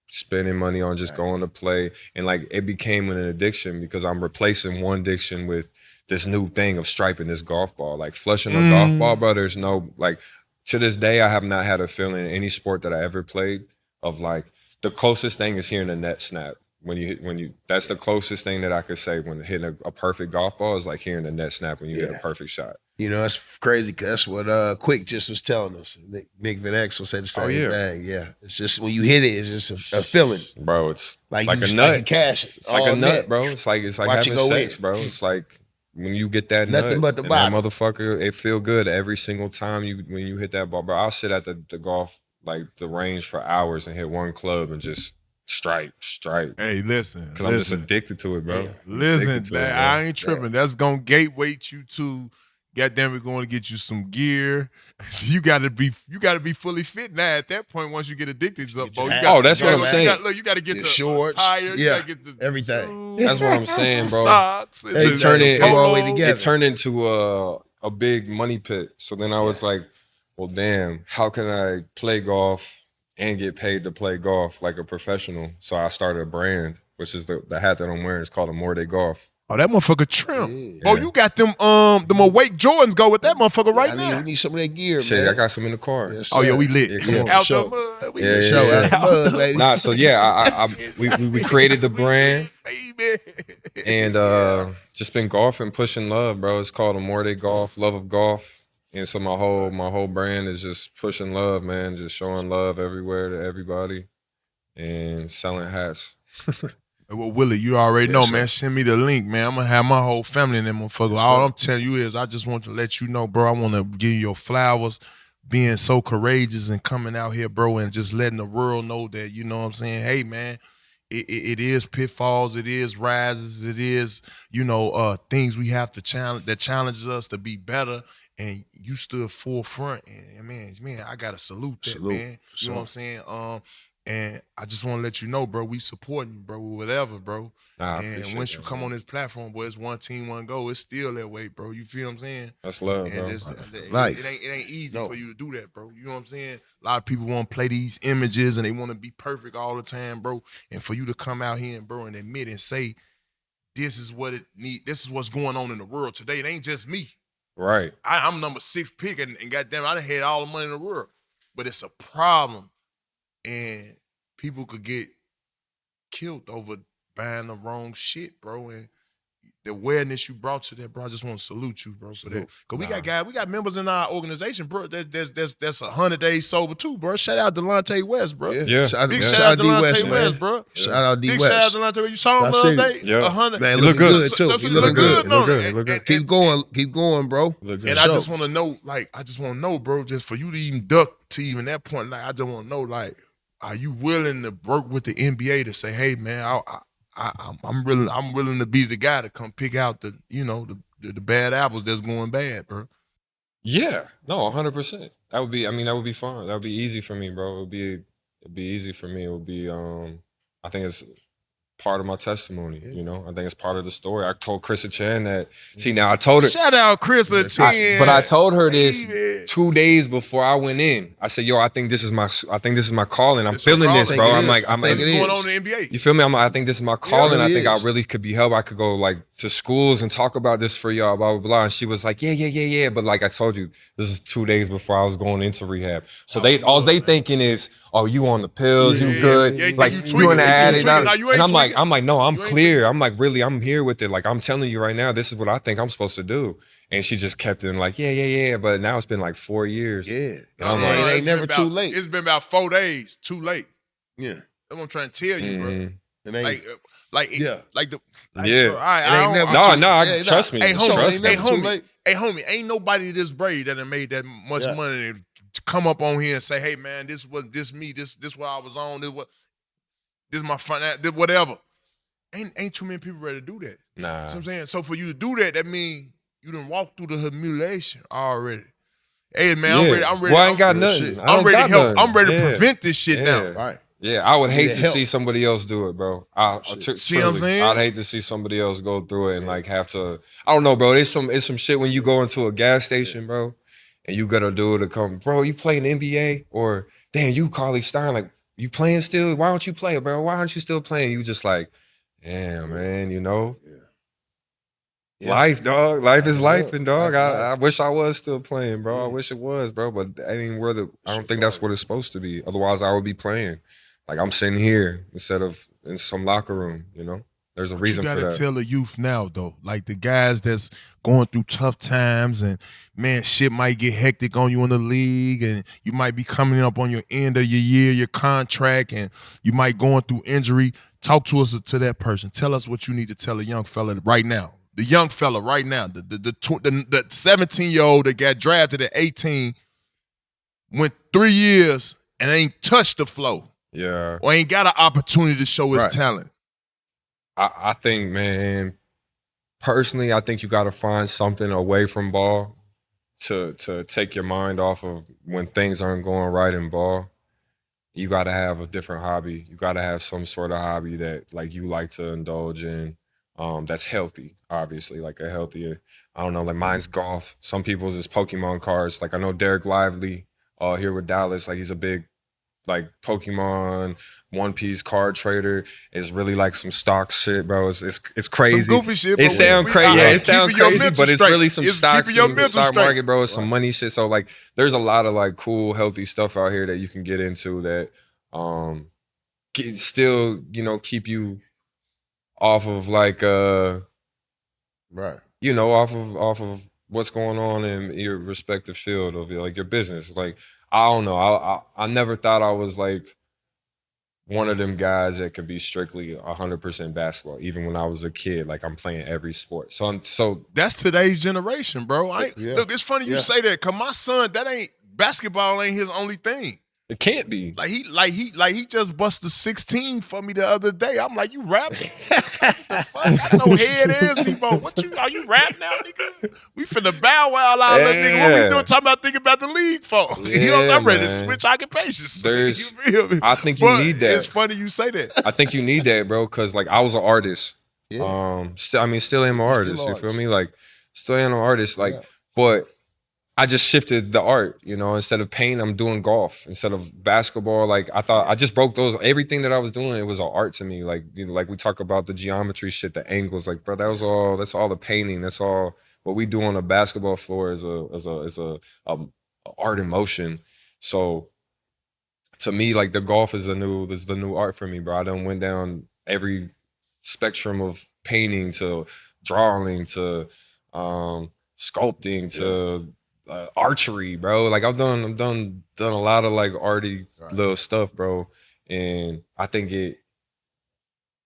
spending money on just going to play. And like it became an addiction because I'm replacing one addiction with this new thing of striping this golf ball. Like flushing a golf ball, bro, there's no, like, to this day, I have not had a feeling in any sport that I ever played of like, the closest thing is hearing the net snap. That's the closest thing that I could say when hitting a perfect golf ball is like hearing the net snap when you hit a perfect shot. That's crazy because that's what Quick just was telling us. Nick Van X will say the same thing. Yeah, it's just when you hit it, it's just a feeling, bro. It's like a nut. Like it's like a nut, bro. It's like Watch having sex, bro. It's like when you get that nothing nut, but the and bottom. that motherfucker, it feel good every single time when you hit that ball, bro. I'll sit at the golf like the range for hours and hit one club and just strike. Hey, listen. Because I'm just addicted to it, bro. Yeah. Listen, I ain't tripping. That's going to gateweight you to, goddamn, we're going to get you some gear. So you got to be fully fit now. At that point, once you get addicted, that's what I'm saying. You got to get the shorts, tires, you got to get the everything. shoes, That's what I'm saying, bro. Socks. It turned into a big money pit. So then I was like, well, damn, how can I play golf and get paid to play golf like a professional? So I started a brand, which is the hat that I'm wearing. It's called Amore de Golf. Oh, that motherfucker trim. Yeah. Oh, you got them awake Jordans go with that motherfucker right now. We need some of that gear, shit, man. I got some in the car. Yes, oh, yeah, we lit. Yeah, come on. Out the mud. Out the mud, lady. Nah, so yeah, we created the brand. And just been golfing, pushing love, bro. It's called Amore de Golf, love of golf. And so my whole brand is just pushing love, man. Just showing love everywhere to everybody. and selling hats. Well, Willie, you already know, sir. man. Send me the link, man. I'm gonna have my whole family in that motherfucker. All I'm telling you is I just want to let you know, bro, I want to give you your flowers, being so courageous and coming out here, bro, and just letting the world know that, you know what I'm saying, hey, man, it is pitfalls, it is rises, it is, you know, things we have to challenge, that challenges us to be better, and you stood forefront, and man, I gotta salute that, man. You know what I'm saying? And I just want to let you know, bro, we supporting you, bro, whatever, bro. Nah, I and appreciate once that, you come man. on this platform, boy, it's one team, one goal. It's still that way, bro. You feel what I'm saying? That's love, And bro. it ain't easy for you to do that, bro. You know what I'm saying? A lot of people want to play these images and they want to be perfect all the time, bro. And for you to come out here and, bro, and admit and say, this is what it need. This is what's going on in the world today. It ain't just me. Right. I'm number 6 pick, and goddamn, I done had all the money in the world. But it's a problem, and people could get killed over buying the wrong shit, bro. And the awareness you brought to that, bro, I just want to salute you, bro, for that. Cause we got members in our organization, bro. That's 100 days sober too, bro. Shout out Delonte West, bro. Yeah. Big shout out D West, Delonte man. West, bro. Shout out D Big West. shout out Delonte West. You saw him I the other seen day? it. Yeah. 100. Man, He look good. too. So He you look look good. good, no? He look good. Keep going, bro. Look good. And I just want to know, like, bro, just for you to even duck to even that point, like, I just want to know, like, are you willing to work with the NBA to say, hey, man, I'm willing to be the guy to come pick out the, you know, the bad apples that's going bad, bro. Yeah, no, 100%. That would be fun. That would be easy for me, bro. It'd be easy for me. It would be, I think it's part of my testimony, you know? I think it's part of the story. I told Krista Chan that, see, now I told her. Shout out Krista Chan. But I told her this Baby. 2 days before I went in. I said, yo, I think this is my calling. I'm It's your feeling this, calling. bro. It I'm is. like, I think like, it's going on in the NBA. you feel me? I think this is my calling. it I think is. I really could be helped. I could go like to schools and talk about this for y'all, blah, blah, blah. And she was like, yeah. But like I told you, this is 2 days before I was going into rehab. So all they thinking is, oh, you on the pills, you good. Yeah, like you you tweaking, in the you addict. tweaking. Now, you ain't And tweaking. I'm like, no, I'm You ain't clear. I'm like, really, I'm here with it. Like I'm telling you right now, this is what I think I'm supposed to do. And she just kept it in like, yeah. But now it's been like 4 years. Yeah. And I'm No, like, it ain't it's never been too about- late. It's been about 4 days too late. Yeah. That's what I'm trying to tell you, bro. mhm. It ain't. Like the Yeah. Bro, I It ain't don't- never No, Yeah, trust me. Hey, Trust homie, me. hey, never too homie, late. hey, homie, ain't nobody this brave that done made that much Yeah. money to come up on here and say, hey, man, this what I was on, this my front, this whatever. Ain't too many people ready to do that. Nah. See what I'm saying? So for you to do that means you done walked through the humiliation already. Hey, man, Yeah. I'm ready. Well, I ain't got I'm, nothing. I I'm don't ready to got help. nothing. I'm ready to Yeah. prevent this shit Yeah. now. Right. Yeah, I would hate Need to help. see somebody else do it, bro. See what I'm saying? I'd hate to see somebody else go through it and like have to. I don't know, bro. It's some shit when you go into a gas station, bro, and you gotta do it to come, bro. You playing the NBA or damn, you Cauley-Stein, like you playing still? Why don't you play, bro? Why aren't you still playing? You just like, damn, man, you know. Yeah. Life, dog. Life is life, life. and dog. That's I wish I was still playing, bro. I Yeah. wish it was, bro. But that ain't where I don't think that's what it's supposed to be. Otherwise, I would be playing. Like I'm sitting here instead of in some locker room. You know, there's a reason you for gotta that. tell the youth now, though, like the guys that's going through tough times and man, shit might get hectic on you in the league and you might be coming up on your end of your year, your contract, and you might going through injury. Talk to us, to that person. Tell us what you need to tell a young fella right now. The young fella right now, the 17-year-old that got drafted at 18, went 3 years and ain't touched the flow Yeah, or ain't got an opportunity to show his Right. talent. I think, man. Personally, I think you got to find something away from ball to take your mind off of when things aren't going right in ball. You got to have a different hobby. You got to have some sort of hobby that like you like to indulge in. That's healthy, obviously, like a healthier. I don't know, like mine's golf. Some people's is Pokemon cards. Like I know Derek Lively, here with Dallas. Like he's a big, like Pokemon One Piece card trader. It's really like some stock shit, bro. It's crazy. Some goofy shit. It sound crazy. Yeah, it sound keeping your crazy, mental but it's straight. really some It's stocks keeping your in the mental stock straight. market, bro. It's some money shit. So like, there's a lot of like cool, healthy stuff out here that you can get into that, still, you know, keep you off of like, Right. you know, off of what's going on in your respective field of like your business. Like I don't know, I never thought I was like one of them guys that could be strictly 100% basketball. Even when I was a kid, like I'm playing every sport. So that's today's generation, bro. Look, it's funny you say that, cause my son, basketball ain't his only thing. It can't be. Like he just busted 16 for me the other day. I'm like, you rapping? I got no head ass, bro. Are you rap now, nigga? We finna bow wow out of nigga. What we doing? Talking about thinking about the league for? Yeah, you know what I'm ready to switch occupations. You feel me? I think you need that. It's funny you say that. I think you need that, bro, because like I was an artist. Yeah. Still am an artist. You feel me? Like still am an artist. Like, but I just shifted the art, you know, instead of paint, I'm doing golf. Instead of basketball, like I thought I just broke those, everything that I was doing, it was all art to me. Like, you know, like we talk about the geometry shit, the angles, like, bro, that's all the painting. That's all what we do on a basketball floor is a art in motion. So to me, like the golf is the new art for me, bro. I done went down every spectrum of painting to drawing to sculpting to archery, bro. Like I've done a lot of like arty little stuff, bro. And I think it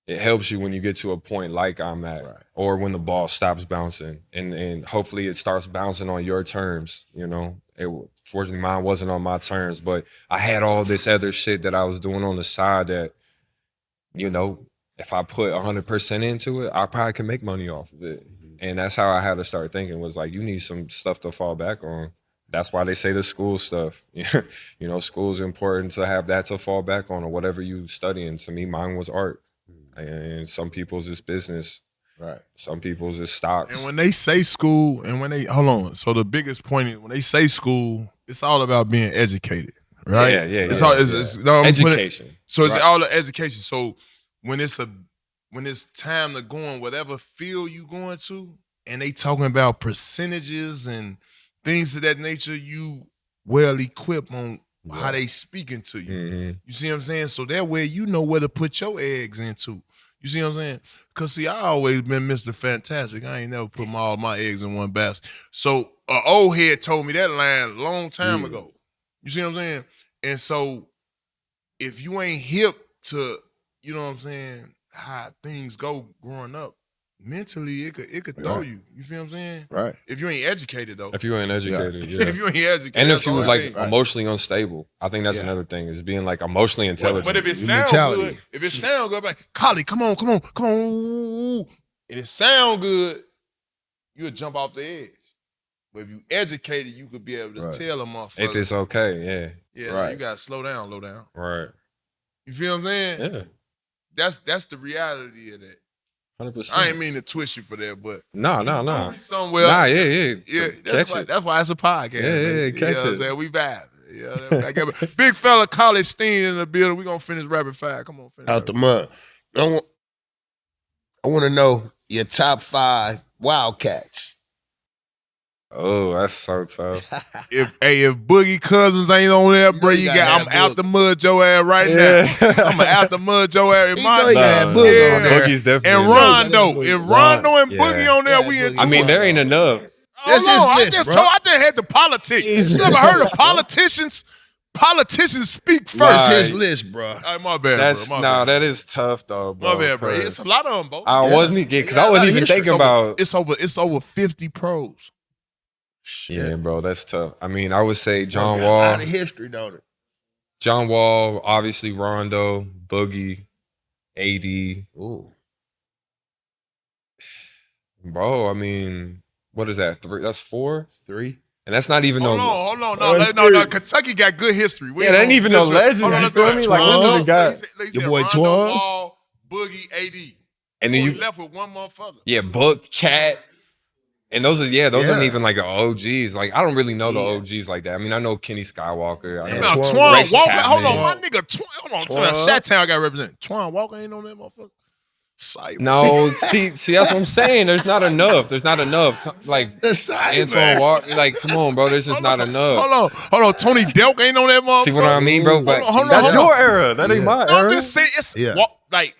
helps you when you get to a point like I'm at, or when the ball stops bouncing, and hopefully it starts bouncing on your terms. You know, fortunately mine wasn't on my terms, but I had all this other shit that I was doing on the side that, you know, if I put 100% into it, I probably can make money off of it. And that's how I had to start thinking, was like, you need some stuff to fall back on. That's why they say the school stuff. You know, school's important to have that to fall back on, or whatever you studying. To me, mine was art. And some people's is business. Right. Some people's is stocks. And when they say school, and hold on. So the biggest point is when they say school, it's all about being educated, right? Yeah. It's education. So it's all the education. So when it's time to go in whatever field you going to, and they talking about percentages and things of that nature, you well equipped on how they speaking to you. Mm-hmm. You see what I'm saying? So that way you know where to put your eggs into. You see what I'm saying? Because see, I always been Mr. Fantastic. I ain't never put all my eggs in one basket. So an old head told me that line a long time ago. You see what I'm saying? And so if you ain't hip to, you know what I'm saying, how things go growing up, mentally it could throw you. You feel what I'm saying? Right. If you ain't educated though. If you ain't educated, yeah. If you ain't educated. And if you was like right. emotionally unstable, I think that's another thing, is being like emotionally intelligent. But if it sounds good, like, Cauley, come on, and it sound good, you'll jump off the edge. But if you educated, you could be able to tell a motherfucker. If it's okay, yeah, you gotta slow down, low down. Right. You feel what I'm saying? Yeah. That's the reality of that. 100%. I ain't mean to twist you for that, but No. somewhere. Nah, yeah. That's why it's a podcast. Yeah, catch you know what I'm it. saying? We vibe. Yeah, big fella Cauley-Stein in the building. We gonna finish rapid fire. Come on, finish. Out the mud. I want to know your top 5 Wildcats. Oh, that's so tough. If Boogie Cousins ain't on there, bro, I'm out the mud your ass right now. I'm out the mud your ass in my Boogie on there. Boogie's definitely and Rondo. If Rondo and Boogie on there, we in. I mean, there ain't enough. That's his list, bro. I just had the politics. You never heard of politicians? Politicians speak first. That's his list, bro. All right, my bad, bro. That is tough though, bro. My bad, bro. It's a lot of them, bro. I wasn't even thinking about. It's over 50 pros. Yeah, bro, that's tough. I mean, I would say John A Wall. lot of history, don't it? John Wall, obviously Rondo, Boogie, AD. Ooh. Bro, I mean, what is that? 3? That's 4? 3. And that's not even Hold on. No. Kentucky got good history. That ain't even no legend. You feel me? Like, we even got your boy Rondo, Twan, Wall, Boogie, AD. And then you left with one motherfucker. Yeah, Book, Cat. And those aren't even like the OGs. Like, I don't really know the OGs like that. I mean, I know Kenny Skywalker. I know Twan Walker. Hold on, my nigga. Hold on. Shat-Town got represented. Twan Walker ain't on that motherfucker. Cyber. No, see, that's what I'm saying. There's not enough. Like, Antoine Walker. Like, come on, bro. There's just not enough. Hold on. Tony Delk ain't on that motherfucker. See what I mean, bro? But that's your era. That ain't my era. I'm just saying, it's like.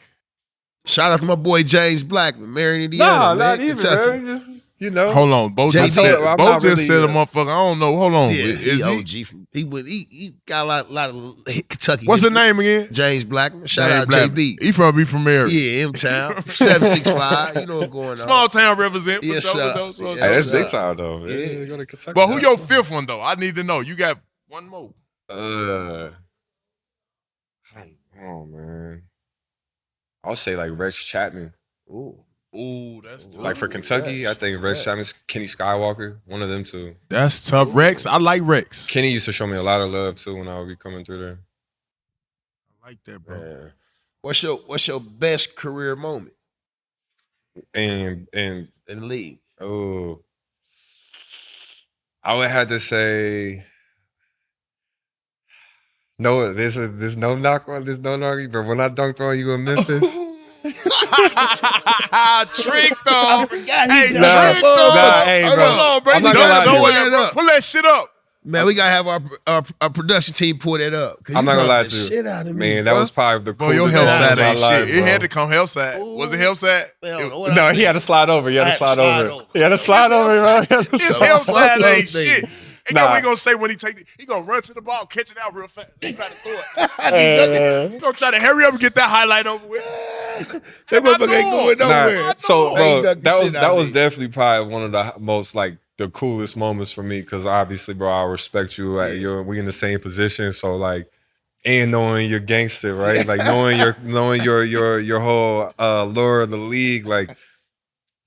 Shout out to my boy James Blackman, Marion, Indiana. Nah, not even, bro. You know. Hold on, Bo JB. just said, I'm Bo not just really, said a motherfucker. I don't know. Hold on. Yeah, Is he OG. He got a lot of Kentucky. What's his history. name again? James Blackman. Shout James out Blackman. JB. He from area. Yeah, M-Town. 765. You know what's going on. Small town represent. Yes, sir. Yes, Hey, that's sir. big time though. Yeah. Yeah. Go to Kentucky. But who your fifth one though? I need to know. You got one more. Oh man. I'll say like Rex Chapman. Ooh, that's tough. Like for Kentucky, I think Rex Chapman, Kenny Skywalker, one of them two. That's tough. Rex, I like Rex. Kenny used to show me a lot of love too when I would be coming through there. I like that, bro. What's your best career moment And in the league? oh, I would have to say no. There's no knock, but when I dunked on you in Memphis. Trick though. Hey, Nah, trick though. hey, Hold bro. on, bro. I'm not gonna lie to you. Pull that shit up. Man, we gotta have our production team pull that up. I'm not gonna lie to you. Shit out of me, Man, that was probably the Bro, your coolest health moment side of my ain't life, shit. It bro. had to come health side. Was it health side? No, he had to slide over. He had to slide over. He had to slide over, bro. His health side ain't shit. And Nah. then we gonna say when he take it, he gonna run to the ball, catch it out real fast. He try to throw it. He gonna try to hurry up and get that highlight over with. That motherfucker ain't going nowhere. Nah, so, Hey, bro, he ducked the shit out that of was me. definitely probably one of the most like the coolest moments for me because obviously, bro, I respect you. Like, we in the same position, so like, and knowing you're gangster, right? Like knowing your whole lure of the league, like.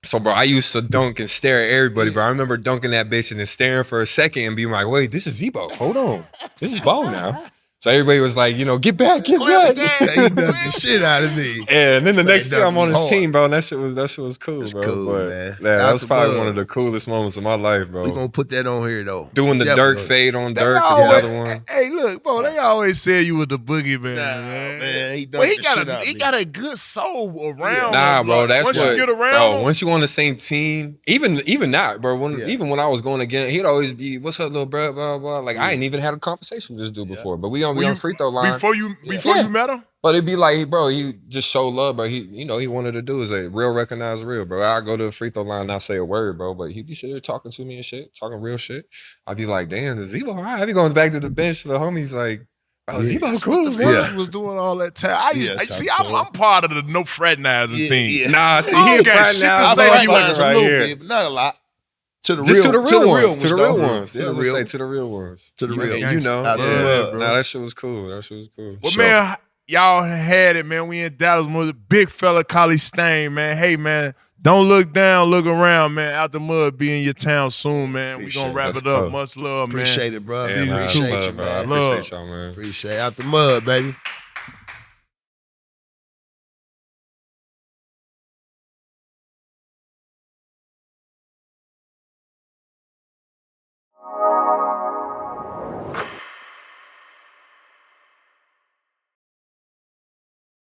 So, bro, I used to dunk and stare at everybody, bro. I remember dunking that bitch and then staring for a second and being like, wait, this is Zebo. Hold on. This is Bo now. So everybody was like, get back, get back. Yeah, he ducked the shit out of me. And then the next year I'm on his hard. team, bro. And that shit was cool, That's bro. cool, but, man. that Out was the probably mud. one of the coolest moments of my life, bro. We gonna put that on here though. Doing the Definitely. Dirk fade on They Dirk is always- another one. Hey, look, bro, they always said you were the boogeyman, man. Man, he But he dunked the shit got out he me. got a good soul around. Nah, him, bro, like, that's once what. you get around Bro, him, once you on the same team, even that, bro. Even when I was going again, he'd always be, "What's up, little bro?" Blah blah. Like I ain't even had a conversation with this dude before, but we on free throw line before you met him. But it'd be like, bro, he just show love, bro. He wanted to do is a real recognize real, bro. I go to the free throw line, not say a word, bro, but he be sitting there talking to me and shit, talking real shit. I'd be like, damn, is Zebo all right? I'd be going back to the bench to the homies like, bro, Zebo cool, man. He was doing all that time. talk I'm part of the no fraternizing team. Yeah. Nah, see, I he don't got shit to now. say to you Right a little here. bit, but not a lot. To the Just real, to the real ones. To the real though. ones. To Yeah, the I'm real. say to the real ones. To the real. You know. Out the Yeah, mud, bro. Nah, that shit was cool. That shit was cool. Well, man, y'all had it, man. We in Dallas with a big fella, Cauley-Stein, man. Hey, man, don't look down, look around, man. Out the mud, be in your town soon, man. We gonna wrap it up. tough. Much love, man. Appreciate it, bro. Yeah, man, Appreciate love, you, bro. I man. appreciate y'all, man. Appreciate it. Out the mud, baby.